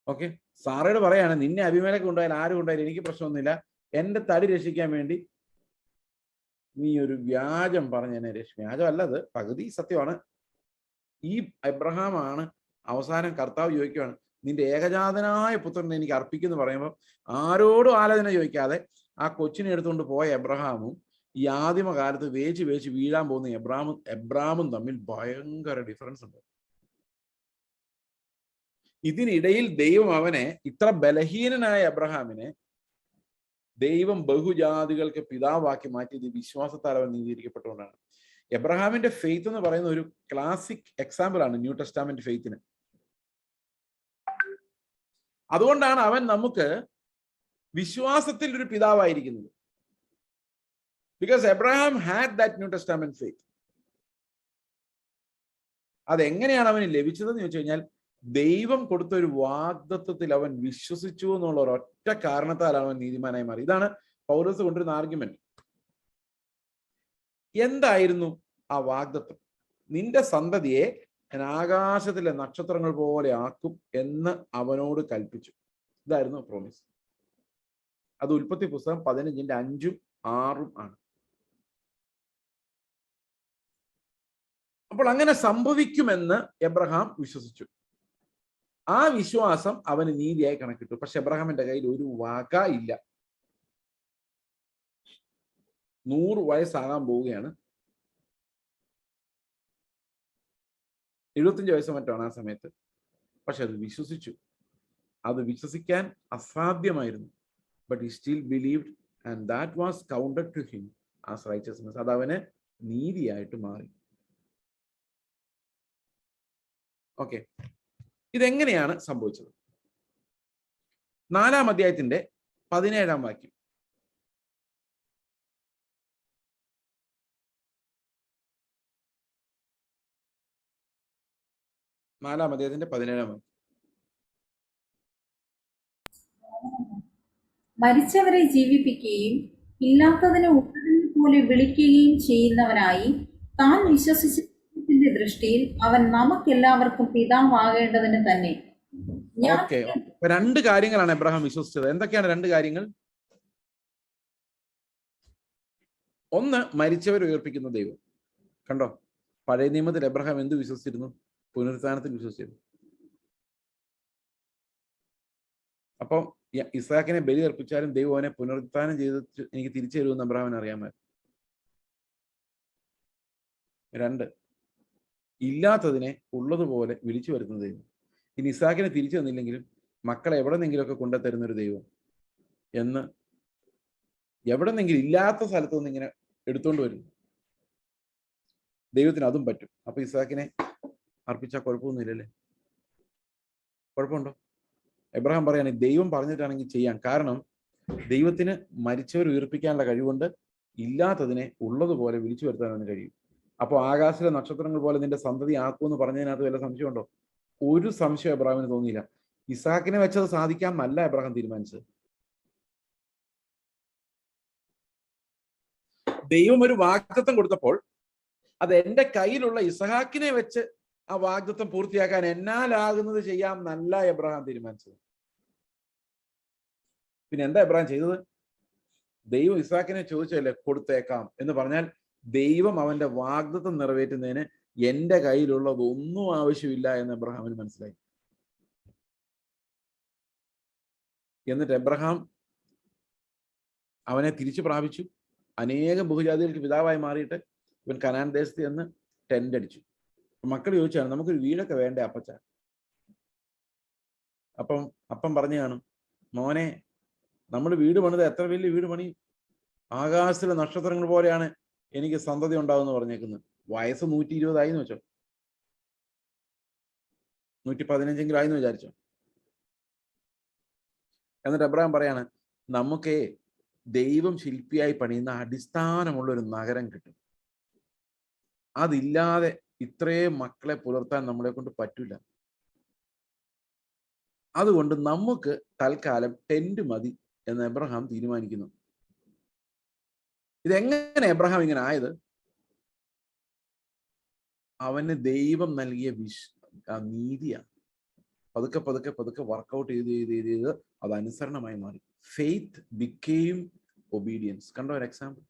ഓക്കെ, സാറയോട് പറയാണ്, നിന്നെ അബീമേലെക്ക് കൊണ്ടുപോയാൽ ആരും കൊണ്ടുപോയാലും എനിക്ക് പ്രശ്നമൊന്നുമില്ല, എന്റെ തടി രക്ഷിക്കാൻ വേണ്ടി നീ ഒരു വ്യാജം പറഞ്ഞ എന്നെ വ്യാജമല്ലത്, പകുതി സത്യമാണ്. ഈ എബ്രഹാമാണ് അവസാനം കർത്താവ് ചോദിക്കുകയാണ്, നിന്റെ ഏകജാതനായ പുത്രനെ എനിക്ക് അർപ്പിക്കുന്നു പറയുമ്പോൾ ആരോടും ആലോചന ചോദിക്കാതെ ആ കൊച്ചിനെ എടുത്തുകൊണ്ട് പോയ എബ്രഹാമും ഈ ആദിമകാലത്ത് വേച്ച് വീഴാൻ പോകുന്ന എബ്രാമും തമ്മിൽ ഭയങ്കര ഡിഫറൻസ് ഉണ്ട്. ഇതിനിടയിൽ ദൈവം അവനെ, ഇത്ര ബലഹീനനായ എബ്രഹാമിനെ ദൈവം ബഹുജാതികൾക്ക് പിതാവാക്കി മാറ്റിയത് വിശ്വാസത്താൽ അവൻ നീതീകരിക്കപ്പെട്ടുകൊണ്ടാണ്. എബ്രഹാമിന്റെ ഫെയ്ത്ത് എന്ന് പറയുന്ന ഒരു ക്ലാസിക് എക്സാമ്പിൾ ആണ് ന്യൂ ടെസ്റ്റാമെന്റ് ഫെയ്ത്തിന്. അതുകൊണ്ടാണ് അവൻ നമുക്ക് വിശ്വാസത്തിൽ ഒരു പിതാവായിരിക്കുന്നത്. Because Abraham had that New Testament faith. അതെങ്ങനെയാണ് അവന് ലഭിച്ചതെന്ന് ചോദിച്ചു കഴിഞ്ഞാൽ, ദൈവം കൊടുത്ത ഒരു വാഗ്ദത്വത്തിൽ അവൻ വിശ്വസിച്ചു എന്നുള്ള ഒരൊറ്റ കാരണത്താലാണ് അവൻ നീതിമാനായി മാറി. ഇതാണ് പൗലോസ് കൊണ്ടിരുന്ന ആർഗ്യുമെന്റ്. എന്തായിരുന്നു ആ വാഗ്ദത്വം? നിന്റെ സന്തതിയെ ഞാൻ ആകാശത്തിലെ നക്ഷത്രങ്ങൾ പോലെ ആക്കും എന്ന് അവനോട് കൽപ്പിച്ചു. ഇതായിരുന്നു പ്രോമിസ്. അത് ഉൽപ്പത്തി പുസ്തകം 15:5-6 ആണ്. അപ്പോൾ അങ്ങനെ സംഭവിക്കുമെന്ന് എബ്രഹാം വിശ്വസിച്ചു. ആ വിശ്വാസം അവന് നീതിയായി കണക്കിട്ടു. പക്ഷെ എബ്രഹാമിന്റെ കയ്യിൽ ഒരു വക ഇല്ല. 100 വയസ്സാകാൻ പോവുകയാണ്. 75 വയസ്സ് മറ്റാണ് ആ സമയത്ത്. പക്ഷെ അത് വിശ്വസിച്ചു. അത് വിശ്വസിക്കാൻ അസാധ്യമായിരുന്നു. But he still believed and that was counted to him as righteousness. അത് അവന് നീതിയായിട്ട് മാറി. ഓക്കെ, ഇതെങ്ങനെയാണ് സംഭവിച്ചത്? 4-ാം അധ്യായത്തിന്റെ 17-ാം വാക്യം. 4-ാം അധ്യായത്തിന്റെ 17-ാം വാക്യം. മരിച്ചവരെ ജീവിപ്പിക്കുകയും ഇല്ലാത്തതിനെ ഉള്ളതിനെ പോലെ വിളിക്കുകയും ചെയ്യുന്നവനായി താൻ വിശ്വസിച്ചതിന്റെ ദൃഷ്ടിയിൽ അവൻ നമുക്കെല്ലാവർക്കും പിതാവാകേണ്ടതിന് തന്നെ. ഓക്കെ, 2 കാര്യങ്ങളാണ് എബ്രഹാം വിശ്വസിച്ചത്. എന്തൊക്കെയാണ് 2 കാര്യങ്ങൾ? ഒന്ന്, മരിച്ചവരെ ഉയർപ്പിക്കുന്ന ദൈവം. കണ്ടോ, പഴയ നിയമത്തിൽ എബ്രഹാം എന്ത് വിശ്വസിച്ചിരുന്നു? പുനരുത്ഥാനത്തിൽ വിശ്വസിച്ചിരുന്നു. അപ്പം ഇസ്ഹാക്കിനെ ബലി അർപ്പിച്ചാലും ദൈവം അവനെ പുനരുത്ഥാനം ചെയ്ത് എനിക്ക് തിരിച്ചു തരുമെന്ന് അബ്രഹാമിന് അറിയാമായിരുന്നു. 2, ഇല്ലാത്തതിനെ ഉള്ളതുപോലെ വിളിച്ചു വരുന്ന ദൈവം. ഇനി ഇസ്ഹാക്കിനെ തിരിച്ചു തന്നില്ലെങ്കിലും മക്കളെ എവിടെന്നെങ്കിലുമൊക്കെ കൊണ്ടുതരുന്ന ഒരു ദൈവം എന്ന്, എവിടെന്നെങ്കിലും ഇല്ലാത്ത സ്ഥലത്തു നിന്ന് ഇങ്ങനെ എടുത്തോണ്ട് വരുന്നു. ദൈവത്തിന് അതും പറ്റും. അപ്പൊ ഇസ്ഹാക്കിനെ അർപ്പിച്ചാൽ കുഴപ്പമൊന്നുമില്ലല്ലേ? കുഴപ്പമുണ്ടോ? എബ്രഹാം പറയാണ്, ദൈവം പറഞ്ഞിട്ടാണെങ്കിൽ ചെയ്യാം. കാരണം ദൈവത്തിന് മരിച്ചവർ ഉയർപ്പിക്കാനുള്ള കഴിവുണ്ട്. ഇല്ലാത്തതിനെ ഉള്ളതുപോലെ വിളിച്ചു വരുത്താൻ കഴിയും. അപ്പോൾ ആകാശത്തിലെ നക്ഷത്രങ്ങൾ പോലെ നിന്റെ സന്തതി ആക്കുമെന്ന് പറഞ്ഞതിനകത്ത് വല്ല സംശയമുണ്ടോ? ഒരു സംശയം എബ്രഹാമിന് തോന്നിയില്ല. ഇസാക്കിനെ വെച്ചത് സാധിക്കാം എന്നല്ല എബ്രഹാം തീരുമാനിച്ചത്. ദൈവം ഒരു വാഗ്ദത്തം കൊടുത്തപ്പോൾ അത് എന്റെ കയ്യിലുള്ള ഇസഹാക്കിനെ വെച്ച് ആ വാഗ്ദത്തം പൂർത്തിയാക്കാൻ എന്നാലാകുന്നത് ചെയ്യാം എന്നല്ല എബ്രഹാം തീരുമാനിച്ചത്. പിന്നെ എന്താ എബ്രഹാം ചെയ്തത്? ദൈവം ഇസ്ഹാക്കിനെ ചോദിച്ചല്ലേ കൊടുത്തേക്കാം എന്ന് പറഞ്ഞാൽ ദൈവം അവന്റെ വാഗ്ദത്തം നിറവേറ്റുന്നതിന് എന്റെ കയ്യിലുള്ളത് ഒന്നും ആവശ്യമില്ല എന്ന് എബ്രഹാമിന് മനസ്സിലായി. എന്നിട്ട് എബ്രഹാം അവനെ തിരിച്ചു പ്രാപിച്ചു. അനേകം ബഹുജാതികൾക്ക് പിതാവായി മാറിയിട്ട് ഇവൻ കനാൻ ദേശത്ത് ചെന്ന് ടെന്റ് അടിച്ചു. മക്കൾ ചോദിച്ചാണ്, നമുക്കൊരു വീടൊക്കെ വേണ്ടേ അപ്പച്ച? അപ്പം പറഞ്ഞു കാണും, മോനെ, നമ്മൾ വീട് പണിത് എത്ര വലിയ വീട് പണി, ആകാശത്തിലെ നക്ഷത്രങ്ങൾ പോലെയാണ് എനിക്ക് സന്തതി ഉണ്ടാവുമെന്ന് പറഞ്ഞേക്കുന്നത്. വയസ്സ് 120 ആയിന്ന് വെച്ചോ, 115 ആയിന്ന് വിചാരിച്ചോ. എന്നിട്ട് എബ്രഹാം പറയാണ്, നമുക്ക് ദൈവം ശില്പിയായി പണിയുന്ന അടിസ്ഥാനമുള്ള ഒരു നഗരം കിട്ടും. അതില്ലാതെ ഇത്രയും മക്കളെ പുലർത്താൻ നമ്മളെ കൊണ്ട് പറ്റില്ല. അതുകൊണ്ട് നമുക്ക് തൽക്കാലം ടെന്റ് മതി എന്ന് എബ്രഹാം തീരുമാനിക്കുന്നു. ഇതെങ്ങനെ എബ്രഹാം ഇങ്ങനെ ആയത്? അവന് ദൈവം നൽകിയ നീതിയാണ്. പതുക്കെ പതുക്കെ പതുക്കെ വർക്കൗട്ട് ചെയ്ത് അത് അനുസരണമായി മാറി. Faith became obedience. കണ്ടോ ഒരു എക്സാമ്പിൾ?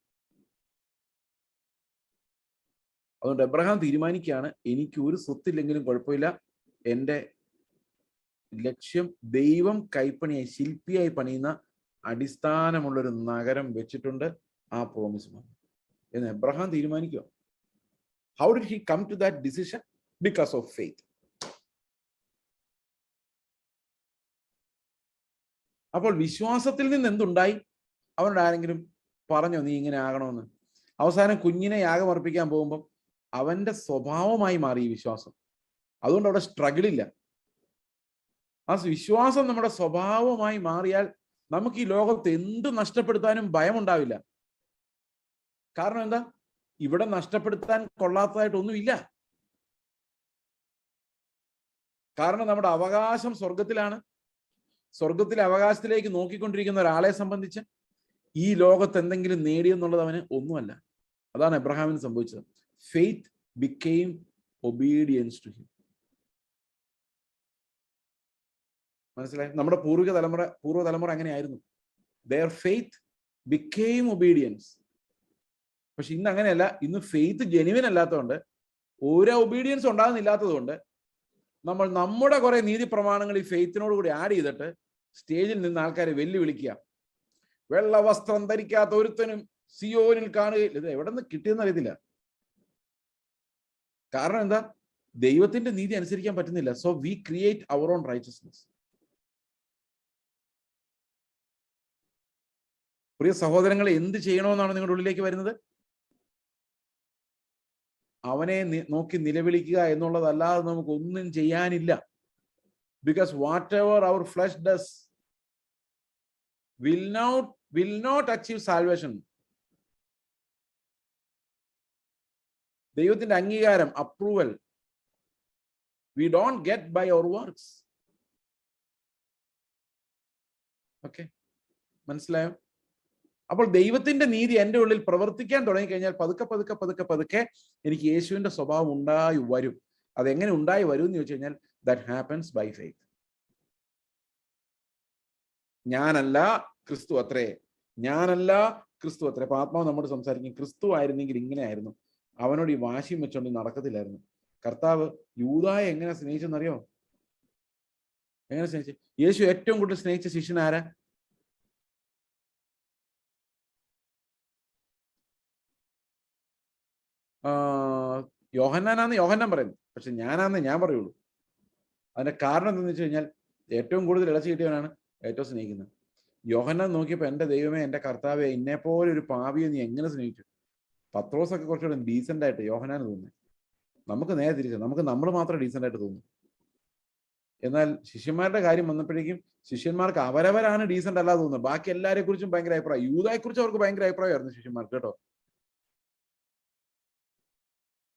അതുകൊണ്ട് എബ്രഹാം തീരുമാനിക്കുകയാണ്, എനിക്ക് ഒരു സ്വത്തില്ലെങ്കിലും കുഴപ്പമില്ല, എൻ്റെ ലക്ഷ്യം ദൈവം കൈപ്പണിയായി ശില്പിയായി പണിയുന്ന അടിസ്ഥാനമുള്ളൊരു നഗരം വെച്ചിട്ടുണ്ട്, ആ പ്രോമിസ് എന്ന് എബ്രഹാം തീരുമാനിക്കുക. How did he come to that decision? Because of faith. അപ്പോൾ വിശ്വാസത്തിൽ നിന്ന് എന്തുണ്ടായി? അവനോട് ആരെങ്കിലും പറഞ്ഞോ നീ ഇങ്ങനെ ആകണമെന്ന്? അവസാനം കുഞ്ഞിനെ യാഗമർപ്പിക്കാൻ പോകുമ്പോൾ അവന്റെ സ്വഭാവമായി മാറി ഈ വിശ്വാസം. അതുകൊണ്ട് അവിടെ സ്ട്രഗിൾ ഇല്ല. ആ വിശ്വാസം നമ്മുടെ സ്വഭാവമായി മാറിയാൽ നമുക്ക് ഈ ലോകത്ത് എന്ത് നഷ്ടപ്പെടുത്താനും ഭയമുണ്ടാവില്ല. കാരണം എന്താ? ഇവിടെ നഷ്ടപ്പെടുത്താൻ കൊള്ളാത്തതായിട്ടൊന്നുമില്ല. കാരണം നമ്മുടെ അവകാശം സ്വർഗത്തിലാണ്. സ്വർഗത്തിലെ അവകാശത്തിലേക്ക് നോക്കിക്കൊണ്ടിരിക്കുന്ന ഒരാളെ സംബന്ധിച്ച് ഈ ലോകത്ത് എന്തെങ്കിലും നേടിയെന്നുള്ളത് അവന് ഒന്നുമല്ല. അതാണ് എബ്രഹാമിന് സംഭവിച്ചത്. Faith became obedience to him. മനസ്സിലായി? നമ്മുടെ പൂർവ്വതലമുറ അങ്ങനെയായിരുന്നു. their faith became obedience. പക്ഷെ ഇന്ന് അങ്ങനെയല്ല. ഇന്ന് ഫെയ്ത്ത് ജെനുവിൻ അല്ലാത്തതുകൊണ്ട്, ഒരു ഒബീഡിയൻസ് ഉണ്ടാകുന്നില്ലാത്തത് കൊണ്ട് നമ്മൾ നമ്മുടെ കുറെ നീതി പ്രമാണങ്ങൾ ഈ ഫെയ്ത്തിനോട് കൂടി ആഡ് ചെയ്തിട്ട് സ്റ്റേജിൽ നിന്ന് ആൾക്കാരെ വെല്ലുവിളിക്കുക. വെള്ള വസ്ത്രം ധരിക്കാത്ത ഒരുത്തനും സിയോനിൽ കാണുകയില്ല. ഇത് എവിടെ നിന്ന് കിട്ടിയെന്ന് അറിയത്തില്ല. കാരണം എന്താ? ദൈവത്തിന്റെ നീതി അനുസരിക്കാൻ പറ്റുന്നില്ല. So we create our own righteousness. പ്രിയ സഹോദരങ്ങളെ, എന്ത് ചെയ്യണമെന്നാണ് നിങ്ങളുടെ ഉള്ളിലേക്ക് വരുന്നത്? അവനെ നോക്കി നിലവിളിക്കുക എന്നുള്ളതല്ലാതെ നമുക്ക് ഒന്നും ചെയ്യാനില്ല. Because whatever our flesh does will not achieve salvation. ദൈവത്തിന്റെ അംഗീകാരം, approval, we don't get by our works. ഓക്കെ, മനസ്സിലായോ? അപ്പോൾ ദൈവത്തിന്റെ നീതി എൻ്റെ ഉള്ളിൽ പ്രവർത്തിക്കാൻ തുടങ്ങിക്കഴിഞ്ഞാൽ പതുക്കെ പതുക്കെ പതുക്കെ പതുക്കെ എനിക്ക് യേശുവിന്റെ സ്വഭാവം ഉണ്ടായി വരും. അതെങ്ങനെ ഉണ്ടായി വരും എന്ന് ചോദിച്ചു കഴിഞ്ഞാൽ ദാറ്റ് ഹാപ്പൻസ് ബൈ ഫെയ്ത്ത്. ഞാനല്ല ക്രിസ്തു അത്രേ, ഞാനല്ല ക്രിസ്തു അത്രേ. അപ്പൊ ആത്മാവ് നമ്മോട് സംസാരിക്കും, ക്രിസ്തു ആയിരുന്നെങ്കിൽ ഇങ്ങനെ ആയിരുന്നു, അവനോട് ഈ വാശിയും വെച്ചോണ്ട് നടക്കത്തില്ലായിരുന്നു. കർത്താവ് യൂദായെ എങ്ങനെ സ്നേഹിച്ചെന്നറിയോ? എങ്ങനെ സ്നേഹിച്ചു? യേശു ഏറ്റവും കൂടുതൽ സ്നേഹിച്ച ശിഷ്യൻ ആരാ? യോഹന്നാനാന്ന് യോഹന്നാൻ പറയുന്നു. പക്ഷെ ഞാനാന്ന് ഞാൻ പറയുള്ളൂ. അതിന്റെ കാരണം എന്താണെന്ന് വെച്ച് കഴിഞ്ഞാൽ ഏറ്റവും കൂടുതൽ ഇളച്ചു കിട്ടിയവനാണ് ഏറ്റവും സ്നേഹിക്കുന്നത്. യോഹന്നാൻ നോക്കിയപ്പോൾ എൻ്റെ ദൈവമേ, എൻ്റെ കർത്താവെ, ഇന്നെപ്പോലെ ഒരു പാപിയെ നീ എങ്ങനെ സ്നേഹിച്ചു? പത്രോസൊക്കെ കുറച്ചുകൂടെ ഡീസൻ്റ് ആയിട്ട് യോഹന്നാന് തോന്നുന്നു. നമുക്ക് നേരെ തിരിച്ചു, നമ്മൾ മാത്രം ഡീസൻ്റ് ആയിട്ട് തോന്നുന്നു. എന്നാൽ ശിഷ്യന്മാരുടെ കാര്യം വന്നപ്പോഴേക്കും ശിഷ്യന്മാർക്ക് അവരവരാണ് ഡീസൻ്റ് അല്ലാതെ തോന്നുന്നത്. ബാക്കി എല്ലാവരെ കുറിച്ചും ഭയങ്കര അഭിപ്രായം. യൂദായെ കുറിച്ച് അവർക്ക് ഭയങ്കര അഭിപ്രായമായിരുന്നു ശിഷ്യന്മാർക്ക് കേട്ടോ.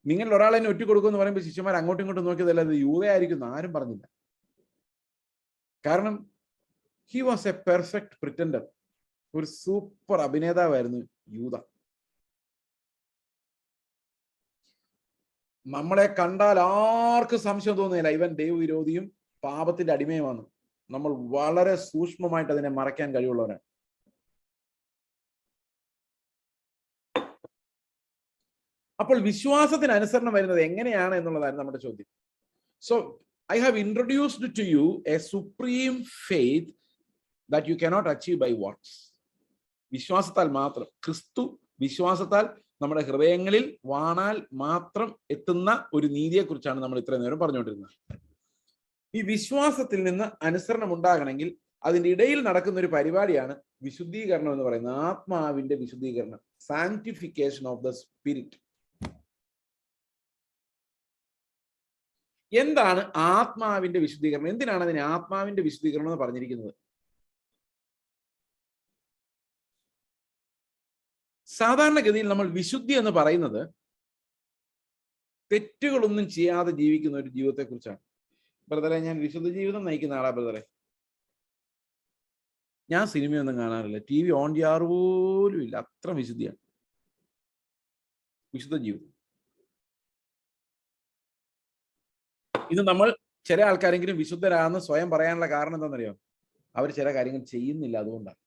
നിങ്ങൾ ഒരാളെ ഒറ്റ കൊടുക്കുമെന്ന് പറയുമ്പോൾ ശിഷ്യന്മാർ അങ്ങോട്ടും ഇങ്ങോട്ടും നോക്കിയതല്ലാതെ യൂദയായിരിക്കും ആരും പറഞ്ഞില്ല. കാരണം ഹി വാസ് എ പെർഫെക്റ്റ് പ്രിറ്റൻഡർ. ഒരു സൂപ്പർ അഭിനേതാവായിരുന്നു യൂദ. നമ്മളെ കണ്ടാൽ ആർക്കും സംശയം തോന്നുന്നില്ല ഇവൻ ദൈവവിരോധിയും പാപത്തിന്റെ അടിമയുമാണ്. നമ്മൾ വളരെ സൂക്ഷ്മമായിട്ട് അതിനെ മറയ്ക്കാൻ കഴിവുള്ളവരാണ്. അപ്പോൾ വിശ്വാസത്തിന് അനുസരണം വരുന്നത് എങ്ങനെയാണ് എന്നുള്ളതായിരുന്നു നമ്മുടെ ചോദ്യം. So I have introduced to you a supreme faith that you cannot achieve by works. വിശ്വാസത്താൽ മാത്രം, ക്രിസ്തു വിശ്വാസത്താൽ നമ്മുടെ ഹൃദയങ്ങളിൽ വാണാൽ മാത്രം എത്തുന്ന ഒരു നീതിയെക്കുറിച്ചാണ് നമ്മൾ ഇത്രയും നേരം പറഞ്ഞുകൊണ്ടിരുന്നത്. ഈ വിശ്വാസത്തിൽ നിന്ന് അനുസരണം ഉണ്ടാകണമെങ്കിൽ അതിൻ്റെ ഇടയിൽ നടക്കുന്ന ഒരു പരിപാടിയാണ് വിശുദ്ധീകരണം എന്ന് പറയുന്നത്. ആത്മാവിന്റെ വിശുദ്ധീകരണം, സാങ്ക്ടിഫിക്കേഷൻ ഓഫ് ദ സ്പിരിറ്റ്. എന്താണ് ആത്മാവിന്റെ വിശുദ്ധീകരണം? എന്തിനാണ് അതിനെ ആത്മാവിന്റെ വിശുദ്ധീകരണം എന്ന് പറഞ്ഞിരിക്കുന്നത്? സാധാരണഗതിയിൽ നമ്മൾ വിശുദ്ധി എന്ന് പറയുന്നത് തെറ്റുകളൊന്നും ചെയ്യാതെ ജീവിക്കുന്ന ഒരു ജീവിതത്തെ കുറിച്ചാണ്. ബ്രദറെ, ഞാൻ വിശുദ്ധ ജീവിതം നയിക്കുന്ന ആളാ ബ്രദറെ. ഞാൻ സിനിമയൊന്നും കാണാറില്ല, TV ഓൺ ചെയ്യാറ് പോലും ഇല്ല, അത്ര വിശുദ്ധിയാണ് വിശുദ്ധ ജീവിതം. ഇത് നമ്മൾ ചില ആൾക്കാരെങ്കിലും വിശുദ്ധരാണെന്ന് സ്വയം പറയാനുള്ള കാരണം എന്താണെന്നറിയോ? അവർ ചില കാര്യങ്ങൾ ചെയ്യുന്നില്ല, അതുകൊണ്ടാണ്.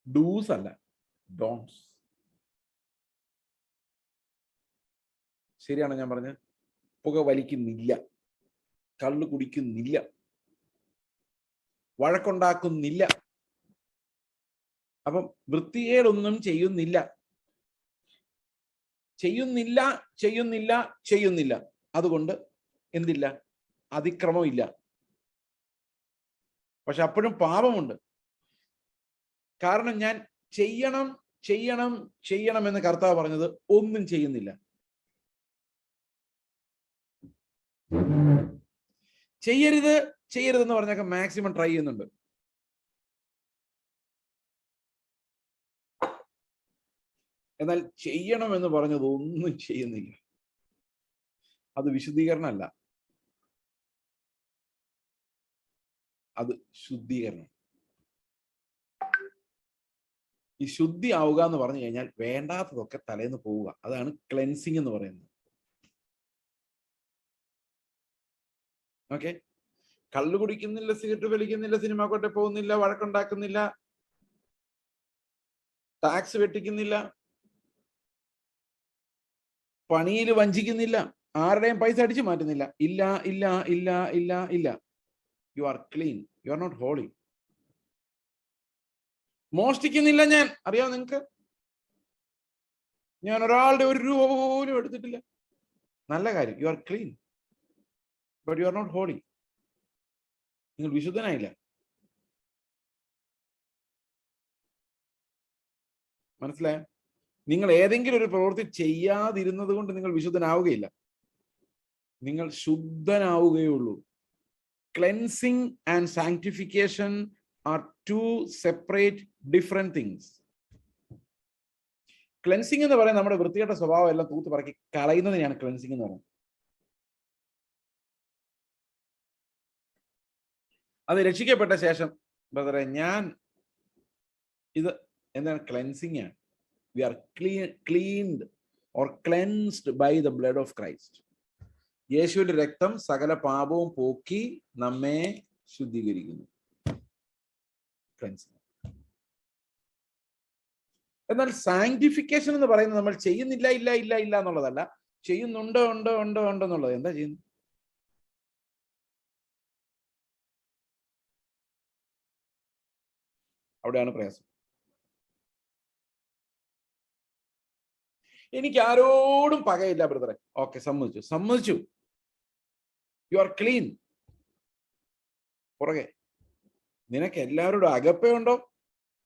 ഡൂസ് അല്ല, ഡോൺസ്. ശരിയാണോ ഞാൻ പറഞ്ഞത്? പുക വലിക്കുന്നില്ല, കള്ളു കുടിക്കുന്നില്ല, വഴക്കുണ്ടാക്കുന്നില്ല, അപ്പം വൃത്തികേടൊന്നും ചെയ്യുന്നില്ല. ചെയ്യുന്നില്ല ചെയ്യുന്നില്ല ചെയ്യുന്നില്ല അതുകൊണ്ട് എന്തില്ല? അതിക്രമം ഇല്ല. പക്ഷെ അപ്പോഴും പാപമുണ്ട്. കാരണം ഞാൻ ചെയ്യണം ചെയ്യണം ചെയ്യണം എന്ന് കർത്താവ് പറഞ്ഞത് ഒന്നും ചെയ്യുന്നില്ല. ചെയ്യരുത് ചെയ്യരുതെന്ന് പറഞ്ഞൊക്കെ മാക്സിമം ട്രൈ ചെയ്യുന്നുണ്ട്. എന്നാൽ ചെയ്യണമെന്ന് പറഞ്ഞത് ഒന്നും ചെയ്യുന്നില്ല. അത് വിശുദ്ധീകരണമല്ല, അത് ശുദ്ധീകരണം. ഈ ശുദ്ധി ആവുക എന്ന് പറഞ്ഞു കഴിഞ്ഞാൽ വേണ്ടാത്തതൊക്കെ തലേന്ന് പോവുക. അതാണ് ക്ലെൻസിങ് എന്ന് പറയുന്നത്. ഓക്കെ, കള്ളു കുടിക്കുന്നില്ല, സിഗരറ്റ് വലിക്കുന്നില്ല, സിനിമ കോട്ടെ പോകുന്നില്ല, വഴക്കുണ്ടാക്കുന്നില്ല, ടാക്സ് വെട്ടിക്കുന്നില്ല, പണിയിൽ വഞ്ചിക്കുന്നില്ല, ആരുടെയും പൈസ അടിച്ചു മാറ്റുന്നില്ല. ഇല്ല ഇല്ല ഇല്ല ഇല്ല ഇല്ല. You are clean, you are not holy. മോഷ്ടിക്കുന്നില്ല ഞാൻ, അറിയാമോ നിങ്ങൾക്ക്? ഞാൻ ഒരാളുടെ 1 രൂപ പോലും എടുത്തിട്ടില്ല. നല്ല കാര്യം, you are clean, but you are not holy. നിങ്ങൾ വിശുദ്ധനായില്ല. മനസ്സിലായോ? നിങ്ങൾ ഏതെങ്കിലും ഒരു പ്രവൃത്തി ചെയ്യാതിരുന്നത് കൊണ്ട് നിങ്ങൾ വിശുദ്ധനാവുകയില്ല, നിങ്ങൾ ശുദ്ധനാവുകയുള്ളൂ. Cleansing and sanctification are 2 separate different things. Cleansing എന്ന് പറയുന്നത് നമ്മുടെ വൃത്തികെട്ട സ്വഭാവം എല്ലാം തൂത്ത് പറക്കി കളയുന്നതിനെയാണ് ക്ലെൻസിങ് എന്ന് പറയുന്നത്. അത് രക്ഷിക്കപ്പെട്ട ശേഷം ബ്രദറെ ഞാൻ ഇത് എന്താണ്? ക്ലെൻസിങ് ആണ്. We are cleaned or cleansed by the blood of Christ. യേശുവിന്റെ രക്തം സകല പാപവും പോക്കി നമ്മെ ശുദ്ധീകരിക്കുന്നു. ക്ലെൻസിങ്. എന്നാൽ സാങ്ക്ടിഫിക്കേഷൻ എന്ന് പറയുന്നത് നമ്മൾ ചെയ്യുന്നില്ല ഇല്ല ഇല്ല ഇല്ല എന്നുള്ളതല്ല, ചെയ്യുന്നുണ്ട് ഉണ്ട് ഉണ്ട് ഉണ്ട് എന്നുള്ളത്. എന്താ ചെയ്യുന്നത്? അവിടെയാണ് പ്രയാസം. എനിക്ക് ആരോടും പകയില്ല ബ്രദറെ. ഓക്കെ, സമ്മതിച്ചു. U are clean. പുറകെ നിനക്ക് എല്ലാവരോടും അകപ്പയുണ്ടോ?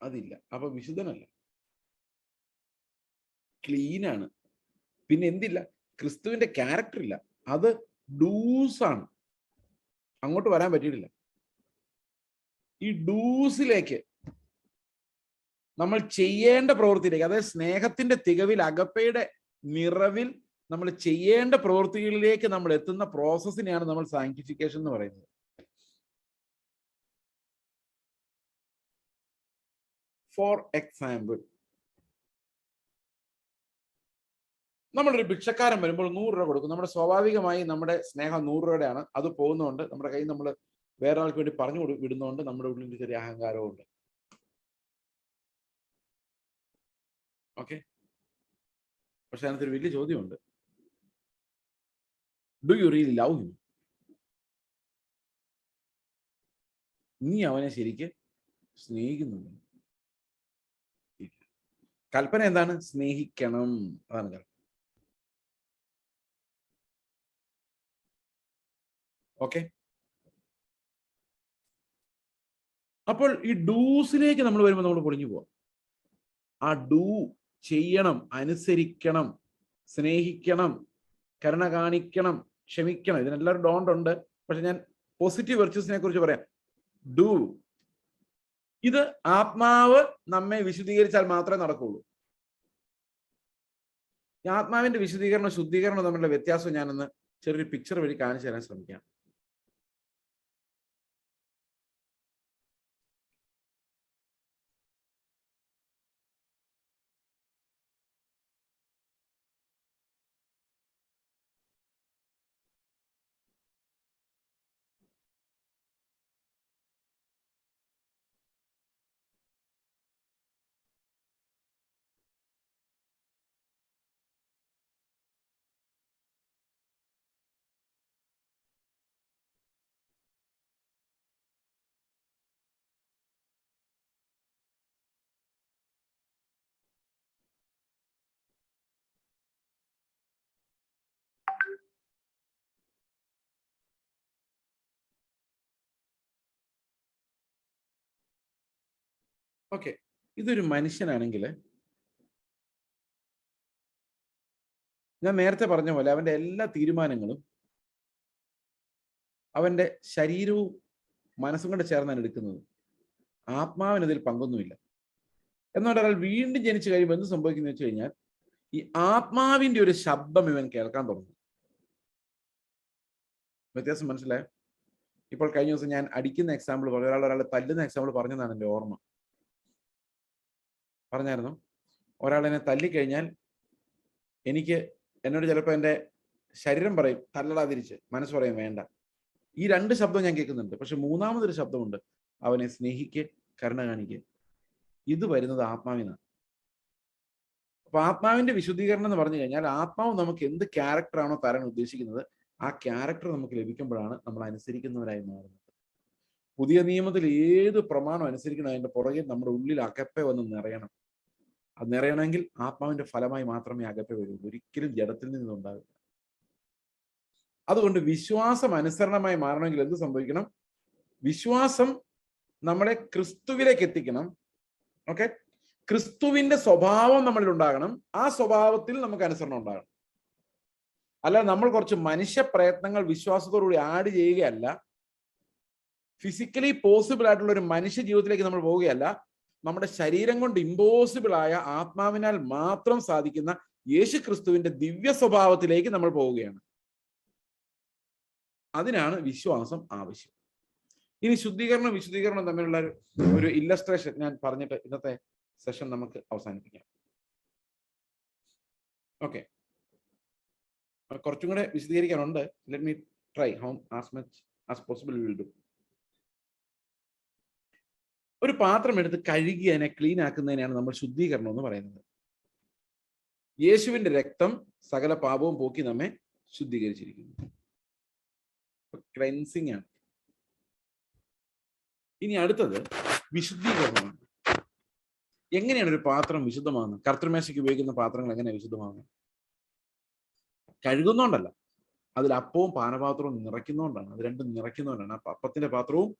അതില്ല. അപ്പൊ വിശുദ്ധനല്ല, ക്ലീനാണ്. പിന്നെ എന്തില്ല? ക്രിസ്തുവിന്റെ ക്യാരക്ടർ ഇല്ല. അത് ഡൂസാണ്. അങ്ങോട്ട് വരാൻ പറ്റിയിട്ടില്ല. ഈ ഡൂസിലേക്ക് നമ്മൾ ചെയ്യേണ്ട പ്രവൃത്തിയിലേക്ക്, അതായത് സ്നേഹത്തിന്റെ തികവിൽ, അഗപ്പയുടെ നിറവിൽ നമ്മൾ ചെയ്യേണ്ട പ്രവൃത്തികളിലേക്ക് നമ്മൾ എത്തുന്ന പ്രോസസ്സിനെയാണ് നമ്മൾ സാങ്ക്ടിഫിക്കേഷൻ എന്ന് പറയുന്നത്. ഫോർ എക്സാമ്പിൾ, നമ്മളൊരു ഭിക്ഷക്കാരൻ വരുമ്പോൾ 100 രൂപ കൊടുക്കും. നമ്മുടെ സ്വാഭാവികമായി നമ്മുടെ സ്നേഹം 100 രൂപയുടെയാണ്. അത് പോകുന്നതുകൊണ്ട് നമ്മുടെ കയ്യിൽ നമ്മൾ വേറെ ആൾക്ക് വേണ്ടി പറഞ്ഞു വിടുന്നതുകൊണ്ട് നമ്മുടെ ഉള്ളിൽ ചെറിയ അഹങ്കാരവും ഉണ്ട്. ഓക്കെ, പക്ഷെ അതിനകത്തൊരു വലിയ ചോദ്യമുണ്ട്. Do you really love him? നീ അവനെ ശരിക്ക് സ്നേഹിക്കുന്നുണ്ട്? കൽപ്പന എന്താണ്? സ്നേഹിക്കണം. അതാണ് കൽപ്പന. ഓക്കെ, അപ്പോൾ ഈ ഡൂസിലേക്ക് നമ്മൾ വരുമ്പോൾ നമ്മൾ പൊളിഞ്ഞു പോവാം. ആ ഡൂ ചെയ്യണം, അനുസരിക്കണം, സ്നേഹിക്കണം, കരുണ കാണിക്കണം, ക്ഷമിക്കണം, ഇതിനെല്ലാവരും ഡോണ്ട് ഉണ്ട്. പക്ഷെ ഞാൻ പോസിറ്റീവ് വെർച്യൂസിനെ കുറിച്ച് പറയാം. ഡൂ. ഇത് ആത്മാവ് നമ്മെ വിശുദ്ധീകരിച്ചാൽ മാത്രമേ നടക്കുള്ളൂ. ഈ ആത്മാവിന്റെ വിശുദ്ധീകരണം ശുദ്ധീകരണം തമ്മിലുള്ള വ്യത്യാസം ഞാനൊന്ന് ചെറിയൊരു പിക്ചർ വഴി കാണിച്ചു തരാൻ ശ്രമിക്കാം. ഓക്കെ, ഇതൊരു മനുഷ്യനാണെങ്കിൽ ഞാൻ നേരത്തെ പറഞ്ഞ പോലെ അവന്റെ എല്ലാ തീരുമാനങ്ങളും അവന്റെ ശരീരവും മനസ്സും കൊണ്ട് ചേർന്നാണ് എടുക്കുന്നത്. ആത്മാവിനതിൽ പങ്കൊന്നുമില്ല. എന്നാൽ ഒരാൾ വീണ്ടും ജനിച്ചു കഴിയുമ്പോൾ എന്ത് സംഭവിക്കുന്നു വെച്ച് കഴിഞ്ഞാൽ ഈ ആത്മാവിന്റെ ഒരു ശബ്ദം ഇവൻ കേൾക്കാൻ തുടങ്ങും. വ്യത്യാസം മനസ്സിലായോ? ഇപ്പോൾ കഴിഞ്ഞ ദിവസം ഞാൻ അടിക്കുന്ന എക്സാമ്പിൾ പറഞ്ഞു, ഒരാളെ തല്ലുന്ന എക്സാമ്പിൾ പറഞ്ഞതാണ് എൻ്റെ ഓർമ്മ. പറഞ്ഞായിരുന്നു, ഒരാളെന്നെ തല്ലിക്കഴിഞ്ഞാൽ എന്നോട് ചിലപ്പോൾ എൻ്റെ ശരീരം പറയും തല്ലടാ തിരിച്ച്, മനസ്സ് പറയും വേണ്ട. ഈ രണ്ട് ശബ്ദം ഞാൻ കേൾക്കുന്നുണ്ട്. പക്ഷെ മൂന്നാമതൊരു ശബ്ദമുണ്ട്, അവനെ സ്നേഹിക്ക്, കരുണ കാണിക്ക്. ഇത് വരുന്നത് ആത്മാവിനാണ്. അപ്പൊ ആത്മാവിന്റെ വിശുദ്ധീകരണം എന്ന് പറഞ്ഞു കഴിഞ്ഞാൽ ആത്മാവ് നമുക്ക് എന്ത് ക്യാരക്ടറാണോ തരാൻ ഉദ്ദേശിക്കുന്നത് ആ ക്യാരക്ടർ നമുക്ക് ലഭിക്കുമ്പോഴാണ് നമ്മൾ അനുസരിക്കുന്നവരായി മാറുന്നത്. പുതിയ നിയമത്തിൽ ഏത് പ്രമാണം അനുസരിക്കണം അതിന്റെ പുറകെ നമ്മുടെ ഉള്ളിൽ അകപ്പെ വന്ന് നിറയണം. അത് നിറയണമെങ്കിൽ ആത്മാവിന്റെ ഫലമായി മാത്രമേ അകപ്പെ വരൂ, ഒരിക്കലും ജഡത്തിൽ നിന്നുണ്ടാവില്ല. അതുകൊണ്ട് വിശ്വാസം അനുസരണമായി മാറണമെങ്കിൽ എന്ത് സംഭവിക്കണം? വിശ്വാസം നമ്മളെ ക്രിസ്തുവിലേക്ക് എത്തിക്കണം. ഓക്കെ, ക്രിസ്തുവിന്റെ സ്വഭാവം നമ്മളിൽ ഉണ്ടാകണം. ആ സ്വഭാവത്തിൽ നമുക്ക് അനുസരണം ഉണ്ടാകണം. അല്ല നമ്മൾ കുറച്ച് മനുഷ്യ പ്രയത്നങ്ങൾ വിശ്വാസത്തോടുകൂടി ആഡ് ചെയ്യുകയല്ല, ഫിസിക്കലി പോസിബിൾ ആയിട്ടുള്ള ഒരു മനുഷ്യ ജീവിതത്തിലേക്ക് നമ്മൾ പോവുകയല്ല, നമ്മുടെ ശരീരം കൊണ്ട് ഇമ്പോസിബിൾ ആയ ആത്മാവിനാൽ മാത്രം സാധിക്കുന്ന യേശു ക്രിസ്തുവിന്റെ ദിവ്യ സ്വഭാവത്തിലേക്ക് നമ്മൾ പോവുകയാണ്. അതിനാണ് വിശ്വാസം ആവശ്യം. ഇനി ശുദ്ധീകരണം വിശുദ്ധീകരണം തമ്മിലുള്ള ഒരു ഇല്ലസ്ട്രേഷൻ ഞാൻ പറഞ്ഞിട്ട് ഇന്നത്തെ സെഷൻ നമുക്ക് അവസാനിപ്പിക്കാം. ഓക്കെ, കുറച്ചും കൂടെ വിശദീകരിക്കാനുണ്ട്. Let me try how as much as possible will do. ഒരു പാത്രം എടുത്ത് കഴുകി അതിനെ ക്ലീൻ ആക്കുന്നതിനാണ് നമ്മൾ ശുദ്ധീകരണം എന്ന് പറയുന്നത്. യേശുവിന്റെ രക്തം സകല പാപവും പോക്കി നമ്മെ ശുദ്ധീകരിച്ചിരിക്കുന്നു. ക്ലെൻസിങ് ആണ്. ഇനി അടുത്തത് വിശുദ്ധീകരണമാണ്. എങ്ങനെയാണ് ഒരു പാത്രം വിശുദ്ധമാകുന്നത്? കർത്തൃമേശയ്ക്ക് ഉപയോഗിക്കുന്ന പാത്രങ്ങൾ എങ്ങനെയാണ് വിശുദ്ധമാകുന്നത്? കഴുകുന്നോണ്ടല്ല, അതിൽ അപ്പവും പാനപാത്രവും നിറയ്ക്കുന്നോണ്ടാണ്. അത് രണ്ടും നിറയ്ക്കുന്നോണ്ടാണ്. ആ അപ്പത്തിന്റെ പാത്രവും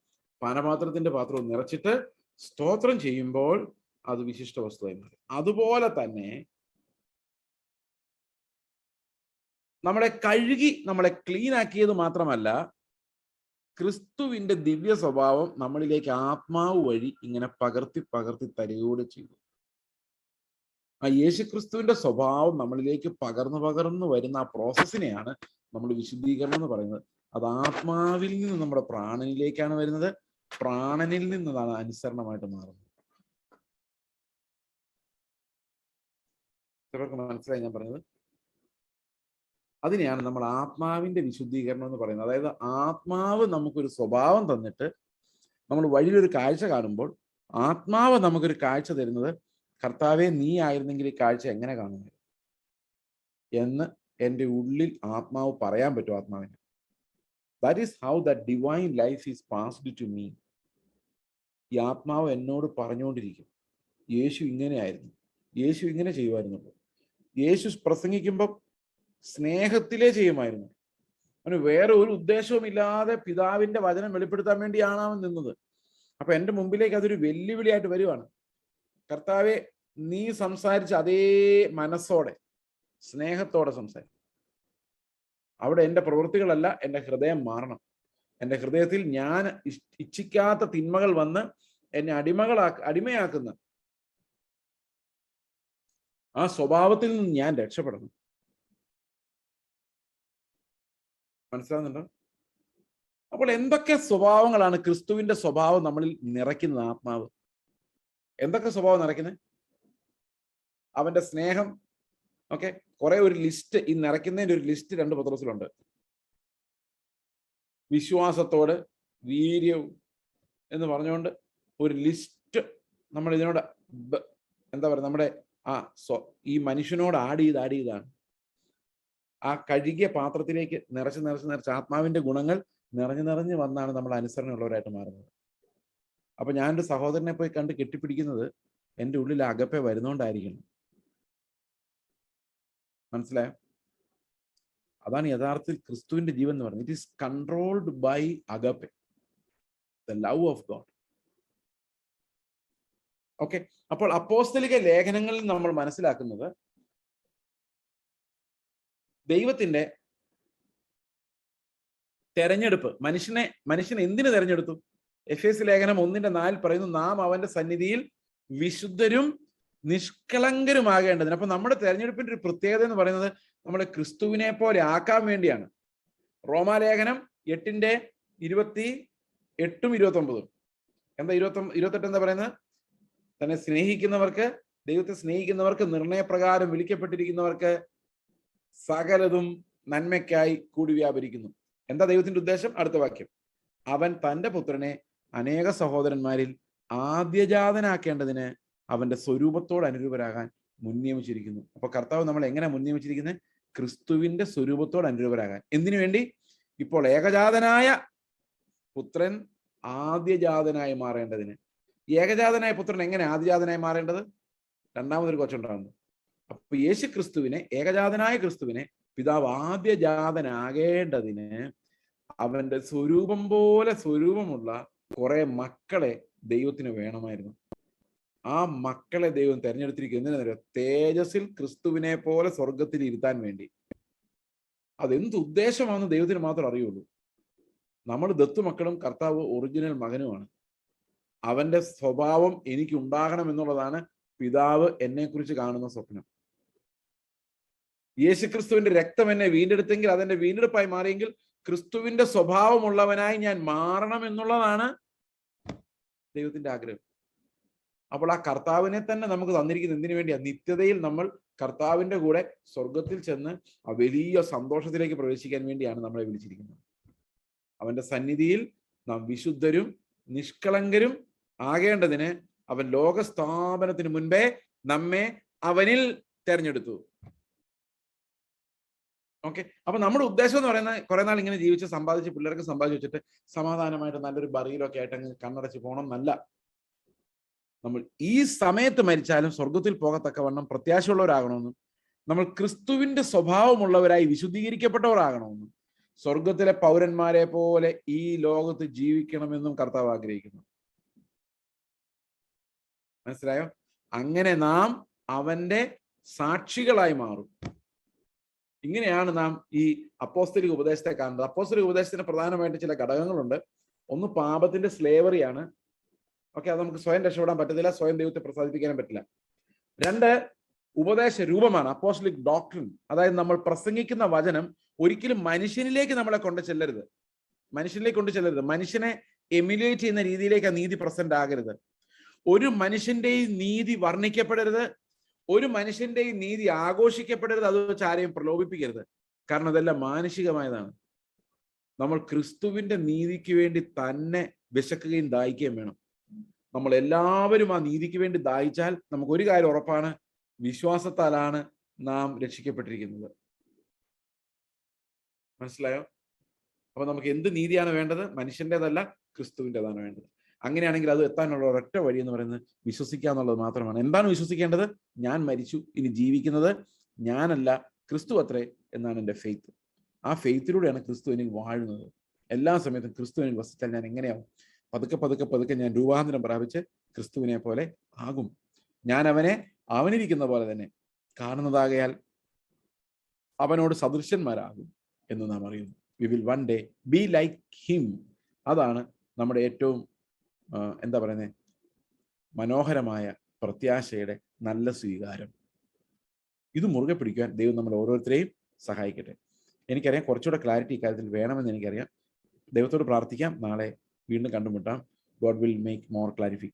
പാനപാത്രത്തിന്റെ പാത്രവും നിറച്ചിട്ട് സ്തോത്രം ചെയ്യുമ്പോൾ അത് വിശിഷ്ട വസ്തുവായി മാറി. അതുപോലെ തന്നെ നമ്മളെ കഴുകി നമ്മളെ ക്ലീൻ ആക്കിയത് മാത്രമല്ല, ക്രിസ്തുവിന്റെ ദിവ്യ സ്വഭാവം നമ്മളിലേക്ക് ആത്മാവ് വഴി ഇങ്ങനെ പകർത്തി പകർത്തി തരികയോടെ ചെയ്തു. ആ യേശു ക്രിസ്തുവിന്റെ സ്വഭാവം നമ്മളിലേക്ക് പകർന്നു പകർന്നു വരുന്ന ആ പ്രോസസ്സിനെയാണ് നമ്മൾ വിശുദ്ധീകരണം എന്ന് പറയുന്നത്. അത് ആത്മാവിൽ നിന്ന് നമ്മുടെ പ്രാണനിലേക്കാണ് വരുന്നത്. പ്രാണനിൽ നിന്നതാണ് അനുസരണമായിട്ട് മാറുന്നത്. ചിലർക്ക് മനസ്സിലായി ഞാൻ പറഞ്ഞത്? അതിനെയാണ് നമ്മൾ ആത്മാവിന്റെ വിശുദ്ധീകരണം എന്ന് പറയുന്നത്. അതായത് ആത്മാവ് നമുക്കൊരു സ്വഭാവം തന്നിട്ട് നമ്മൾ വഴിയിലൊരു കാഴ്ച കാണുമ്പോൾ ആത്മാവ് നമുക്കൊരു കാഴ്ച തരുന്നത്, കർത്താവെ നീ ആയിരുന്നെങ്കിൽ ഈ കാഴ്ച എങ്ങനെ കാണുന്നത് എന്ന് എൻ്റെ ഉള്ളിൽ ആത്മാവ് പറയാൻ പറ്റും ആത്മാവിന്. That is how the divine life is passed to me. ഈ ആത്മാവ് എന്നോട് പറഞ്ഞുകൊണ്ടിരിക്കും, യേശു ഇങ്ങനെയായിരുന്നു, യേശു ഇങ്ങനെ ചെയ്യുമായിരുന്നുള്ളൂ. യേശു പ്രസംഗിക്കുമ്പോൾ സ്നേഹത്തിലേ ചെയ്യുമായിരുന്നു. അവന് വേറെ ഒരു ഉദ്ദേശവും ഇല്ലാതെ പിതാവിന്റെ വചനം വെളിപ്പെടുത്താൻ വേണ്ടിയാണ് അവൻ നിന്നത്. അപ്പൊ എൻ്റെ മുമ്പിലേക്ക് അതൊരു വെല്ലുവിളിയായിട്ട് വരുവാണ്. കർത്താവെ നീ സംസാരിച്ച അതേ മനസ്സോടെ സ്നേഹത്തോടെ സംസാരിക്കും. അവിടെ എൻ്റെ പ്രവൃത്തികളല്ല, എൻ്റെ ഹൃദയം മാറണം. എൻ്റെ ഹൃദയത്തിൽ ഞാൻ ഇച്ഛിക്കാത്ത തിന്മകൾ വന്ന് എന്നെ അടിമയാക്കുന്ന ആ സ്വഭാവത്തിൽ നിന്ന് ഞാൻ രക്ഷപ്പെടണം. മനസ്സിലാവുന്നുണ്ടോ? അപ്പോൾ എന്തൊക്കെ സ്വഭാവങ്ങളാണ് ക്രിസ്തുവിന്റെ സ്വഭാവം നമ്മളിൽ നിറയ്ക്കുന്നത്? ആത്മാവ് എന്തൊക്കെ സ്വഭാവം നിറയ്ക്കുന്നത്? അവന്റെ സ്നേഹം. ഓക്കെ, കുറെ ഒരു ലിസ്റ്റ്, ഈ നിറയ്ക്കുന്നതിന്റെ ഒരു ലിസ്റ്റ് 2 പത്രോസിലുണ്ട്. വിശ്വാസത്തോട് വീര്യവും എന്ന് പറഞ്ഞുകൊണ്ട് ഒരു ലിസ്റ്റ് നമ്മൾ ഇതിനോട് എന്താ പറയുക, നമ്മുടെ ഈ മനുഷ്യനോട് ആഡ് ചെയ്താണ്. ആ കഴുകിയ പാത്രത്തിലേക്ക് നിറച്ച് ആത്മാവിന്റെ ഗുണങ്ങൾ നിറഞ്ഞു വന്നാണ് നമ്മൾ അനുസരണയുള്ളവരായിട്ട് മാറുന്നത്. അപ്പൊ ഞാനൊരു സഹോദരനെ പോയി കണ്ട് കെട്ടിപ്പിടിക്കുന്നത് എൻ്റെ ഉള്ളിൽ അകപ്പെ വരുന്നോണ്ടായിരിക്കണം. മനസ്സിലായോ? അതാണ് യഥാർത്ഥത്തിൽ ക്രിസ്തുവിന്റെ ജീവൻ എന്ന് പറയുന്നത്. It is controlled by agape, the love of God. Okay, അപ്പോൾ അപ്പോസ്തലിക ലേഖനങ്ങളിൽ നമ്മൾ മനസ്സിലാക്കുന്നത് ദൈവത്തിന്റെ തെരഞ്ഞെടുപ്പ്. മനുഷ്യനെ എന്തിനു തെരഞ്ഞെടുത്തു? എഫേസ്യ ലേഖനം 1:4 പറയുന്നു, നാം അവന്റെ സന്നിധിയിൽ വിശുദ്ധരും നിഷ്കളങ്കരുമാകേണ്ടതിന്. അപ്പൊ നമ്മുടെ തെരഞ്ഞെടുപ്പിന്റെ ഒരു പ്രത്യേകത എന്ന് പറയുന്നത് നമ്മളെ ക്രിസ്തുവിനെ പോലെ ആക്കാൻ വേണ്ടിയാണ്. റോമാലേഖനം 8:28-29 എന്താ 28 എന്താ പറയുന്നത്? തന്നെ സ്നേഹിക്കുന്നവർക്ക്, ദൈവത്തെ സ്നേഹിക്കുന്നവർക്ക്, നിർണയപ്രകാരം വിളിക്കപ്പെട്ടിരിക്കുന്നവർക്ക് സകലതും നന്മയ്ക്കായി കൂടി വ്യാപരിക്കുന്നു. എന്താ ദൈവത്തിന്റെ ഉദ്ദേശം? അടുത്ത വാക്യം, അവൻ തന്റെ പുത്രനെ അനേക സഹോദരന്മാരിൽ ആദ്യജാതനാക്കേണ്ടതിന് അവന്റെ സ്വരൂപത്തോട് അനുരൂപരാകാൻ മുൻനിയമിച്ചിരിക്കുന്നു. അപ്പൊ കർത്താവ് നമ്മൾ എങ്ങനെ മുൻനിയമിച്ചിരിക്കുന്നത്? ക്രിസ്തുവിന്റെ സ്വരൂപത്തോട് അനുരൂപരാകാൻ. എന്തിനു വേണ്ടി? ഇപ്പോൾ ഏകജാതനായ പുത്രൻ ആദ്യജാതനായി മാറേണ്ടതിന്. ഏകജാതനായ പുത്രൻ എങ്ങനെ ആദ്യജാതനായി മാറേണ്ടത്? രണ്ടാമതൊരു കൊച്ചുണ്ടാകുന്നു. അപ്പൊ യേശു ക്രിസ്തുവിനെ, ഏകജാതനായ ക്രിസ്തുവിനെ പിതാവ് ആദ്യജാതനാകേണ്ടതിന് അവന്റെ സ്വരൂപം പോലെ സ്വരൂപമുള്ള കുറെ മക്കളെ ദൈവത്തിന് വേണമായിരുന്നു. ആ മക്കളെ ദൈവം തെരഞ്ഞെടുത്തിരിക്കുന്നതിന് തേജസ്സിൽ ക്രിസ്തുവിനെ പോലെ സ്വർഗത്തിൽ ഇരുത്താൻ വേണ്ടി. അതെന്ത് ഉദ്ദേശമാണെന്ന് ദൈവത്തിന് മാത്രം അറിയുള്ളൂ. നമ്മൾ ദത്തുമക്കളും കർത്താവ് ഒറിജിനൽ മകനുമാണ്. അവന്റെ സ്വഭാവം എനിക്ക് ഉണ്ടാകണം എന്നുള്ളതാണ് പിതാവ് എന്നെക്കുറിച്ച് കാണുന്ന സ്വപ്നം. യേശുക്രിസ്തുവിന്റെ രക്തം എന്നെ വീണ്ടെടുത്തെങ്കിൽ, അതെന്റെ വീണ്ടെടുപ്പായി മാറിയെങ്കിൽ ക്രിസ്തുവിന്റെ സ്വഭാവമുള്ളവനായി ഞാൻ മാറണം എന്നുള്ളതാണ് ദൈവത്തിന്റെ ആഗ്രഹം. അപ്പോൾ ആ കർത്താവിനെ തന്നെ നമുക്ക് തന്നിരിക്കുന്നത് എന്തിനു വേണ്ടിയാ? നിത്യതയിൽ നമ്മൾ കർത്താവിന്റെ കൂടെ സ്വർഗത്തിൽ ചെന്ന് ആ വലിയ സന്തോഷത്തിലേക്ക് പ്രവേശിക്കാൻ വേണ്ടിയാണ് നമ്മളെ വിളിച്ചിരിക്കുന്നത്. അവന്റെ സന്നിധിയിൽ നാം വിശുദ്ധരും നിഷ്കളങ്കരും ആകേണ്ടതിന് അവൻ ലോകസ്ഥാപനത്തിന് മുൻപേ നമ്മെ അവനിൽ തെരഞ്ഞെടുത്തു. ഓക്കെ, അപ്പൊ നമ്മുടെ ഉദ്ദേശം എന്ന് പറയുന്നത് കുറെ നാൾ ഇങ്ങനെ ജീവിച്ച് സമ്പാദിച്ച് പിള്ളേർക്ക് സമ്പാദിച്ച് വെച്ചിട്ട് സമാധാനമായിട്ട് നല്ലൊരു ബറിയിലൊക്കെ ആയിട്ട് അങ്ങ് കണ്ണടച്ച് പോകണം എന്നല്ല. നമ്മൾ ഈ സമയത്ത് മരിച്ചാലും സ്വർഗത്തിൽ പോകത്തക്കവണ്ണം പ്രത്യാശയുള്ളവരാകണമെന്നും നമ്മൾ ക്രിസ്തുവിന്റെ സ്വഭാവമുള്ളവരായി വിശുദ്ധീകരിക്കപ്പെട്ടവരാകണമെന്നും സ്വർഗത്തിലെ പൗരന്മാരെ പോലെ ഈ ലോകത്ത് ജീവിക്കണമെന്നും കർത്താവ് ആഗ്രഹിക്കുന്നു. മനസ്സിലായോ? അങ്ങനെ നാം അവന്റെ സാക്ഷികളായി മാറും. ഇങ്ങനെയാണ് നാം ഈ അപ്പോസ്തലിക ഉപദേശത്തെ കാണുന്നത്. അപ്പോസ്തലിക ഉപദേശത്തിന് പ്രധാനമായിട്ട് ചില ഘടകങ്ങളുണ്ട്. ഒന്ന് പാപത്തിന്റെ സ്ലേവറിയാണ്. ഓക്കെ, അത് നമുക്ക് സ്വയം രക്ഷപ്പെടാൻ പറ്റത്തില്ല, സ്വയം ദൈവത്തെ പ്രസാദിപ്പിക്കാനും പറ്റില്ല. 2, ഉപദേശ രൂപമാണ്, അപ്പോസ്തലിക് ഡോക്ട്രിൻ. അതായത് നമ്മൾ പ്രസംഗിക്കുന്ന വചനം ഒരിക്കലും മനുഷ്യനിലേക്ക് നമ്മളെ കൊണ്ട് ചെല്ലരുത്. മനുഷ്യനെ എമുലേറ്റ് ചെയ്യുന്ന രീതിയിലേക്ക് ആ നീതി പ്രസന്റ് ആകരുത്. ഒരു മനുഷ്യന്റെയും നീതി വർണ്ണിക്കപ്പെടരുത്, ഒരു മനുഷ്യന്റെയും നീതി ആഘോഷിക്കപ്പെടരുത്, അത് വെച്ച് ആരെയും പ്രലോഭിപ്പിക്കരുത്. കാരണം അതെല്ലാം മാനുഷികമായതാണ്. നമ്മൾ ക്രിസ്തുവിന്റെ നീതിക്ക് വേണ്ടി തന്നെ വിശക്കുകയും ദാഹിക്കുകയും വേണം. നമ്മൾ എല്ലാവരും ആ നീതിക്ക് വേണ്ടി ദാഹിച്ചാൽ നമുക്ക് ഒരു കാര്യം ഉറപ്പാണ്, വിശ്വാസത്താലാണ് നാം രക്ഷിക്കപ്പെട്ടിരിക്കുന്നത്. മനസ്സിലായോ? അപ്പൊ നമുക്ക് എന്ത് നീതിയാണ് വേണ്ടത്? മനുഷ്യൻ്റെതല്ല, ക്രിസ്തുവിൻ്റെതാണ് വേണ്ടത്. അങ്ങനെയാണെങ്കിൽ അത് എത്താനുള്ള ഒരൊറ്റ വഴി എന്ന് പറയുന്നത് വിശ്വസിക്കുക എന്നുള്ളത് മാത്രമാണ്. എന്താണ് വിശ്വസിക്കേണ്ടത്? ഞാൻ മരിച്ചു, ഇനി ജീവിക്കുന്നത് ഞാനല്ല, ക്രിസ്തു അത്രേ എന്നാണ് എൻ്റെ ഫെയ്ത്ത്. ആ ഫെയ്ത്തിലൂടെയാണ് ക്രിസ്തു എനിക്ക് വാഴുന്നത്. എല്ലാ സമയത്തും ക്രിസ്തു എനിക്ക് വസിച്ചാൽ ഞാൻ എങ്ങനെയാവും? പതുക്കെ പതുക്കെ പതുക്കെ ഞാൻ രൂപാന്തരം പ്രാപിച്ച് ക്രിസ്തുവിനെ പോലെ ആകും. ഞാൻ അവനെ അവനിരിക്കുന്ന പോലെ തന്നെ കാണുന്നതാകയാൽ അവനോട് സദൃശന്മാരാകും എന്ന് നാം അറിയുന്നു. We will one day be like him. അതാണ് നമ്മുടെ ഏറ്റവും എന്താ പറയുന്നത്, മനോഹരമായ പ്രത്യാശയുടെ നല്ല സ്വീകാരം. ഇത് മുറുകെ പിടിക്കാൻ ദൈവം നമ്മൾ ഓരോരുത്തരെയും സഹായിക്കട്ടെ. എനിക്കറിയാം കുറച്ചുകൂടെ ക്ലാരിറ്റി ഇക്കാര്യത്തിൽ വേണമെന്ന് എനിക്കറിയാം. ദൈവത്തോട് പ്രാർത്ഥിക്കാം. നാളെ വീണ്ടും കണ്ടുമുട്ടാം. God will make more clarification.